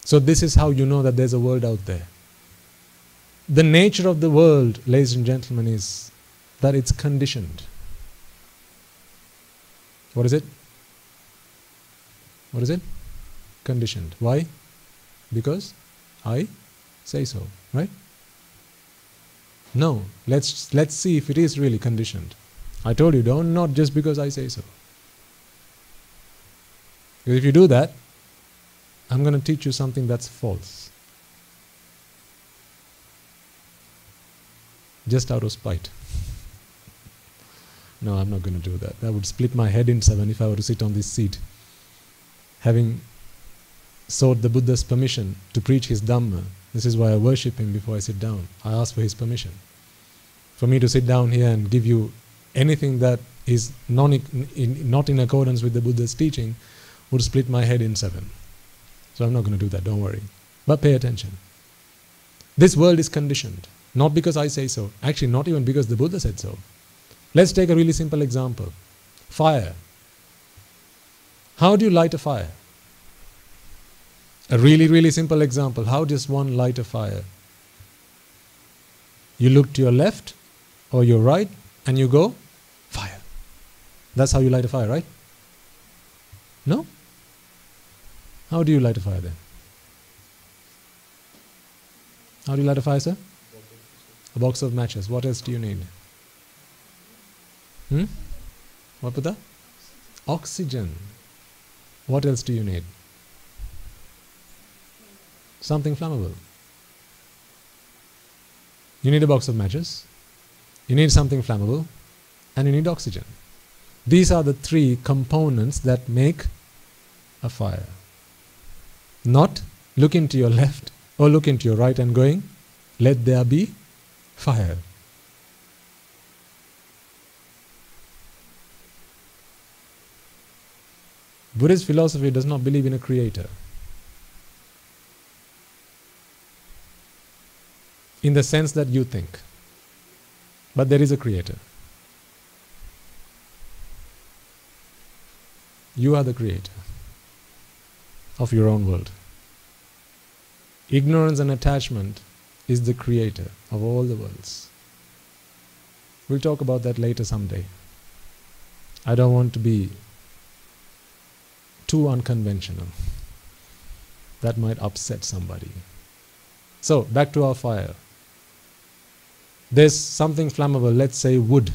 So this is how you know that there's a world out there. The nature of the world, ladies and gentlemen, is that it's conditioned. What is it? What is it? Conditioned. Why? Because I say so, right? No, let's see if it is really conditioned. I told you, don't not just because I say so. Because if you do that, I'm going to teach you something that's false. Just out of spite. No, I'm not going to do that. That would split my head in 7 if I were to sit on this seat. Having sought the Buddha's permission to preach his Dhamma, this is why I worship him before I sit down. I ask for his permission. For me to sit down here and give you anything that is not in accordance with the Buddha's teaching would split my head in 7. So I'm not going to do that, don't worry. But pay attention. This world is conditioned. Not because I say so. Actually, not even because the Buddha said so. Let's take a really simple example. Fire. How do you light a fire? A really, really simple example. How does one light a fire? You look to your left or your right and you go, fire. That's how you light a fire, right? No? How do you light a fire then? How do you light a fire, sir? A box of matches. What else do you need? What was that? Oxygen. What else do you need? Something flammable. You need a box of matches, you need something flammable, and you need oxygen. These are the three components that make a fire. Not look into your left or look into your right and going, let there be fire. Buddhist philosophy does not believe in a creator. In the sense that you think. But there is a creator. You are the creator of your own world. Ignorance and attachment is the creator of all the worlds. We'll talk about that later someday. I don't want to be too unconventional. That might upset somebody. So, back to our fire. There's something flammable, let's say wood.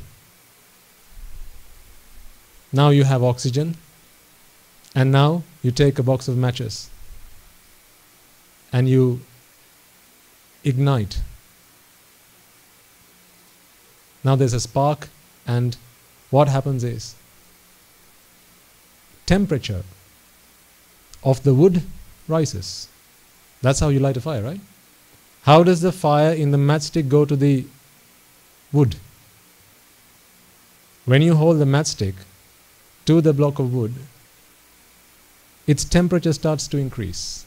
Now you have oxygen, and now you take a box of matches and you ignite. Now there's a spark, and what happens is temperature of the wood rises. That's how you light a fire, right? How does the fire in the matchstick go to the wood? When you hold the matchstick to the block of wood, its temperature starts to increase.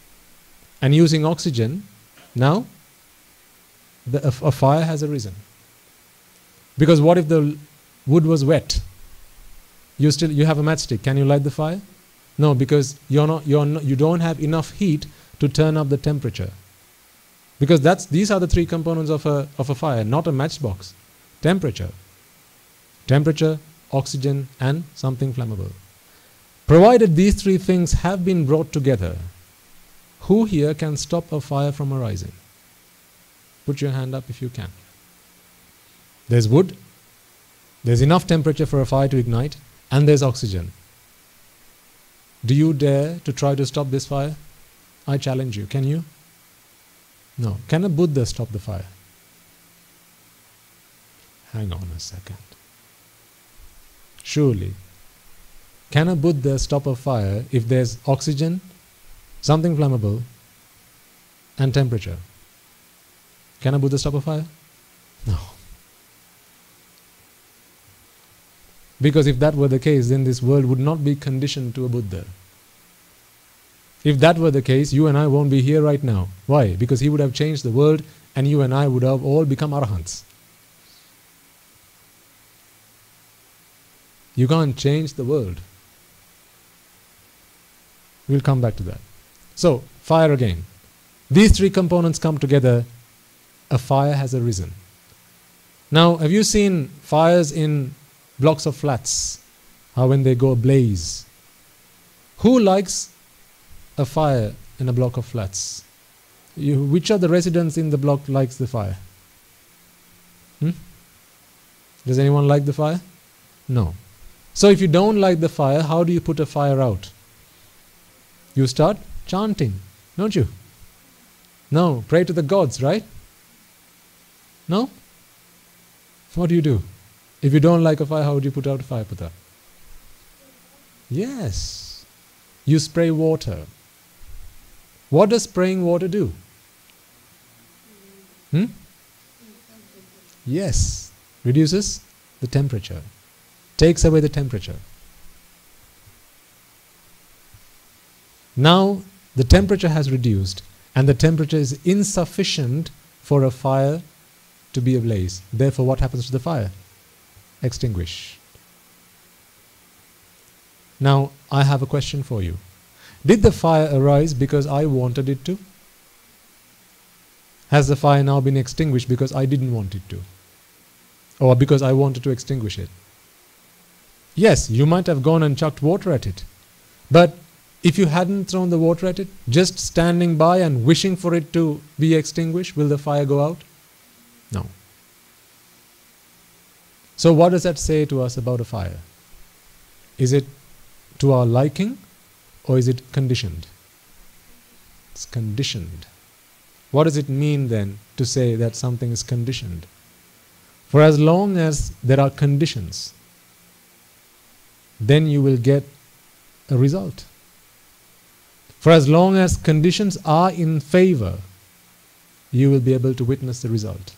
And using oxygen, now a fire has arisen. Because what if the wood was wet? You have a matchstick. Can you light the fire? No, because you don't have enough heat to turn up the temperature. Because these are the three components of a fire, not a matchbox. Temperature, oxygen, and something flammable. Provided these three things have been brought together, who here can stop a fire from arising? Put your hand up if you can. There's wood, there's enough temperature for a fire to ignite, and there's oxygen. Do you dare to try to stop this fire? I challenge you. Can you? No. Can a Buddha stop the fire? Hang on a second. Surely. Can a Buddha stop a fire if there's oxygen, something flammable, and temperature? Can a Buddha stop a fire? No. Because if that were the case, then this world would not be conditioned to a Buddha. If that were the case, you and I won't be here right now. Why? Because he would have changed the world and you and I would have all become arahants. You can't change the world. We'll come back to that. So, fire again. These three components come together, a fire has arisen. Now, have you seen fires in blocks of flats? How when they go ablaze? Who likes a fire in a block of flats? Which of the residents in the block likes the fire? Does anyone like the fire? No. So if you don't like the fire, how do you put a fire out? You start chanting, don't you? No, pray to the gods, right? No? What do you do? If you don't like a fire, how would you put out a fire, Putta? Yes. You spray water. What does spraying water do? Yes. Reduces the temperature. Takes away the temperature. Now the temperature has reduced and the temperature is insufficient for a fire to be ablaze. Therefore, what happens to the fire? Extinguish. Now, I have a question for you. Did the fire arise because I wanted it to? Has the fire now been extinguished because I didn't want it to? Or because I wanted to extinguish it? Yes, you might have gone and chucked water at it. But if you hadn't thrown the water at it, just standing by and wishing for it to be extinguished, will the fire go out? No. So what does that say to us about a fire? Is it to our liking or is it conditioned? It's conditioned. What does it mean then to say that something is conditioned? For as long as there are conditions, then you will get a result. For as long as conditions are in favor, you will be able to witness the result.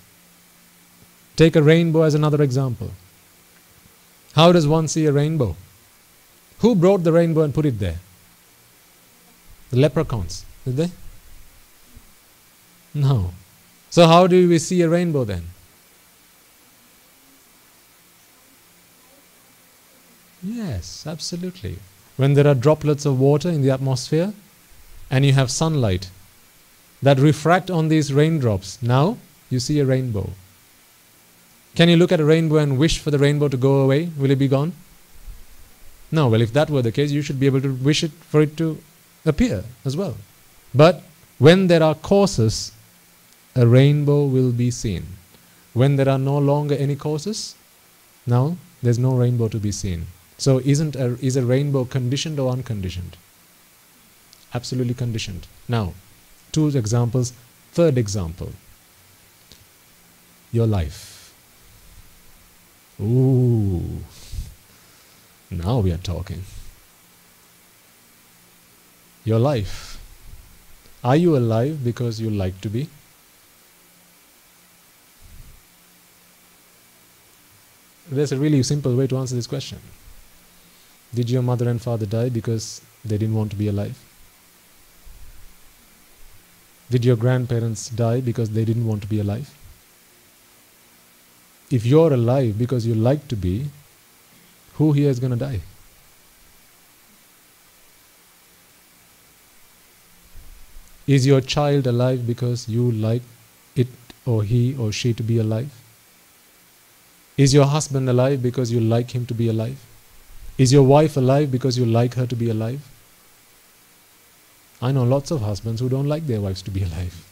Take a rainbow as another example. How does one see a rainbow? Who brought the rainbow and put it there? The leprechauns, did they? No. So how do we see a rainbow then? Yes, absolutely. When there are droplets of water in the atmosphere and you have sunlight that refract on these raindrops, now you see a rainbow. Can you look at a rainbow and wish for the rainbow to go away? Will it be gone? No. Well, if that were the case, you should be able to wish it for it to appear as well. But when there are causes, a rainbow will be seen. When there are no longer any causes, now there's no rainbow to be seen. So is a rainbow conditioned or unconditioned? Absolutely conditioned. Now, 2 examples. Third example. Your life. Ooh. Now we are talking. Your life. Are you alive because you like to be? There's a really simple way to answer this question. Did your mother and father die because they didn't want to be alive? Did your grandparents die because they didn't want to be alive? If you're alive because you like to be, who here is going to die? Is your child alive because you like it or he or she to be alive? Is your husband alive because you like him to be alive? Is your wife alive because you like her to be alive? I know lots of husbands who don't like their wives to be alive.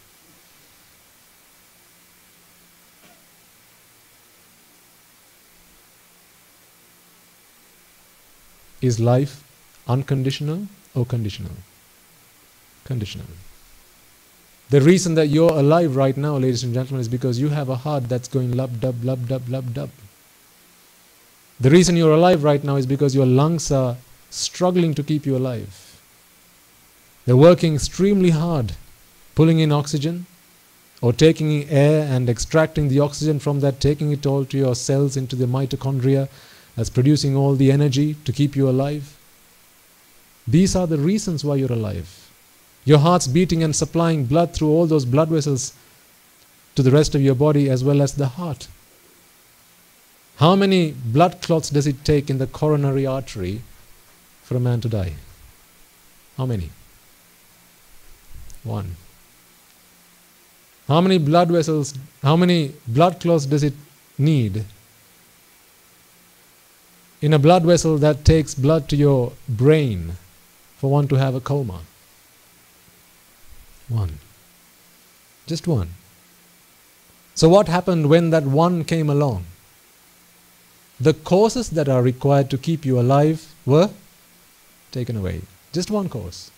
Is life unconditional or conditional? Conditional. The reason that you're alive right now, ladies and gentlemen, is because you have a heart that's going lub dub lub dub lub dub. The reason you're alive right now is because your lungs are struggling to keep you alive. They're working extremely hard, pulling in oxygen or taking in air and extracting the oxygen from that, taking it all to your cells into the mitochondria, that's producing all the energy to keep you alive. These are the reasons why you're alive. Your heart's beating and supplying blood through all those blood vessels to the rest of your body as well as the heart. How many blood clots does it take in the coronary artery for a man to die? How many? 1. How many blood vessels, how many blood clots does it need in a blood vessel that takes blood to your brain for one to have a coma? 1. Just 1. So what happened when that 1 came along? The causes that are required to keep you alive were taken away. Just 1 cause.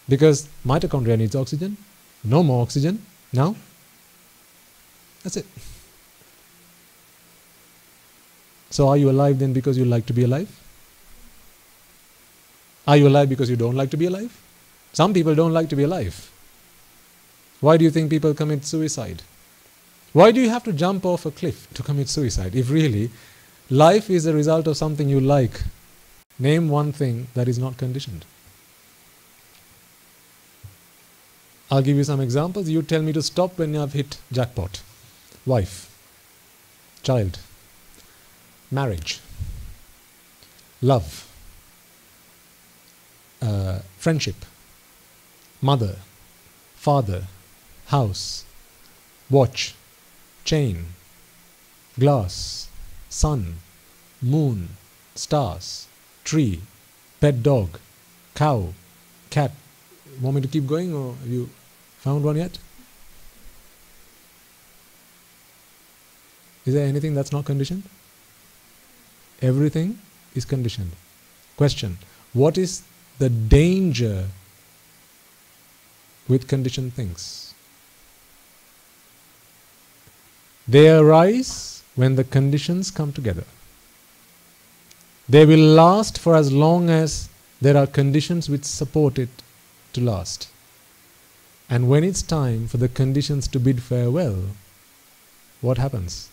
Because mitochondria needs oxygen, no more oxygen, now that's it. So are you alive then because you like to be alive? Are you alive because you don't like to be alive? Some people don't like to be alive. Why do you think people commit suicide? Why do you have to jump off a cliff to commit suicide? If really life is a result of something you like, name one thing that is not conditioned. I'll give you some examples. You tell me to stop when you have hit jackpot. Wife, child, marriage, love, friendship, mother, father, house, watch, chain, glass, sun, moon, stars, tree, pet dog, cow, cat. Want me to keep going, or have you found one yet? Is there anything that's not conditioned? Everything is conditioned. Question: what is the danger with conditioned things? They arise when the conditions come together. They will last for as long as there are conditions which support it to last. And when it's time for the conditions to bid farewell, what happens?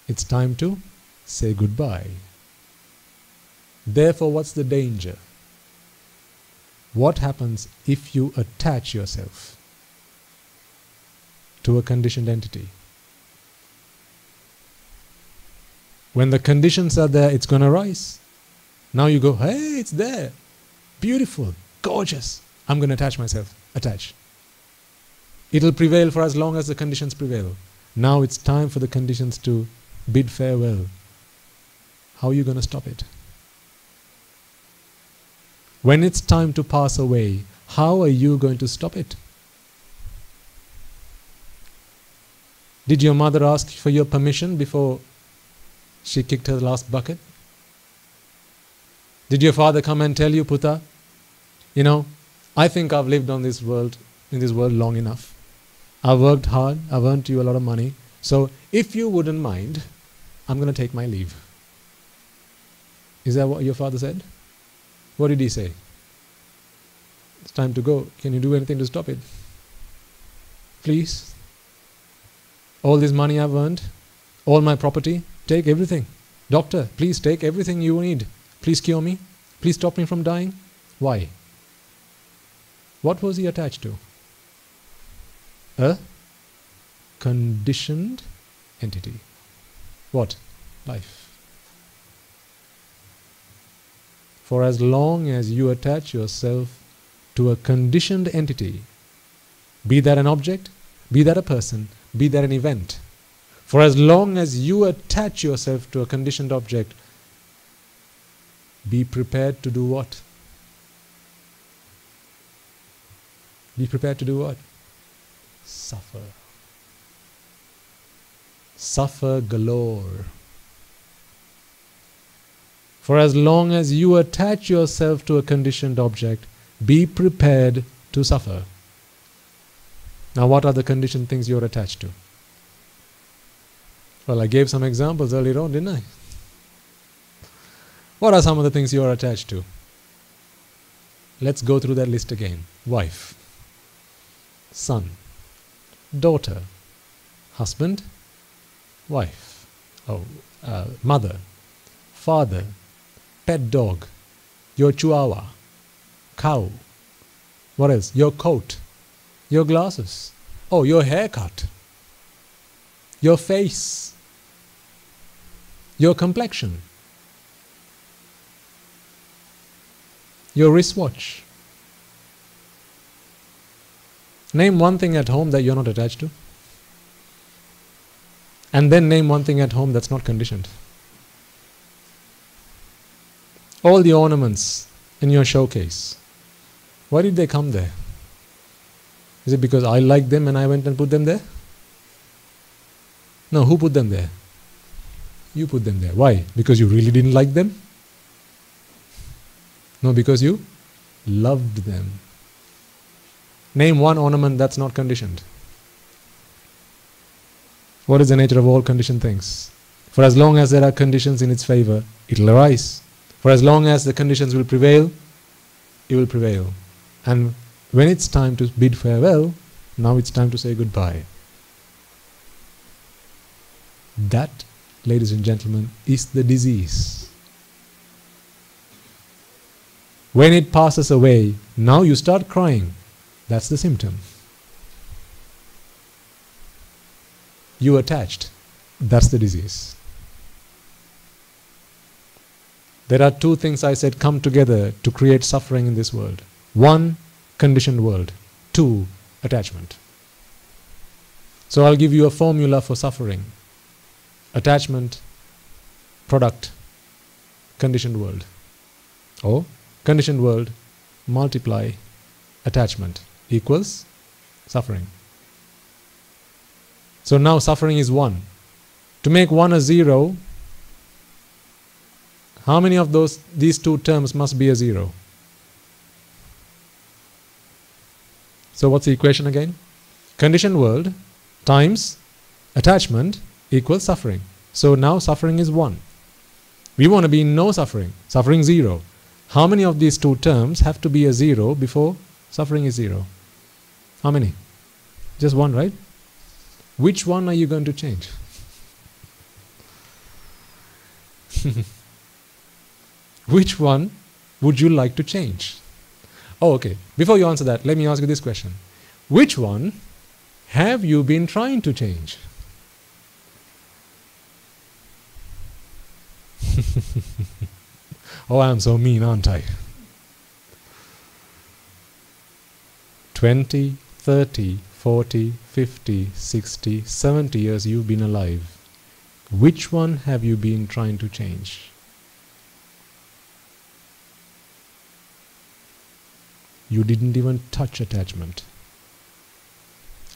It's time to say goodbye. Therefore, what's the danger? What happens if you attach yourself to a conditioned entity? When the conditions are there, it's going to rise. Now you go, hey, it's there. Beautiful, gorgeous. I'm going to attach myself. Attach. It'll prevail for as long as the conditions prevail. Now it's time for the conditions to bid farewell. How are you going to stop it? When it's time to pass away, how are you going to stop it? Did your mother ask for your permission before she kicked her last bucket? Did your father come and tell you, Puta, you know, I think I've lived in this world long enough. I've worked hard, I've earned you a lot of money. So if you wouldn't mind, I'm going to take my leave. Is that what your father said? What did he say? It's time to go. Can you do anything to stop it? Please? All this money I've earned, all my property, take everything. Doctor, please take everything you need. Please cure me. Please stop me from dying. Why? What was he attached to? A conditioned entity. What? Life. For as long as you attach yourself to a conditioned entity, be that an object, be that a person, be that an event, for as long as you attach yourself to a conditioned object, be prepared to do what? Be prepared to do what? Suffer. Suffer galore. For as long as you attach yourself to a conditioned object, be prepared to suffer. Now, what are the conditioned things you're attached to? Well, I gave some examples earlier on, didn't I? What are some of the things you are attached to? Let's go through that list again. Wife, son, daughter, husband, wife, mother, father, pet dog, your chihuahua, cow, what else? Your coat, your glasses, your haircut, your face, your complexion, your wristwatch. Name one thing at home that you're not attached to. And then name one thing at home that's not conditioned. All the ornaments in your showcase, why did they come there? Is it because I liked them and I went and put them there? No, who put them there? You put them there. Why? Because you really didn't like them? No, because you loved them. Name one ornament that's not conditioned. What is the nature of all conditioned things? For as long as there are conditions in its favor, it will arise. For as long as the conditions will prevail, it will prevail. And when it's time to bid farewell, now it's time to say goodbye. That, ladies and gentlemen, is the disease. When it passes away, now you start crying. That's the symptom. You attached. That's the disease. There are two things I said come together to create suffering in this world. One, conditioned world. Two, attachment. So I'll give you a formula for suffering. Attachment, product, conditioned world. Or conditioned world multiply attachment equals suffering. So now suffering is 1. To make 1 a 0, how many of these two terms must be a 0? So what's the equation again? Conditioned world times attachment equals suffering. So now suffering is 1. We want to be in no suffering. Suffering 0. How many of these two terms have to be a 0 before suffering is 0? How many? Just 1, right? Which one are you going to change? Which one would you like to change? Oh, okay. Before you answer that, let me ask you this question. Which one have you been trying to change? Oh, I am so mean, aren't I? 20, 30, 40, 50, 60, 70 years you've been alive. Which one have you been trying to change? You didn't even touch attachment.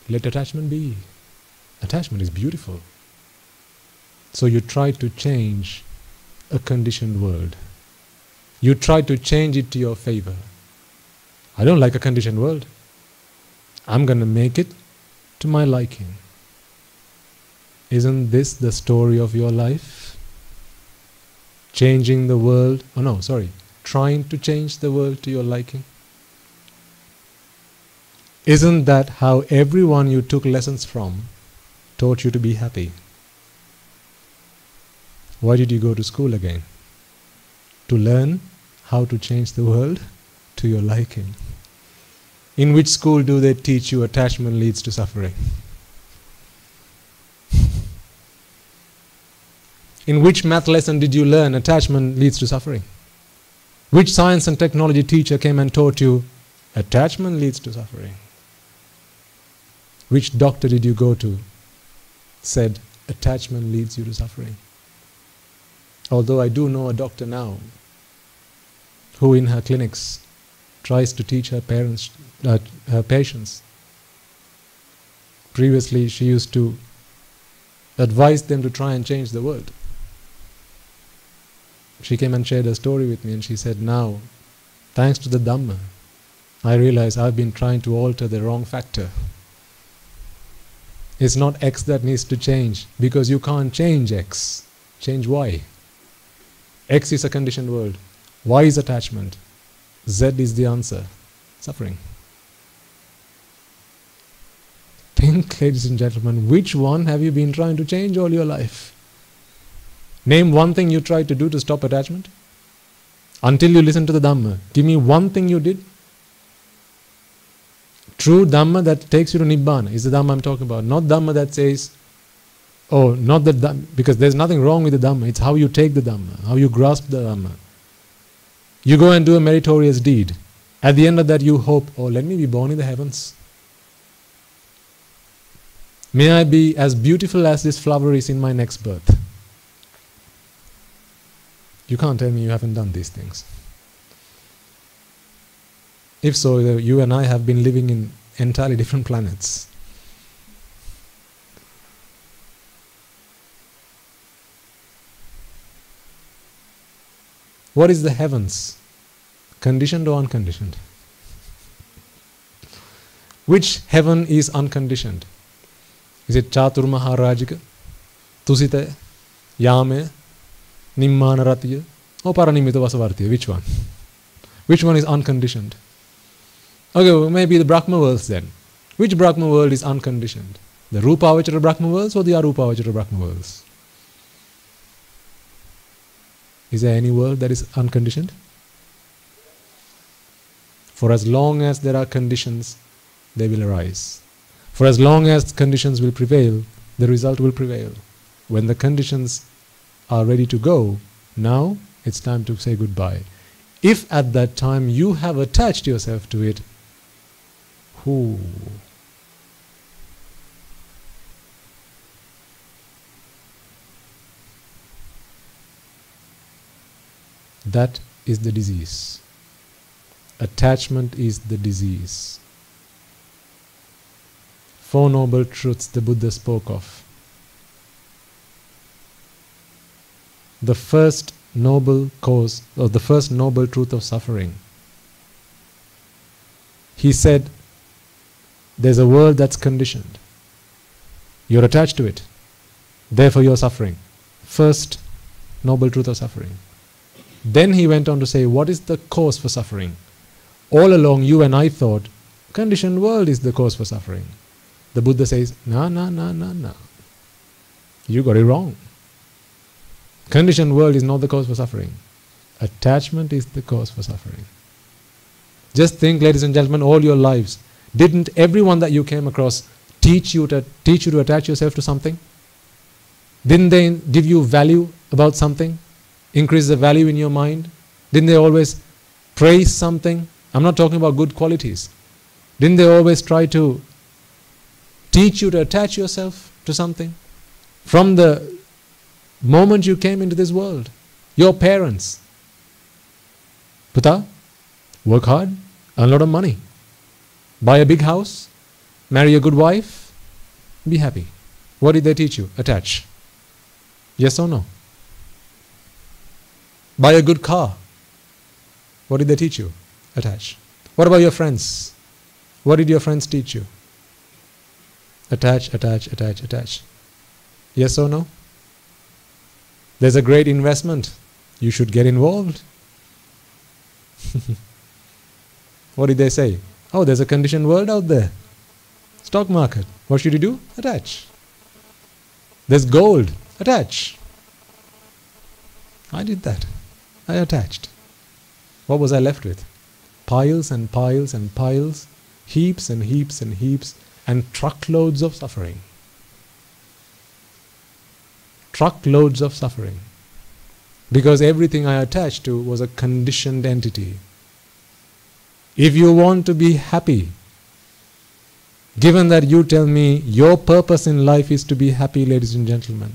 Let attachment be. Attachment is beautiful. So you try to change a conditioned world. You try to change it to your favor. I don't like a conditioned world. I'm going to make it to my liking. Isn't this the story of your life? Changing the world, trying to change the world to your liking. Isn't that how everyone you took lessons from taught you to be happy? Why did you go to school again? To learn how to change the world to your liking. In which school do they teach you attachment leads to suffering? In which math lesson did you learn attachment leads to suffering? Which science and technology teacher came and taught you attachment leads to suffering? Which doctor did you go to said attachment leads you to suffering? Although I do know a doctor now who in her clinics tries to teach her patients. Previously she used to advise them to try and change the world. She came and shared a story with me and she said, now, thanks to the Dhamma, I realize I've been trying to alter the wrong factor. It's not X that needs to change, because you can't change X. Change Y. X is a conditioned world. Y is attachment. Z is the answer. Suffering. Think, ladies and gentlemen, which one have you been trying to change all your life? Name one thing you tried to do to stop attachment. Until you listen to the Dhamma, give me one thing you did. True Dhamma that takes you to Nibbana is the Dhamma I'm talking about. Not Dhamma that says, because there's nothing wrong with the Dhamma. It's how you take the Dhamma, how you grasp the Dhamma. You go and do a meritorious deed. At the end of that you hope, let me be born in the heavens. May I be as beautiful as this flower is in my next birth. You can't tell me you haven't done these things. If so, you and I have been living in entirely different planets. What is the heavens? Conditioned or unconditioned? Which heaven is unconditioned? Is it Chatur Maharajika, Tusita, Yame, Nimmana Ratiya, or Paranimita Vasavartiya? Which one? Which one is unconditioned? Okay, well, maybe the Brahma worlds then. Which Brahma world is unconditioned? The Rupavachara Brahma worlds or the Arupavachara Brahma worlds? Is there any world that is unconditioned? For as long as there are conditions, they will arise. For as long as conditions will prevail, the result will prevail. When the conditions are ready to go, now it's time to say goodbye. If at that time you have attached yourself to it, That is the disease. Attachment is the disease. 4 noble truths the Buddha spoke of. The first noble cause, or the first noble truth of suffering. He said, there's a world that's conditioned. You're attached to it. Therefore you're suffering. First noble truth of suffering. Then he went on to say, what is the cause for suffering? All along you and I thought, conditioned world is the cause for suffering. The Buddha says, no. You got it wrong. Conditioned world is not the cause for suffering. Attachment is the cause for suffering. Just think, ladies and gentlemen, all your lives, didn't everyone that you came across teach you to attach yourself to something? Didn't they give you value about something? Increase the value in your mind? Didn't they always praise something? I'm not talking about good qualities. Didn't they always try to teach you to attach yourself to something? From the moment you came into this world, your parents, Puta, work hard, earn a lot of money, buy a big house, marry a good wife, be happy. What did they teach you? Attach. Yes or no? Buy a good car. What did they teach you? Attach. What about your friends? What did your friends teach you? Attach. Yes or no? There's a great investment. You should get involved. What did they say? Oh, there's a conditioned world out there. Stock market. What should you do? Attach. There's gold. Attach. I did that. I attached. What was I left with? Piles and piles and piles, heaps and heaps and heaps, and truckloads of suffering. Truckloads of suffering. Because everything I attached to was a conditioned entity. If you want to be happy, given that you tell me your purpose in life is to be happy, ladies and gentlemen,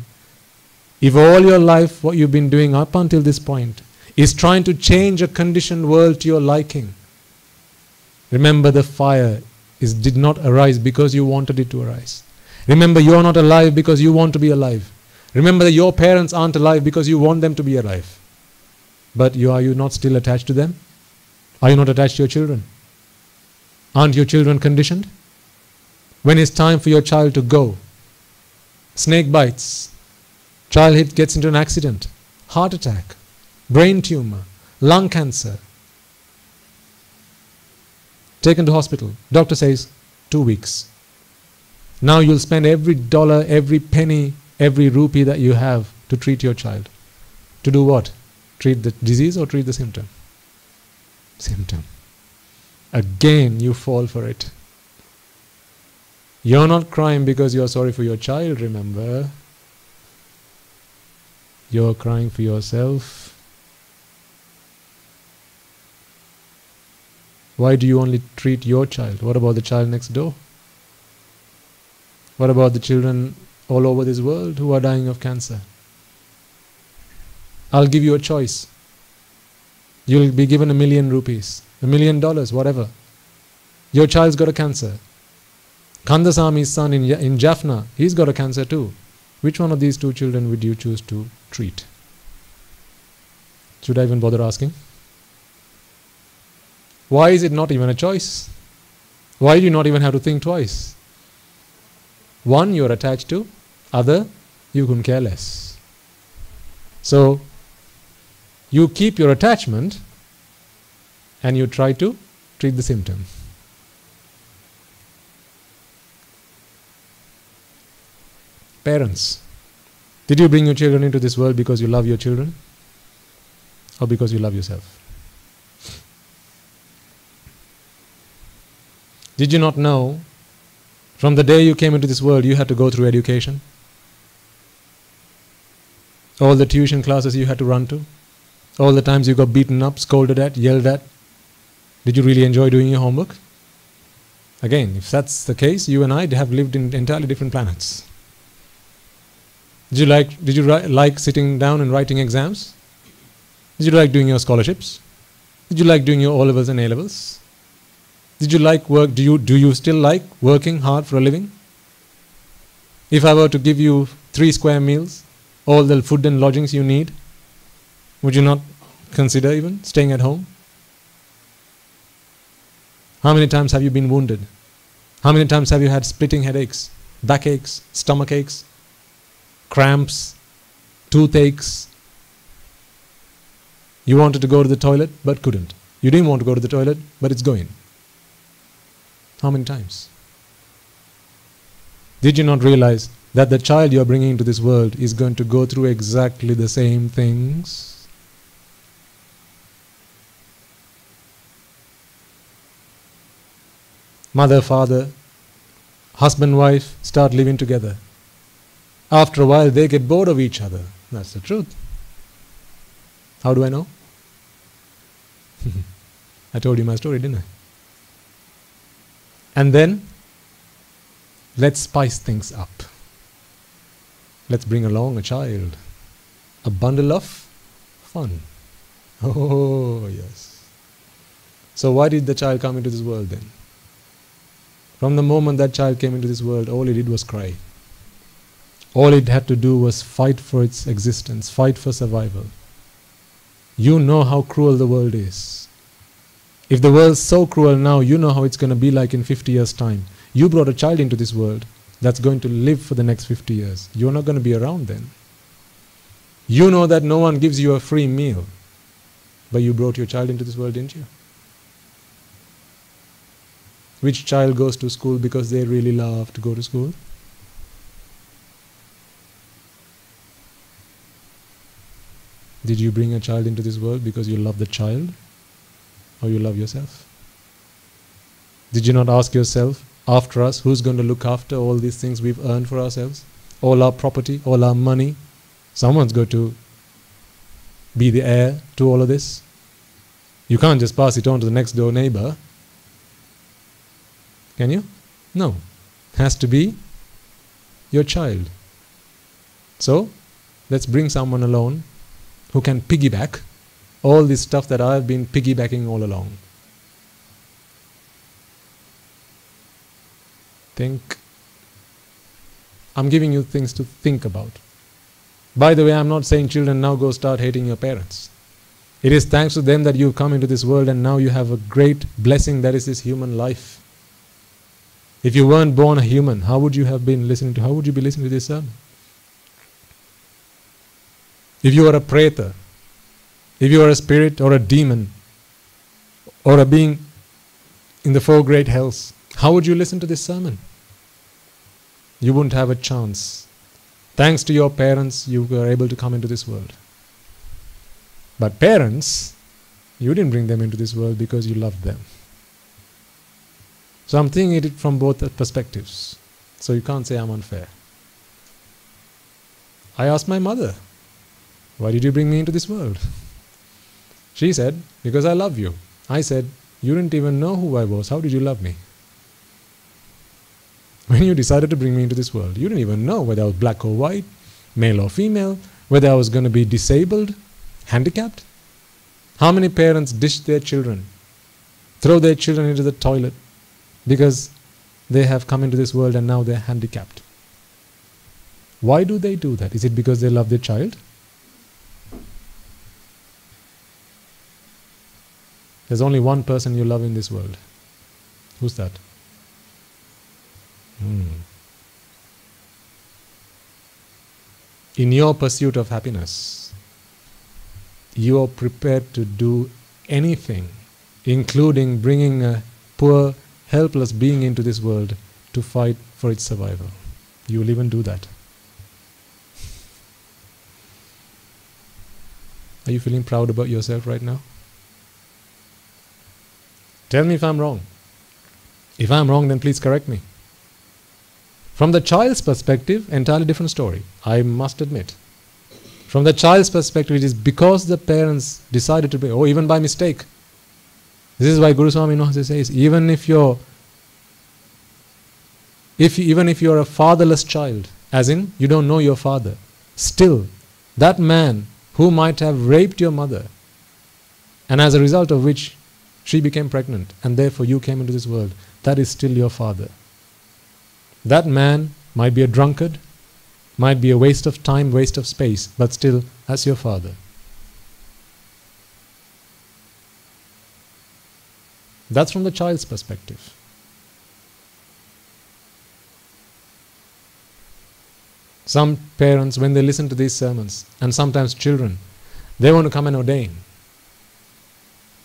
if all your life what you've been doing up until this point is trying to change a conditioned world to your liking, remember the fire did not arise because you wanted it to arise. Remember you are not alive because you want to be alive. Remember that your parents aren't alive because you want them to be alive. But are you not still attached to them? Are you not attached to your children? Aren't your children conditioned? When it's time for your child to go, snake bites, child gets into an accident, heart attack, brain tumor, lung cancer, taken to hospital. Doctor says 2 weeks. Now you'll spend every dollar, every penny, every rupee that you have to treat your child. To do what? Treat the disease or treat the symptom? Symptom. Again you fall for it. You're not crying because you're sorry for your child, remember. You're crying for yourself. Why do you only treat your child? What about the child next door? What about the children all over this world who are dying of cancer? I'll give you a choice. You'll be given $1 million rupees, $1 million, whatever. Your child's got a cancer. Kandasami's son in Jaffna, he's got a cancer too. Which one of these 2 children would you choose to treat? Should I even bother asking? Why is it not even a choice? Why do you not even have to think twice? One you're attached to, other you couldn't care less. So you keep your attachment and you try to treat the symptom. Parents, did you bring your children into this world because you love your children or because you love yourself? Did you not know from the day you came into this world you had to go through education? All the tuition classes you had to run to, all the times you got beaten up, scolded at, yelled at. Did you really enjoy doing your homework? Again, if that's the case, you and I have lived in entirely different planets. Did you like sitting down and writing exams? Did you like doing your scholarships? Did you like doing your O-levels and A-levels? Did you like work? Do you still like working hard for a living? If I were to give you 3 square meals, all the food and lodgings you need, would you not consider even staying at home? How many times have you been wounded? How many times have you had splitting headaches, backaches, stomach aches, cramps, toothaches? You wanted to go to the toilet but couldn't. You didn't want to go to the toilet but it's going. How many times? Did you not realize that the child you are bringing into this world is going to go through exactly the same things? Mother, father, husband, wife start living together. After a while they get bored of each other. That's the truth. How do I know? I told you my story, didn't I? And then, let's spice things up. Let's bring along a child. A bundle of fun. Oh, yes. So why did the child come into this world then? From the moment that child came into this world, all it did was cry. All it had to do was fight for its existence, fight for survival. You know how cruel the world is. If the world's so cruel now, you know how it's going to be like in 50 years' time. You brought a child into this world that's going to live for the next 50 years. You're not going to be around then. You know that no one gives you a free meal, but you brought your child into this world, didn't you? Which child goes to school because they really love to go to school? Did you bring a child into this world because you love the child or you love yourself? Did you not ask yourself, after us, who's going to look after all these things we've earned for ourselves? All our property, all our money. Someone's got to be the heir to all of this. You can't just pass it on to the next door neighbor. Can you? No. It has to be your child. So, let's bring someone along who can piggyback all this stuff that I've been piggybacking all along. Think. I'm giving you things to think about. By the way, I'm not saying children now go start hating your parents. It is thanks to them that you've come into this world and now you have a great blessing that is this human life. If you weren't born a human, how would you have been listening to, how would you be listening to this sermon? If you are a preta, if you are a spirit or a demon or a being in the 4 great hells, how would you listen to this sermon? You wouldn't have a chance. Thanks to your parents, you were able to come into this world. But parents, you didn't bring them into this world because you loved them. So I'm thinking it from both perspectives. So you can't say I'm unfair. I asked my mother, why did you bring me into this world? She said, because I love you. I said, you didn't even know who I was. How did you love me? When you decided to bring me into this world, you didn't even know whether I was black or white, male or female, whether I was going to be disabled, handicapped. How many parents dish their children, throw their children into the toilet because they have come into this world and now they're handicapped? Why do they do that? Is it because they love their child? There's only one person you love in this world. Who's that? In your pursuit of happiness, you are prepared to do anything, including bringing a poor, helpless being into this world to fight for its survival. You will even do that. Are you feeling proud about yourself right now? Tell me if I'm wrong. If I'm wrong, then please correct me. From the child's perspective, entirely different story, I must admit. From the child's perspective, it is because the parents decided to be, or even by mistake. This is why Guru Swami says, even if you're a fatherless child, as in you don't know your father, still that man who might have raped your mother and as a result of which she became pregnant, and therefore you came into this world, that is still your father. That man might be a drunkard, might be a waste of time, waste of space, but still, that's your father. That's from the child's perspective. Some parents, when they listen to these sermons, and sometimes children, they want to come and ordain.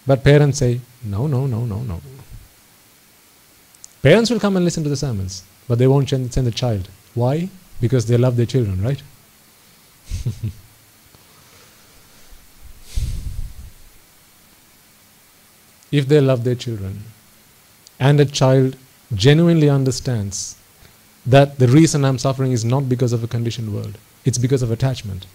But parents say, no, no, no, no, no. Parents will come and listen to the sermons, but they won't send the child. Why? Because they love their children, right? If they love their children, and a child genuinely understands that the reason I'm suffering is not because of a conditioned world, it's because of attachment.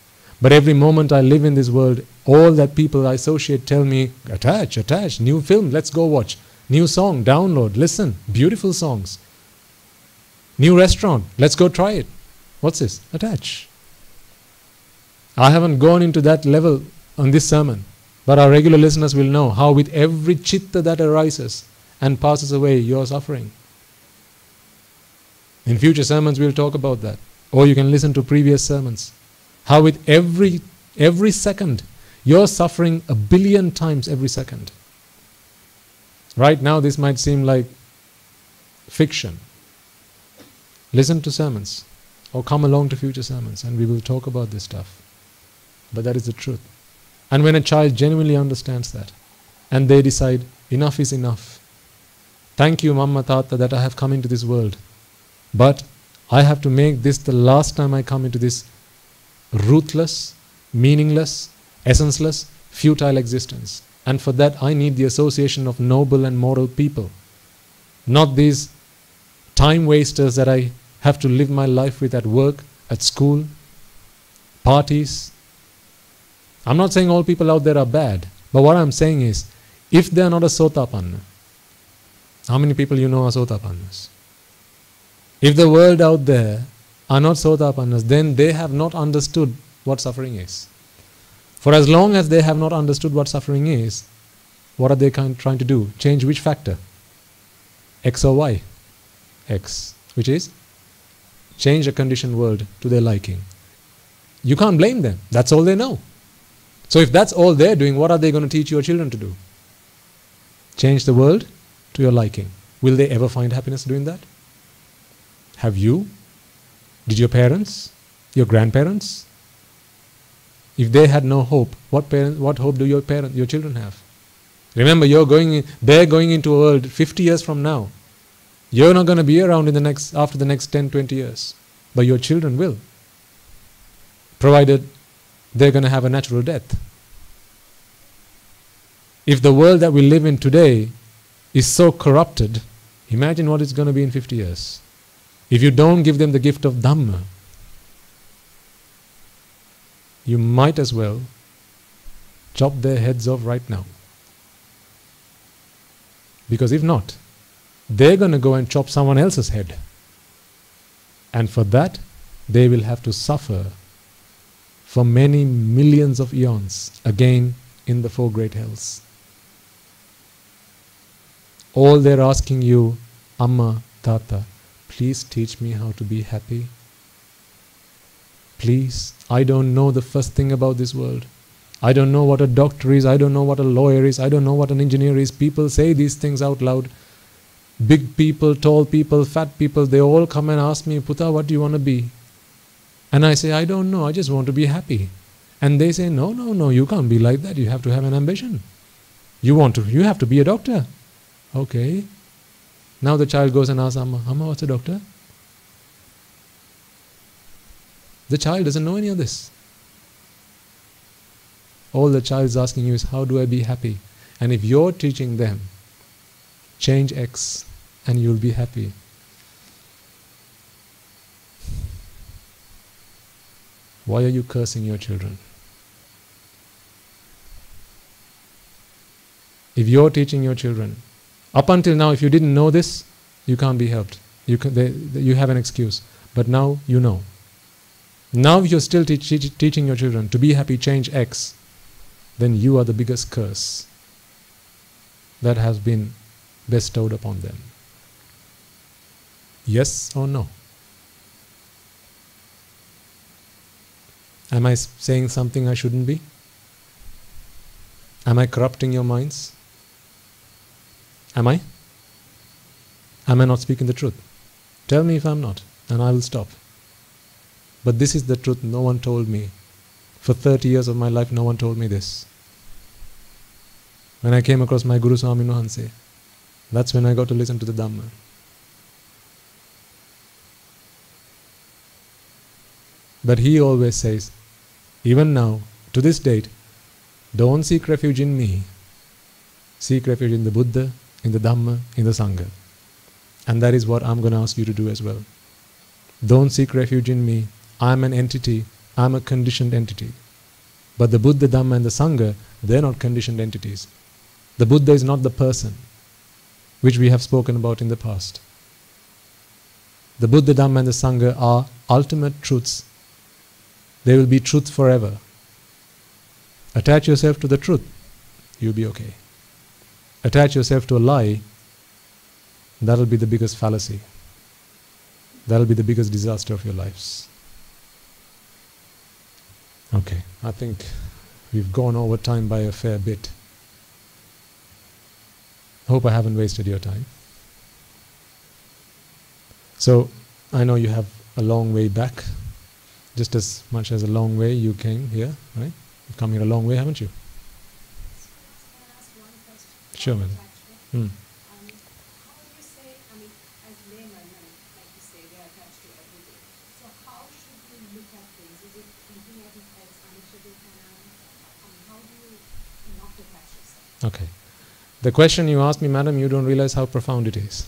But every moment I live in this world, all that people I associate tell me, attach, new film, let's go watch. New song, download, listen, beautiful songs. New restaurant, let's go try it. What's this? Attach. I haven't gone into that level on this sermon, but our regular listeners will know how with every chitta that arises and passes away, you're suffering. In future sermons we'll talk about that. Or you can listen to previous sermons. How with every second, you're suffering 1 billion times every second. Right now this might seem like fiction. Listen to sermons, or come along to future sermons, and we will talk about this stuff. But that is the truth. And when a child genuinely understands that, and they decide, enough is enough. Thank you, Mamma, Tata, that I have come into this world. But I have to make this the last time I come into this ruthless, meaningless, essenceless, futile existence. And for that I need the association of noble and moral people. Not these time wasters that I have to live my life with at work, at school, parties. I'm not saying all people out there are bad, but what I'm saying is, if they are not a Sotapanna, how many people you know are Sotapannas? If the world out there are not Sotapannas, then they have not understood what suffering is. For as long as they have not understood what suffering is, what are they trying to do? Change which factor? X or Y? X, which is change a conditioned world to their liking. You can't blame them. That's all they know. So if that's all they're doing, what are they going to teach your children to do? Change the world to your liking. Will they ever find happiness doing that? Have you? Did your parents? Your grandparents? If they had no hope, what hope do your children have? Remember, they're going into a world 50 years from now. You're not going to be around after the next 10, 20 years. But your children will. Provided they're going to have a natural death. If the world that we live in today is so corrupted, imagine what it's going to be in 50 years. If you don't give them the gift of Dhamma, you might as well chop their heads off right now. Because if not, they're going to go and chop someone else's head. And for that, they will have to suffer for many millions of eons, again in the 4 great hells. All they're asking you, Amma, Tata, please teach me how to be happy. Please, I don't know the first thing about this world. I don't know what a doctor is, I don't know what a lawyer is, I don't know what an engineer is. People say these things out loud. Big people, tall people, fat people, they all come and ask me, Putta, what do you want to be? And I say, I don't know, I just want to be happy. And they say, no, no, no, you can't be like that, you have to have an ambition. You have to be a doctor. Okay. Now the child goes and asks Amma, Amma, what's a doctor? The child doesn't know any of this. All the child is asking you is, how do I be happy? And if you're teaching them, change X and you'll be happy. Why are you cursing your children? If you're teaching your children, up until now, if you didn't know this, you can't be helped. You have an excuse. But now you know. Now if you're still teaching your children to be happy, change X, then you are the biggest curse that has been bestowed upon them? Yes or no? Am I saying something I shouldn't be? Am I corrupting your minds? Am I? Am I not speaking the truth? Tell me if I'm not, and I will stop. But this is the truth. No one told me. For 30 years of my life, no one told me this. When I came across my Guru Swami Nuhanse, that's when I got to listen to the Dhamma. But he always says, even now, to this date, don't seek refuge in me. Seek refuge in the Buddha, in the Dhamma, in the Sangha. And that is what I'm going to ask you to do as well. Don't seek refuge in me. I'm an entity. I'm a conditioned entity. But the Buddha, Dhamma and the Sangha, they're not conditioned entities. The Buddha is not the person, which we have spoken about in the past. The Buddha, Dhamma and the Sangha are ultimate truths. They will be truth forever. Attach yourself to the truth, you'll be okay. Attach yourself to a lie, that'll be the biggest fallacy. That'll be the biggest disaster of your lives. Okay, I think we've gone over time by a fair bit. Hope I haven't wasted your time. So, I know you have a long way back, just as much as a long way you came here, right? You've come here a long way, haven't you? Can I ask one question? Sure, man. How would you say, as laymen, like you say, they are attached to everything. So how should we look at things? Is it looking at it as how do you not attach yourself? Okay. The question you asked me, madam, you don't realize how profound it is.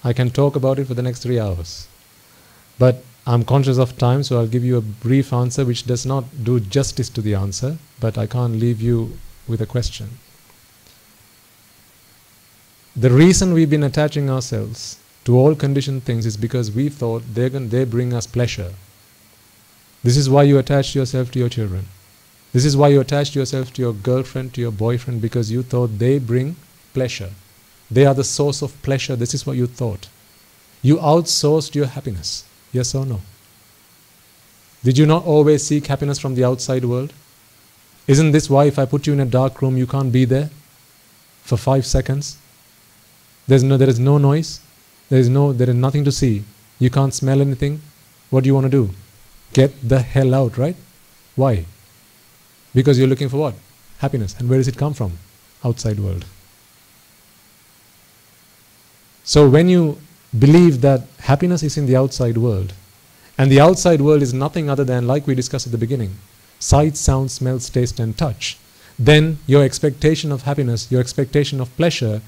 I can talk about it for the next 3 hours. But I'm conscious of time, so I'll give you a brief answer which does not do justice to the answer, but I can't leave you with a question. The reason we've been attaching ourselves to all conditioned things is because we thought they bring us pleasure. This is why you attached yourself to your children. This is why you attached yourself to your girlfriend, to your boyfriend, because you thought they bring pleasure. They are the source of pleasure. This is what you thought. You outsourced your happiness. Yes or no? Did you not always seek happiness from the outside world? Isn't this why if I put you in a dark room, you can't be there for 5 seconds? There is no noise. There is nothing to see. You can't smell anything. What do you want to do? Get the hell out, right? Why? Because you're looking for what? Happiness. And where does it come from? Outside world. So when you believe that happiness is in the outside world, and the outside world is nothing other than, like we discussed at the beginning, sight, sound, smell, taste and touch, then your expectation of happiness, your expectation of pleasure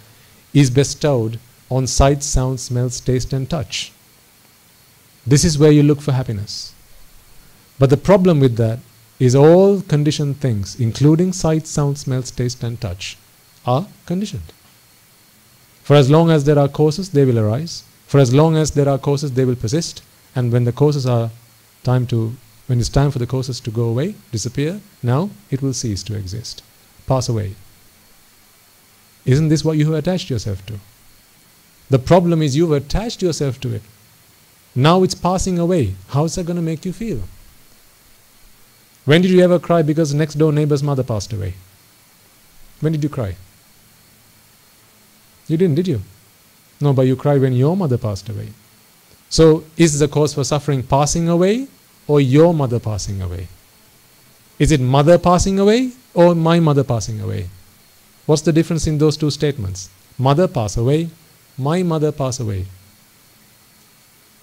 is bestowed on sight, sound, smells, taste and touch. This is where you look for happiness. But the problem with that is all conditioned things, including sight, sound, smells, taste and touch, are conditioned. For as long as there are causes, they will arise. For as long as there are causes, they will persist. And when the causes when it's time for the causes to go away, disappear, now it will cease to exist, pass away. Isn't this what you have attached yourself to? The problem is you've attached yourself to it. Now it's passing away. How is that going to make you feel? When did you ever cry because next door neighbor's mother passed away? When did you cry? You didn't, did you? No, but you cried when your mother passed away. So is the cause for suffering passing away or your mother passing away? Is it mother passing away or my mother passing away? What's the difference in those two statements? Mother pass away, my mother pass away.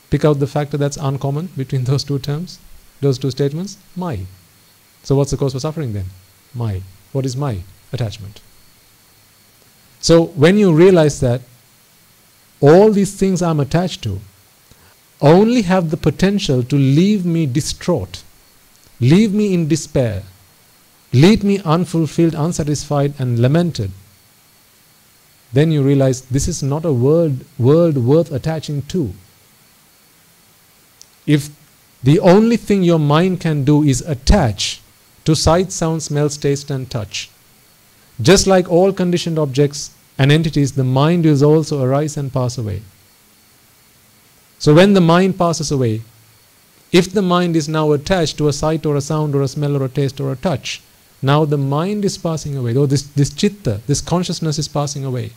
Pick out the factor that's uncommon between those two terms, those two statements. My. So what's the cause for suffering then? My. What is my? Attachment. So when you realize that all these things I'm attached to only have the potential to leave me distraught, leave me in despair, leave me unfulfilled, unsatisfied and lamented, then you realize this is not a world worth attaching to. If the only thing your mind can do is attach to sight, sound, smells, taste and touch, just like all conditioned objects and entities, the mind will also arise and pass away. So when the mind passes away, if the mind is now attached to a sight or a sound or a smell or a taste or a touch, now the mind is passing away. Though this chitta, this consciousness is passing away.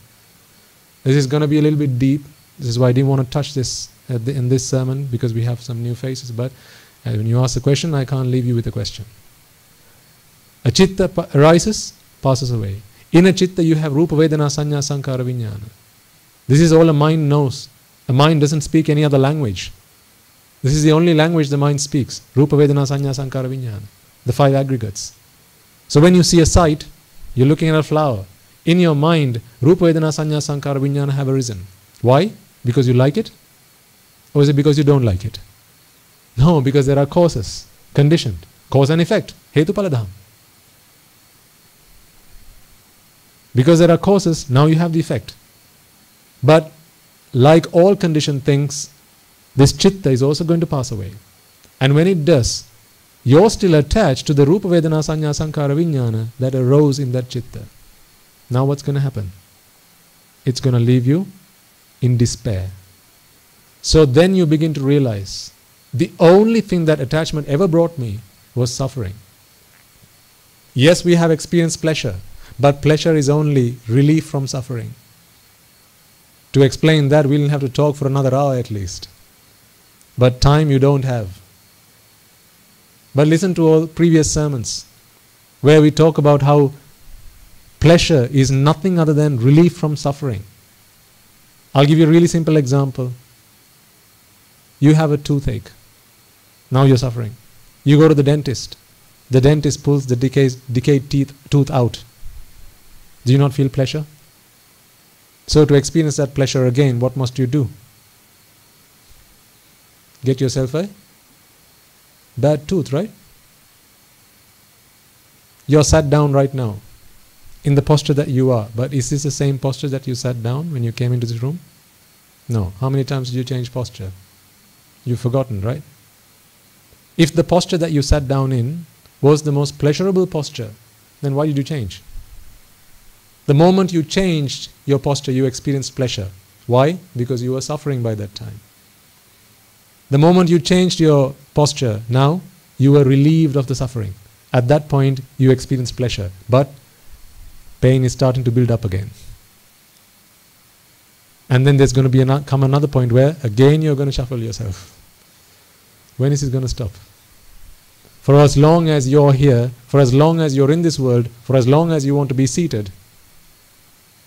This is going to be a little bit deep. This is why I didn't want to touch this in this sermon, because we have some new faces. But when you ask the question, I can't leave you with a question. A chitta arises, passes away. In a chitta you have rupa, vedana, sanya, sankara, vijnana. This is all a mind knows. A mind doesn't speak any other language. This is the only language the mind speaks. Rupa, vedana, sanya, sankara, vijnana. The 5 aggregates. So when you see a sight, you're looking at a flower. In your mind, rupa, vedana, sanya, sankara, vijnana have arisen. Why? Because you like it? Or is it because you don't like it? No, because there are causes, conditioned. Cause and effect. Hetupaladham. Because there are causes, now you have the effect. But like all conditioned things, this chitta is also going to pass away. And when it does, you're still attached to the rupa, vedana, sanya, sankara, vijnana that arose in that chitta. Now what's going to happen? It's going to leave you in despair. So then you begin to realize, the only thing that attachment ever brought me was suffering. Yes, we have experienced pleasure, but pleasure is only relief from suffering. To explain that, we'll have to talk for another hour at least. But time you don't have. But listen to all previous sermons where we talk about how pleasure is nothing other than relief from suffering. I'll give you a really simple example. You have a toothache. Now you're suffering. You go to the dentist. The dentist pulls the decayed tooth out. Do you not feel pleasure? So to experience that pleasure again, what must you do? Get yourself a bad tooth, right? You're sat down right now in the posture that you are. But is this the same posture that you sat down when you came into this room? No. How many times did you change posture? You've forgotten, right? If the posture that you sat down in was the most pleasurable posture, then why did you change? The moment you changed your posture, you experienced pleasure. Why? Because you were suffering by that time. The moment you changed your posture, now you were relieved of the suffering. At that point, you experienced pleasure. But pain is starting to build up again. And then there's going to come another point where again you're going to shuffle yourself. When is it going to stop? For as long as you're here, for as long as you're in this world, for as long as you want to be seated,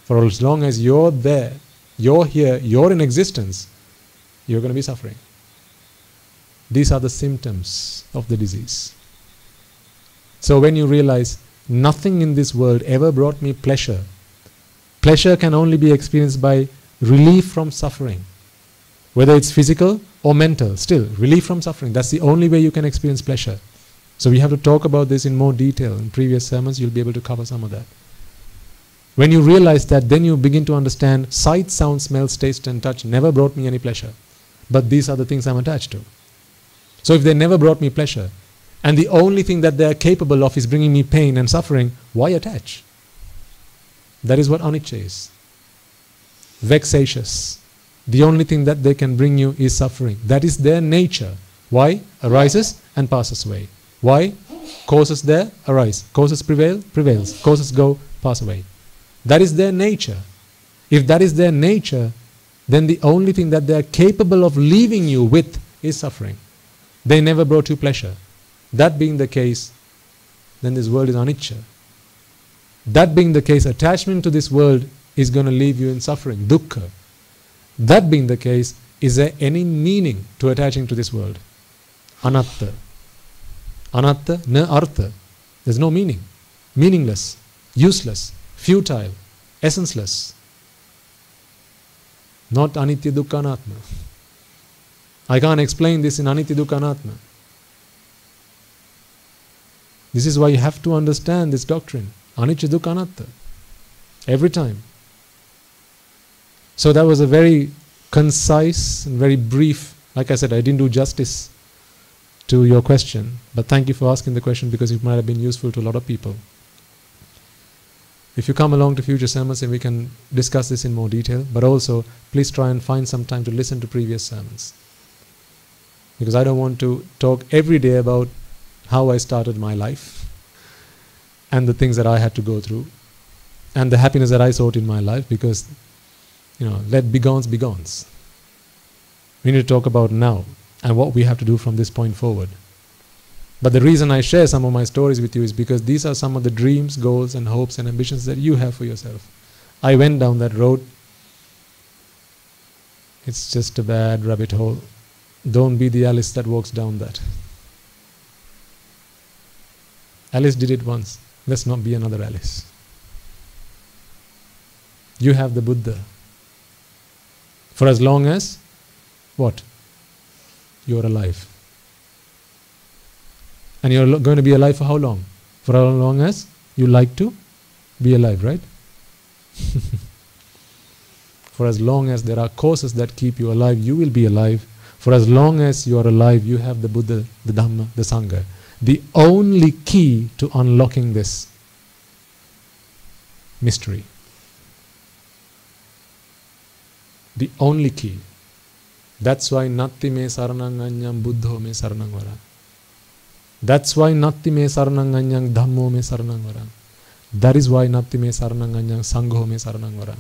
for as long as you're there, you're here, you're in existence, you're going to be suffering. These are the symptoms of the disease. So when you realize nothing in this world ever brought me pleasure, pleasure can only be experienced by relief from suffering. Whether it's physical or mental, still, relief from suffering. That's the only way you can experience pleasure. So we have to talk about this in more detail. In previous sermons, you'll be able to cover some of that. When you realize that, then you begin to understand sight, sound, smell, taste and touch never brought me any pleasure. But these are the things I'm attached to. So if they never brought me pleasure, and the only thing that they are capable of is bringing me pain and suffering, why attach? That is what anicca is. Vexatious. The only thing that they can bring you is suffering. That is their nature. Why? Arises and passes away. Why? Causes there, arise. Causes prevail, prevails. Causes go, pass away. That is their nature. If that is their nature, then the only thing that they are capable of leaving you with is suffering. They never brought you pleasure. That being the case, then this world is anicca. That being the case, attachment to this world is going to leave you in suffering, dukkha. That being the case, is there any meaning to attaching to this world? Anatta. Anatta, na artha. There's no meaning. Meaningless, useless, futile, essenceless. Not anitya dukkha anatma. I can't explain this in anitya dukkha anatma. This is why you have to understand this doctrine. Anicca dukkha anatta. Every time. So that was a very concise and very brief, like I said, I didn't do justice to your question, but thank you for asking the question because it might have been useful to a lot of people. If you come along to future sermons, and we can discuss this in more detail, but also please try and find some time to listen to previous sermons. Because I don't want to talk every day about how I started my life and the things that I had to go through and the happiness that I sought in my life, because, let bygones be gones. We need to talk about now and what we have to do from this point forward. But the reason I share some of my stories with you is because these are some of the dreams, goals and hopes and ambitions that you have for yourself. I went down that road. It's just a bad rabbit hole. Don't be the Alice that walks down that. Alice did it once. Let's not be another Alice. You have the Buddha. For as long as, what? You're alive. And you're going to be alive for how long? For how long as you like to be alive, right? For as long as there are causes that keep you alive, you will be alive. For as long as you are alive, you have the Buddha, the Dhamma, the Sangha. The only key to unlocking this mystery. The only key. That's why Natti me saranang anyam buddho me saranang varang. That's why Natti me saranang anyang dhammo me saranang varang. That is why Natti me saranang anyang sangho me saranang varang.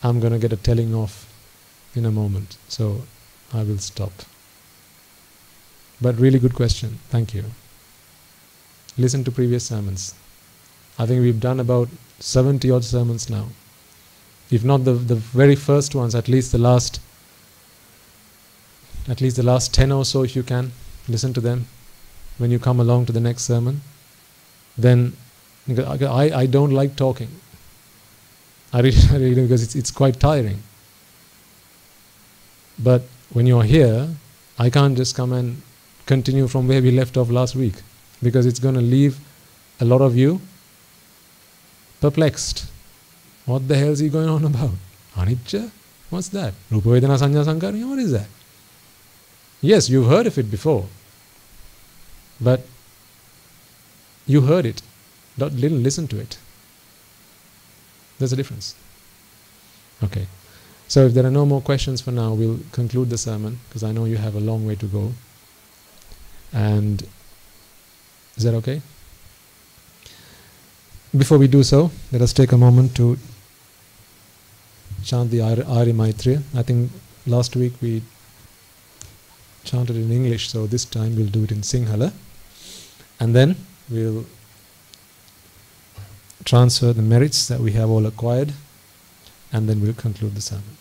I'm going to get a telling off in a moment, so I will stop. But really good question. Thank you. Listen to previous sermons. I think we've done about 70 odd sermons now. If not the very first ones, at least the last 10 or so, if you can, listen to them when you come along to the next sermon. Then, I don't like talking. I really do, because it's quite tiring. But when you're here, I can't just come and continue from where we left off last week, because it's going to leave a lot of you perplexed. What the hell is he going on about? Anicca? What's that? Rupa Vedana Sanya Sankara? What is that? Yes, you've heard of it before. But you heard it. Didn't listen to it. There's a difference. Okay. So if there are no more questions for now, we'll conclude the sermon, because I know you have a long way to go. And is that okay? Before we do so, let us take a moment to chant the Ari Maitreya. I think last week we chanted in English, so this time we'll do it in Sinhala. And then we'll transfer the merits that we have all acquired, and then we'll conclude the sermon.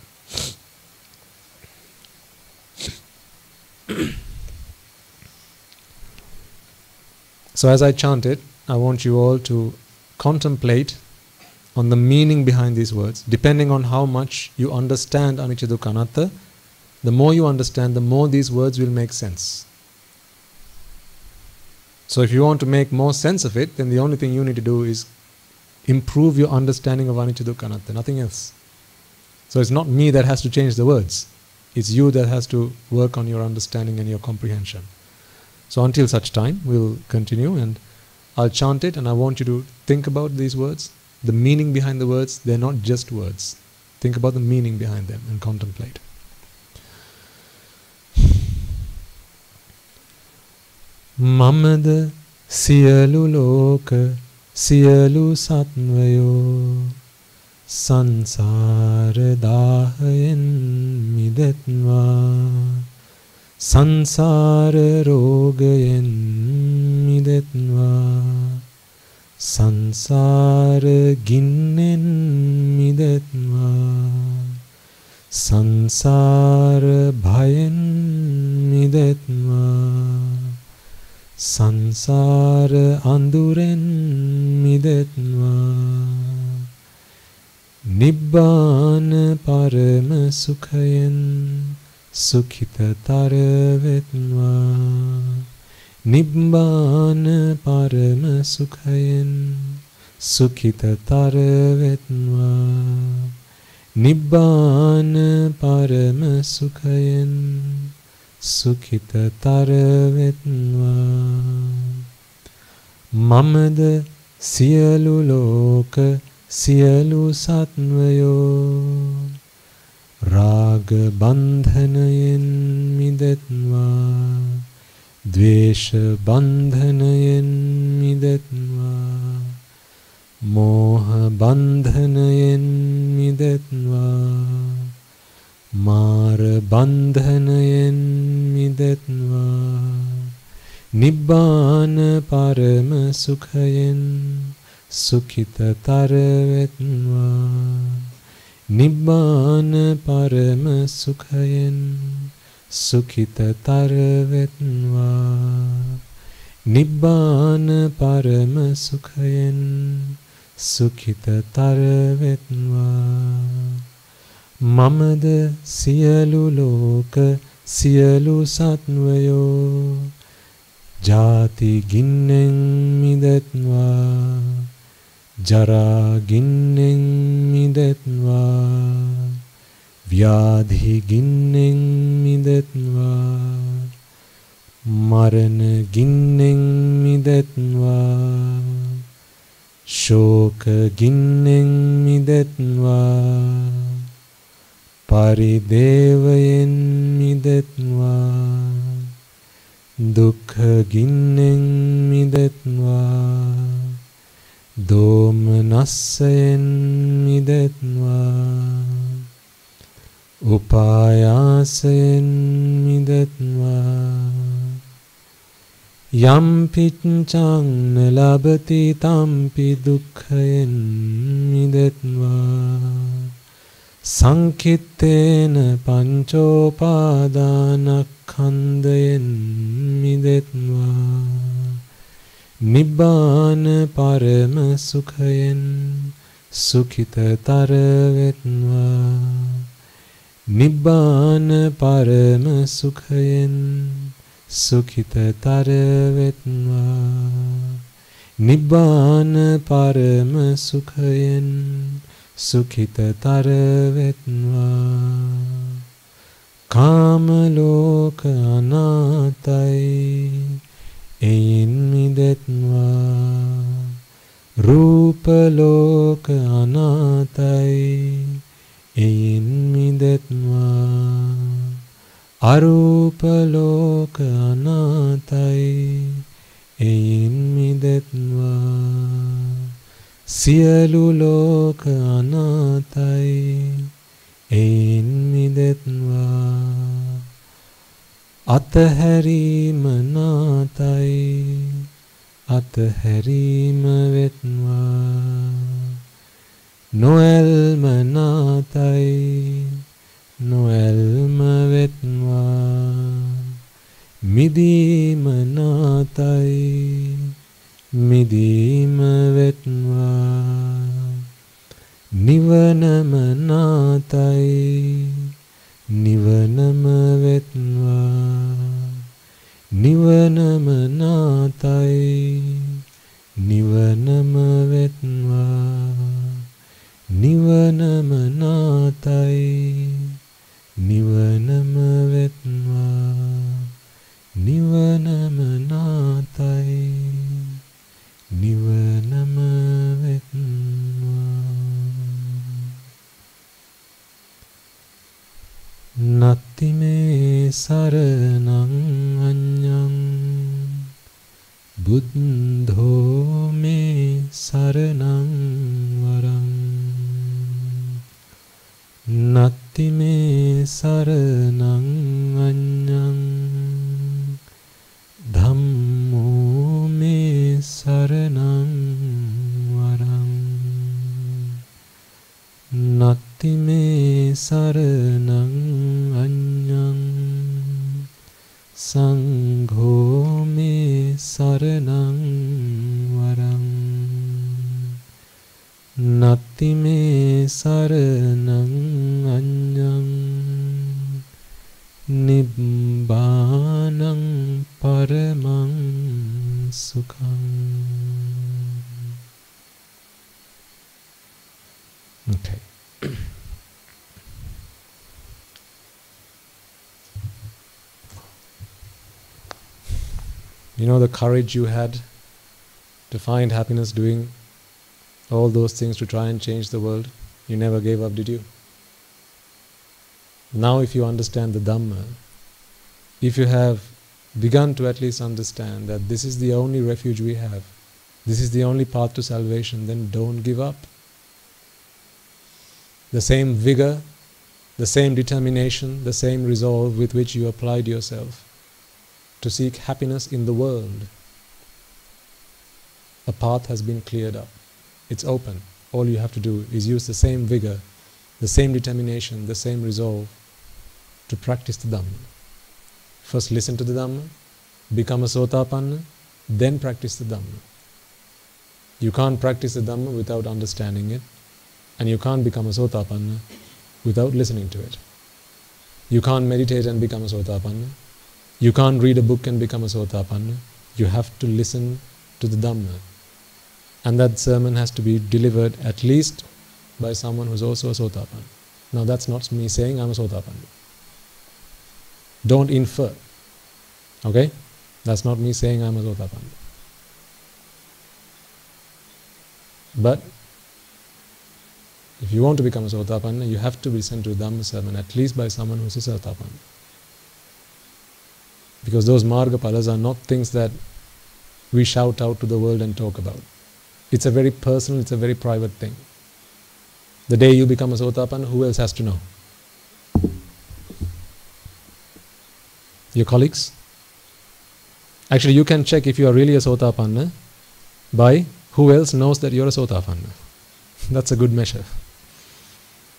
So as I chant it, I want you all to contemplate on the meaning behind these words. Depending on how much you understand Anicca Dukkha Anatta, the more you understand, the more these words will make sense. So if you want to make more sense of it, then the only thing you need to do is improve your understanding of Anicca Dukkha Anatta, nothing else. So it's not me that has to change the words. It's you that has to work on your understanding and your comprehension. So until such time, we'll continue, and I'll chant it, and I want you to think about these words, the meaning behind the words. They're not just words. Think about the meaning behind them and contemplate. Mamada siyalu loka siyalu satvayo sansara dahayen midetva sansara rogayen midetva sansara ginnen midetva sansara bhayen midetva sansara anduren midetva nibbana parama sukhayen sukhita taravetva nibbana parama sukhayen sukhita taravetva nibbana parama sukhayen සුඛිතතර වෙත්වා. මමද සියලු ලෝක සියලු සත්වයෝ රාග බන්ධනයෙන් මිදෙත්වා. ද්වේෂ බන්ධනයෙන් මිදෙත්වා. මෝහ බන්ධනයෙන් මිදෙත්වා. මාර බන්ධනයෙන් මිදෙත්වා. නිබ්බාන පරම සුඛයෙන් සුඛිතතර වෙත්වා. නිබ්බාන පරම සුඛයෙන් සුඛිතතර වෙත්වා. නිබ්බාන පරම සුඛයෙන් සුඛිතතර වෙත්වා. මමද සියලු ලෝක සියලු සත්වයෝ ජාති ගින්නෙන් මිදෙත්වා. ජරා ගින්නෙන් මිදෙත්වා. ව්‍යාධි ගින්නෙන් මිදෙත්වා. මරණ ගින්නෙන් මිදෙත්වා. ශෝක ගින්නෙන් මිදෙත්වා. පරිදේවයෙන් මිදෙත්වා. දුක්ඛ ගින්නෙන් මිදෙත්වා. දෝමනස්සයෙන් මිදෙත්වා. උපායාසයෙන් මිදෙත්වා. යම් පිච්ඡං ලබති තම්පි දුක්ඛයෙන් මිදෙත්වා. සංකිත්තේන පංචෝපාදානස්කන්ධයෙන් මිදෙත්වා. නිබ්බාන පරම සුඛයෙන් සුඛිතතර වෙත්වා. නිබ්බාන පරම සුඛයෙන් සුඛිතතර වෙත්වා. නිබ්බාන පරම සුඛයෙන් සුඛිතතර වෙත්වා. කාම ලෝක අනාතයි එයින් මිදෙත්වා. රූප ලෝක අනාතයි එයින් මිදෙත්වා. අරූප ලෝක අනාතයි එයින් මිදෙත්වා. සියලු ලෝක අනාතයි එයින් මිදෙත්වා. අතහැරීම නාතයි අතහැරීම වෙත්වා. නොඇල්ම නාතයි නොඇල්ම වෙත්වා. මිදීම නාතයි මිදීම වෙත්වා. නිවනම නාතයි නිවනම වෙත්වා. නිවනම නාතයි නිවනම වෙත්වා. නිවනම නාතයි නිවනම වෙත්වා. නිවනම නාතයි නිවනම වෙත්වා. නත්ති මේ සරණං අඤ්ඤං බුද්ධෝ මේ සරණං වරං. නත්ති මේ සරණං අඤ්ඤං ධම්මෝ මේ සරණං වරං. නත්ති මේ සරණං අඤ්ඤං සංඝෝ මේ සරණං වරං. නත්ති මේ සරණං අඤ්ඤං නිබ්බානං පරමං සුඛං. Okay. You know the courage you had to find happiness doing all those things to try and change the world? You never gave up, did you? Now if you understand the Dhamma, if you have begun to at least understand that this is the only refuge we have, this is the only path to salvation, then don't give up. The same vigor, the same determination, the same resolve with which you applied yourself to seek happiness in the world, a path has been cleared up. It's open. All you have to do is use the same vigor, the same determination, the same resolve to practice the Dhamma. First listen to the Dhamma, become a Sotapanna, then practice the Dhamma. You can't practice the Dhamma without understanding it, and you can't become a Sotapanna without listening to it. You can't meditate and become a Sotapanna. You can't read a book and become a Sotapanna. You have to listen to the Dhamma. And that sermon has to be delivered at least by someone who's also a Sotapanna. Now that's not me saying I'm a Sotapanna. Don't infer. Okay? That's not me saying I'm a Sotapanna. But if you want to become a Sotapanna, you have to listen to the Dhamma sermon at least by someone who's a Sotapanna. Because those Margapalas are not things that we shout out to the world and talk about. It's a very personal, it's a very private thing. The day you become a Sotapanna, who else has to know? Your colleagues? Actually, you can check if you are really a Sotapanna by who else knows that you're a Sotapanna. That's a good measure.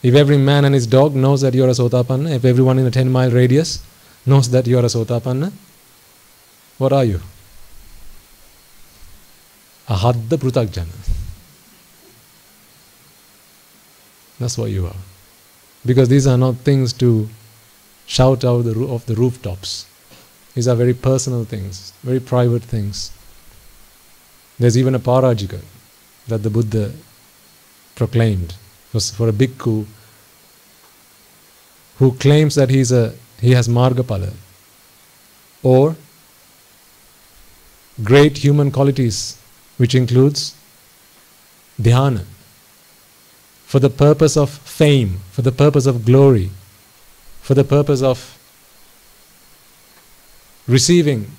If every man and his dog knows that you're a Sotapanna, if everyone in a 10-mile radius knows that you're a Sotapanna, what are you? A Hadda Prutagjana. That's what you are. Because these are not things to shout out of the rooftops. These are very personal things, very private things. There's even a Parajika that the Buddha proclaimed for a bhikkhu who claims that he has Margapala or great human qualities, which includes dhyana, for the purpose of fame, for the purpose of glory, for the purpose of receiving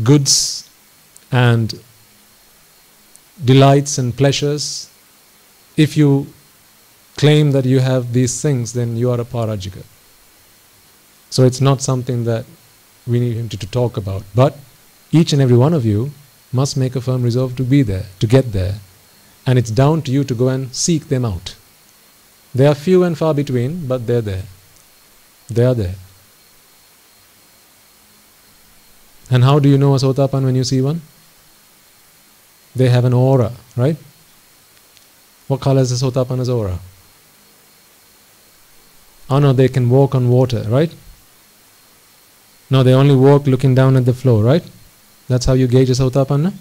goods and delights and pleasures. If you claim that you have these things, then you are a Parajika. So it's not something that we need him to talk about. But each and every one of you must make a firm resolve to be there, to get there. And it's down to you to go and seek them out. They are few and far between, but they're there. They are there. And how do you know a Sotapanna when you see one? They have an aura, right? What color is a Sotapanna's aura? Oh no, they can walk on water, right? No, they only walk looking down at the floor, right? That's how you gauge a Sotapanna?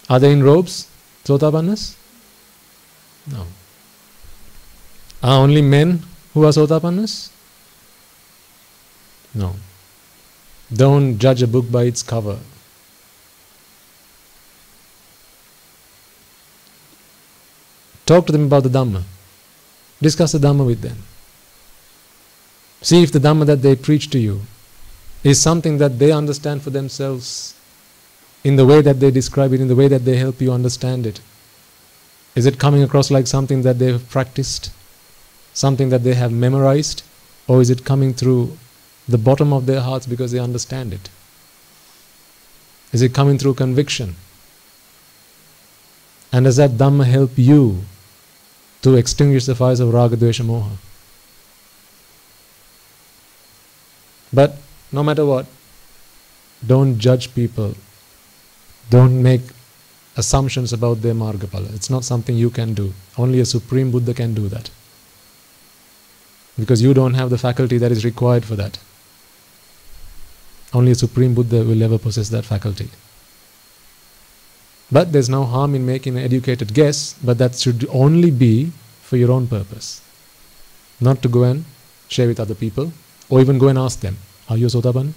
Are they in robes, Sotapannas? No. Are only men who are Sotapannas? No. Don't judge a book by its cover. Talk to them about the Dhamma. Discuss the Dhamma with them. See if the Dhamma that they preach to you is something that they understand for themselves in the way that they describe it, in the way that they help you understand it. Is it coming across like something that they have practiced, something that they have memorized, or is it coming through the bottom of their hearts because they understand it? Is it coming through conviction? And does that Dhamma help you to extinguish the fires of Raga, Dvesha, Moha? But no matter what, don't judge people. Don't make assumptions about their Margapala. It's not something you can do. Only a Supreme Buddha can do that. Because you don't have the faculty that is required for that. Only a Supreme Buddha will ever possess that faculty. But there's no harm in making an educated guess, but that should only be for your own purpose. Not to go and share with other people, or even go and ask them. Are you a Sotapanna?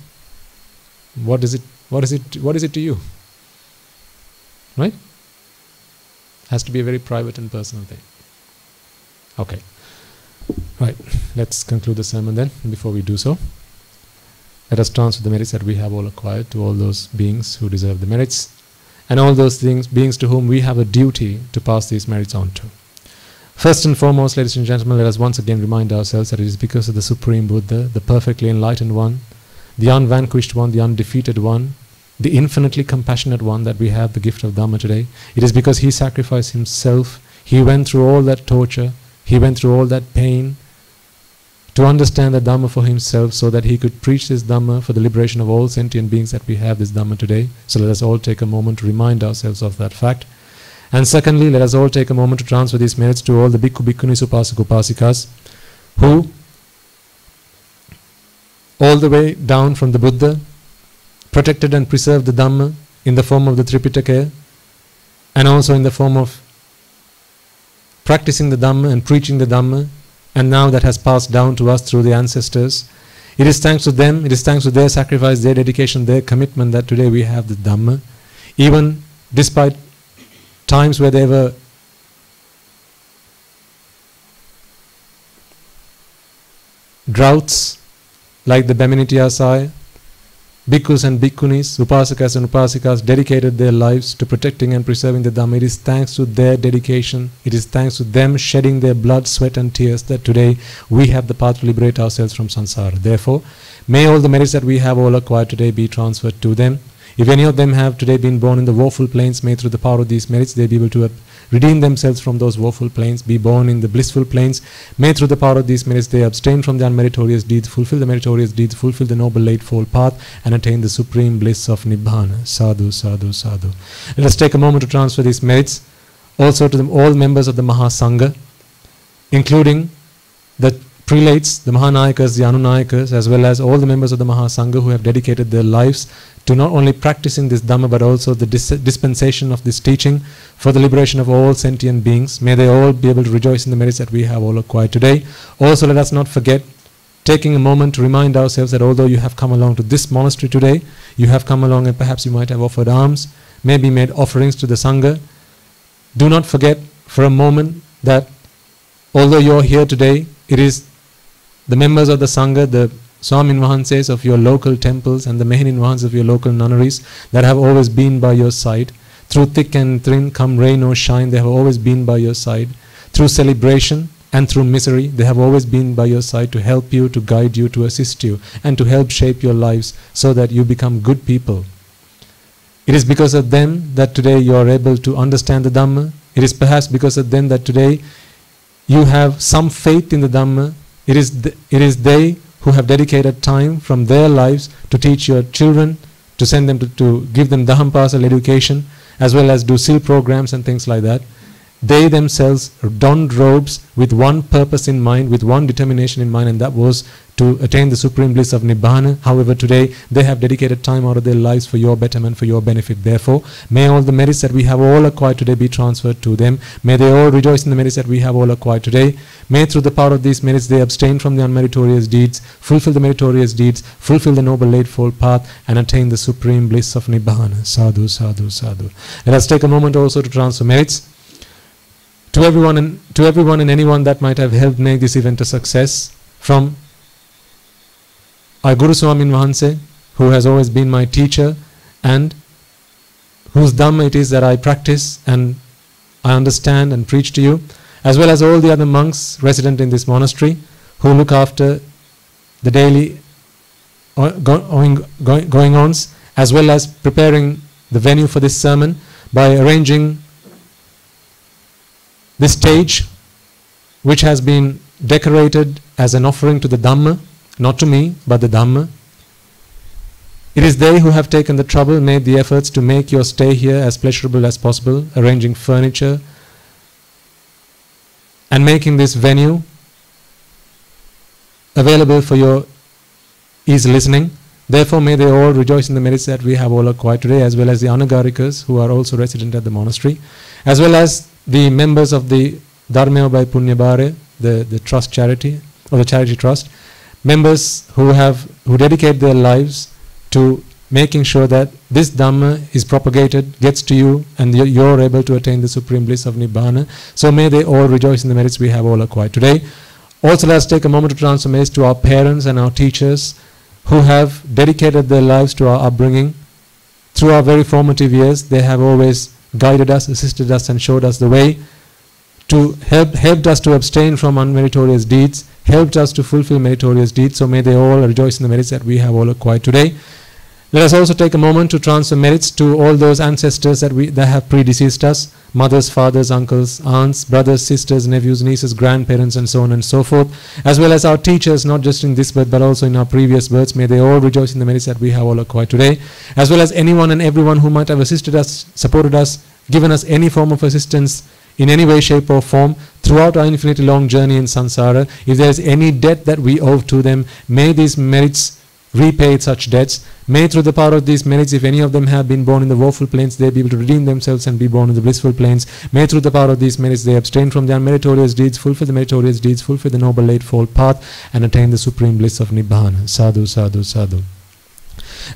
What is it to you? Right? Has to be a very private and personal thing. Okay. Right. Let's conclude the sermon then. Before we do so, let us transfer the merits that we have all acquired to all those beings who deserve the merits, and all those beings to whom we have a duty to pass these merits on to. First and foremost, ladies and gentlemen, let us once again remind ourselves that it is because of the Supreme Buddha, the perfectly enlightened one, the unvanquished one, the undefeated one, the infinitely compassionate one, that we have the gift of Dhamma today. It is because he sacrificed himself, he went through all that torture, he went through all that pain to understand the Dhamma for himself, so that he could preach this Dhamma for the liberation of all sentient beings that we have this Dhamma today. So let us all take a moment to remind ourselves of that fact. And secondly, let us all take a moment to transfer these merits to all the Bhikkhu, Bhikkhunis, Upasaka, Upasikas, who all the way down from the Buddha protected and preserved the Dhamma in the form of the Tripitaka, and also in the form of practicing the Dhamma and preaching the Dhamma, and now that has passed down to us through the ancestors. It is thanks to them, it is thanks to their sacrifice, their dedication, their commitment, that today we have the Dhamma. Even despite times where there were droughts, like the Beminitiasai, Bhikkhus and Bhikkhunis, Upasakas and Upasikas dedicated their lives to protecting and preserving the Dhamma. It is thanks to their dedication, it is thanks to them shedding their blood, sweat and tears, that today we have the path to liberate ourselves from samsara. Therefore, may all the merits that we have all acquired today be transferred to them. If any of them have today been born in the woeful planes, may through the power of these merits they be able to redeem themselves from those woeful planes, be born in the blissful planes. May through the power of these merits they abstain from the unmeritorious deeds, fulfill the meritorious deeds, fulfill the noble eightfold path, and attain the supreme bliss of Nibbana. Sadhu, sadhu, sadhu. Let us take a moment to transfer these merits also to all members of the Mahasangha, including the prelates, the Mahanayakas, the Anunayakas, as well as all the members of the Mahasangha who have dedicated their lives to not only practicing this Dhamma but also the dispensation of this teaching for the liberation of all sentient beings. May they all be able to rejoice in the merits that we have all acquired today. Also, let us not forget, taking a moment to remind ourselves that although you have come along to this monastery today, you have come along and perhaps you might have offered alms, maybe made offerings to the Sangha. Do not forget for a moment that although you are here today, it is the members of the Sangha, the Swamin Vahanses of your local temples and the Mehenin Vahans of your local nunneries that have always been by your side. Through thick and thin, come rain or shine, they have always been by your side. Through celebration and through misery, they have always been by your side to help you, to guide you, to assist you, and to help shape your lives so that you become good people. It is because of them that today you are able to understand the Dhamma. It is perhaps because of them that today you have some faith in the Dhamma. It is they who have dedicated time from their lives to teach your children, to send them to give them Dhamparsal education, as well as do SIL programs and things like that. They themselves donned robes with one purpose in mind, with one determination in mind, and that was to attain the supreme bliss of Nibbana. However, today they have dedicated time out of their lives for your betterment, for your benefit. Therefore, may all the merits that we have all acquired today be transferred to them. May they all rejoice in the merits that we have all acquired today. May through the power of these merits they abstain from the unmeritorious deeds, fulfill the meritorious deeds, fulfill the noble eightfold path, and attain the supreme bliss of Nibbana. Sadhu, sadhu, sadhu. Let us take a moment also to transfer merits to everyone and anyone that might have helped make this event a success, from our Guru Swamin Vahanse, who has always been my teacher and whose Dhamma it is that I practice and I understand and preach to you, as well as all the other monks resident in this monastery who look after the daily going-ons, as well as preparing the venue for this sermon by arranging this stage, which has been decorated as an offering to the Dhamma, not to me, but the Dhamma. It is they who have taken the trouble, made the efforts to make your stay here as pleasurable as possible, arranging furniture and making this venue available for your easy listening. Therefore, may they all rejoice in the merits that we have all acquired today, as well as the Anagarikas who are also resident at the monastery, as well as the members of the Dharmayai Obai Punyabare, the trust charity, or the charity trust. members who dedicate their lives to making sure that this Dhamma is propagated, gets to you, and you're able to attain the supreme bliss of Nibbana. So may they all rejoice in the merits we have all acquired today. Also, let us take a moment to transfer merits to our parents and our teachers who have dedicated their lives to our upbringing. Through our very formative years, they have always guided us, assisted us, and showed us the way, to helped us to abstain from unmeritorious deeds, helped us to fulfill meritorious deeds. So may they all rejoice in the merits that we have all acquired today. Let us also take a moment to transfer merits to all those ancestors that have predeceased us, mothers, fathers, uncles, aunts, brothers, sisters, nephews, nieces, grandparents, and so on and so forth, as well as our teachers, not just in this birth but also in our previous births. May they all rejoice in the merits that we have all acquired today, as well as anyone and everyone who might have assisted us, supported us, given us any form of assistance in any way, shape or form throughout our infinitely long journey in samsara. If there is any debt that we owe to them, may these merits repay such debts. May through the power of these merits, if any of them have been born in the woeful planes, they be able to redeem themselves and be born in the blissful planes. May through the power of these merits they abstain from the unmeritorious deeds, fulfill the meritorious deeds, fulfill the noble eightfold path, and attain the supreme bliss of Nibbana. Sadhu, sadhu, sadhu.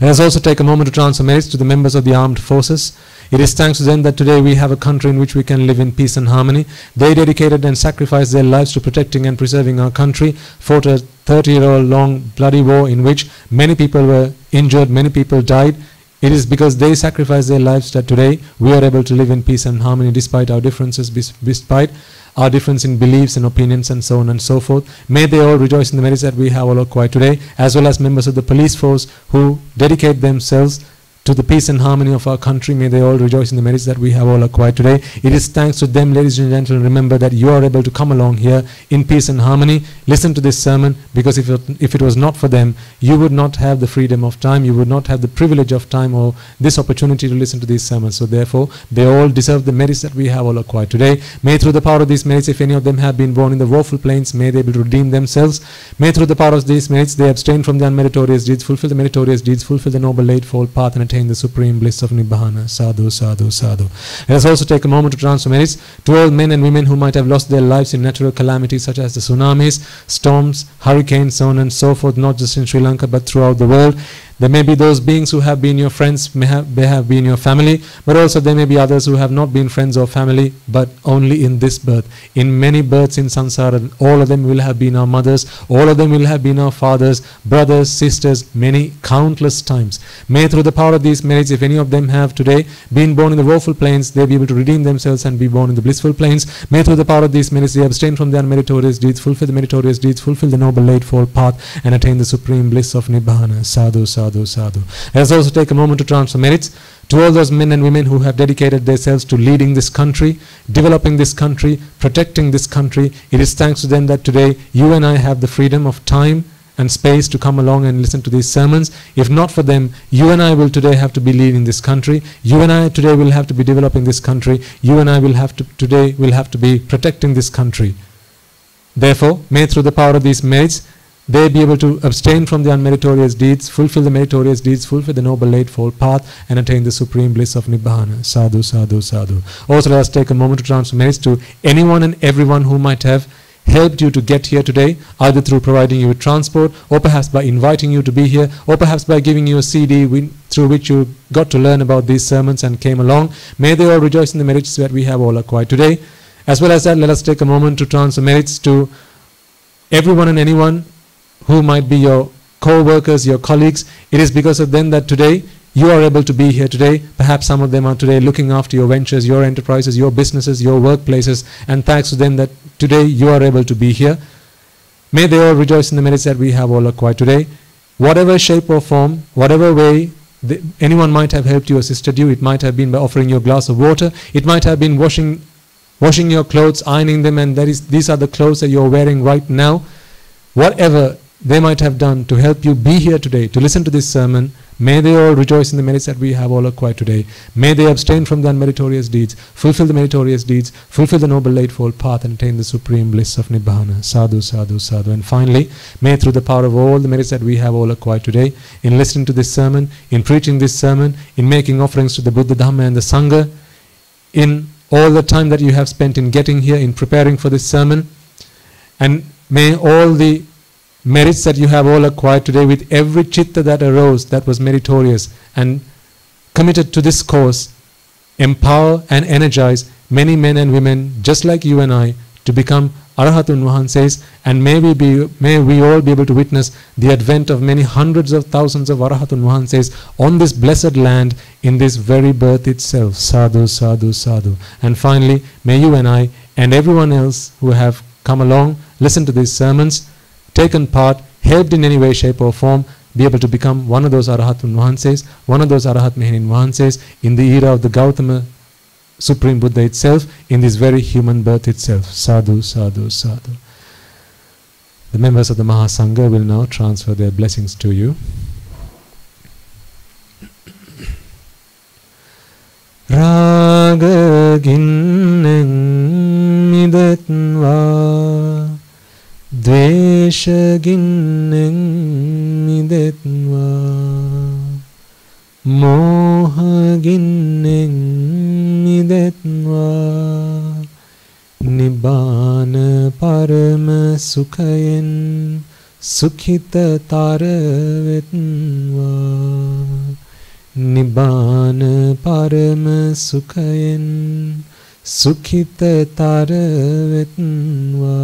Let us also take a moment to transfer merits to the members of the armed forces. It is thanks to them that today we have a country in which we can live in peace and harmony. They dedicated and sacrificed their lives to protecting and preserving our country, fought a 30-year-old long bloody war in which many people were injured, many people died. It is because they sacrificed their lives that today we are able to live in peace and harmony despite our differences, despite our difference in beliefs and opinions and so on and so forth. May they all rejoice in the merits that we have all acquired today, as well as members of the police force who dedicate themselves to the peace and harmony of our country. May they all rejoice in the merits that we have all acquired today. It is thanks to them, ladies and gentlemen, remember that you are able to come along here in peace and harmony, listen to this sermon, because if it was not for them, you would not have the freedom of time, you would not have the privilege of time or this opportunity to listen to these sermons. So therefore, they all deserve the merits that we have all acquired today. May through the power of these merits, if any of them have been born in the woeful plains, may they be able to redeem themselves. May through the power of these merits, they abstain from the unmeritorious deeds, fulfill the meritorious deeds, fulfill the noble eightfold path, and attain the supreme bliss of Nibbana. Sadhu, sadhu, sadhu. Let us also take a moment to transfer merits to all men and women who might have lost their lives in natural calamities such as the tsunamis, storms, hurricanes, so on and so forth, not just in Sri Lanka but throughout the world. There may be those beings who have been your friends, may have been your family, but also there may be others who have not been friends or family, but only in this birth. In many births in samsara, all of them will have been our mothers, all of them will have been our fathers, brothers, sisters, many, countless times. May through the power of these merits, if any of them have today been born in the woeful plains, they be able to redeem themselves and be born in the blissful plains. May through the power of these merits, they abstain from the unmeritorious deeds, fulfill the meritorious deeds, fulfill the noble eightfold path, and attain the supreme bliss of Nibbana. Sadhu, sadhu, sadhu. Let us also take a moment to transfer merits to all those men and women who have dedicated themselves to leading this country, developing this country, protecting this country. It is thanks to them that today you and I have the freedom of time and space to come along and listen to these sermons. If not for them, you and I will today have to be leading this country. You and I today will have to be developing this country. You and I will have to today will have to be protecting this country. Therefore, may through the power of these merits, they be able to abstain from the unmeritorious deeds, fulfill the meritorious deeds, fulfill the noble eightfold path, and attain the supreme bliss of Nibbana. Sadhu, sadhu, sadhu. Also, let us take a moment to transfer merits to anyone and everyone who might have helped you to get here today, either through providing you with transport, or perhaps by inviting you to be here, or perhaps by giving you a CD through which you got to learn about these sermons and came along. May they all rejoice in the merits that we have all acquired today. As well as that, let us take a moment to transfer merits to everyone and anyone who might be your co-workers, your colleagues. It is because of them that today you are able to be here today. Perhaps some of them are today looking after your ventures, your enterprises, your businesses, your workplaces, and thanks to them that today you are able to be here. May they all rejoice in the merits that we have all acquired today. Whatever shape or form, whatever way anyone might have helped you, assisted you, it might have been by offering you a glass of water, it might have been washing your clothes, ironing them, and these are the clothes that you're wearing right now. Whatever they might have done to help you be here today, to listen to this sermon, may they all rejoice in the merits that we have all acquired today. May they abstain from the unmeritorious deeds, fulfill the meritorious deeds, fulfill the noble eightfold path, and attain the supreme bliss of Nibbana. Sadhu, sadhu, sadhu. And finally, may through the power of all the merits that we have all acquired today, in listening to this sermon, in preaching this sermon, in making offerings to the Buddha, Dhamma, and the Sangha, in all the time that you have spent in getting here, in preparing for this sermon, and may all the merits that you have all acquired today, with every chitta that arose that was meritorious and committed to this cause, empower and energize many men and women just like you and I to become Arahatun Wahanses, and may we all be able to witness the advent of many hundreds of thousands of Arahatun Wahanses on this blessed land in this very birth itself. Sadhu, sadhu, sadhu. And finally, may you and I and everyone else who have come along, listened to these sermons, taken part, helped in any way, shape or form, be able to become one of those Arahatun Wahanses, one of those Arahat Mehenin Wahanses in the era of the Gautama Supreme Buddha itself, in this very human birth itself. Sadhu, sadhu, sadhu. The members of the Mahasangha will now transfer their blessings to you. Raga ginnen midetva, dvesha ginnen midetva, moha ginnen midetva, nibbana parama sukhayen sukhita taravetva, nibbana parama sukhayen sukhita taravetva,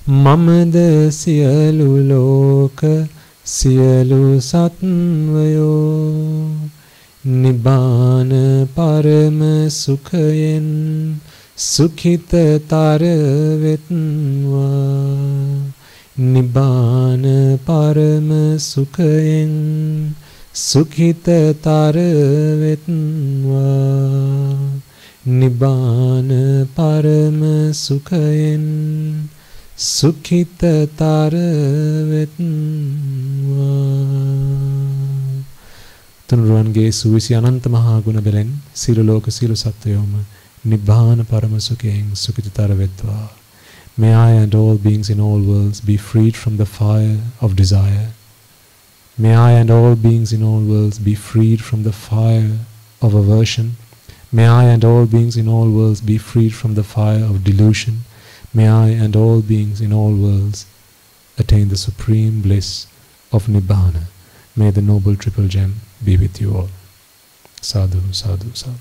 mamada siyalu loka siyalu satvayo, nibbana parama sukhayen sukhita taravetva, nibbana parama sukhayen sukhita taravetva, nibbana parama sukhayen sukhita taravetva. Tunuruwange suvisi ananta mahaguna belen silu loka silu sattayoma nibbana parama sukhayen sukhita taravetva. May I and all beings in all worlds be freed from the fire of desire. May I and all beings in all worlds be freed from the fire of aversion. May I and all beings in all worlds be freed from the fire of delusion. May I and all beings in all worlds attain the supreme bliss of Nibbana. May the noble triple gem be with you all. Sadhu, sadhu, sadhu.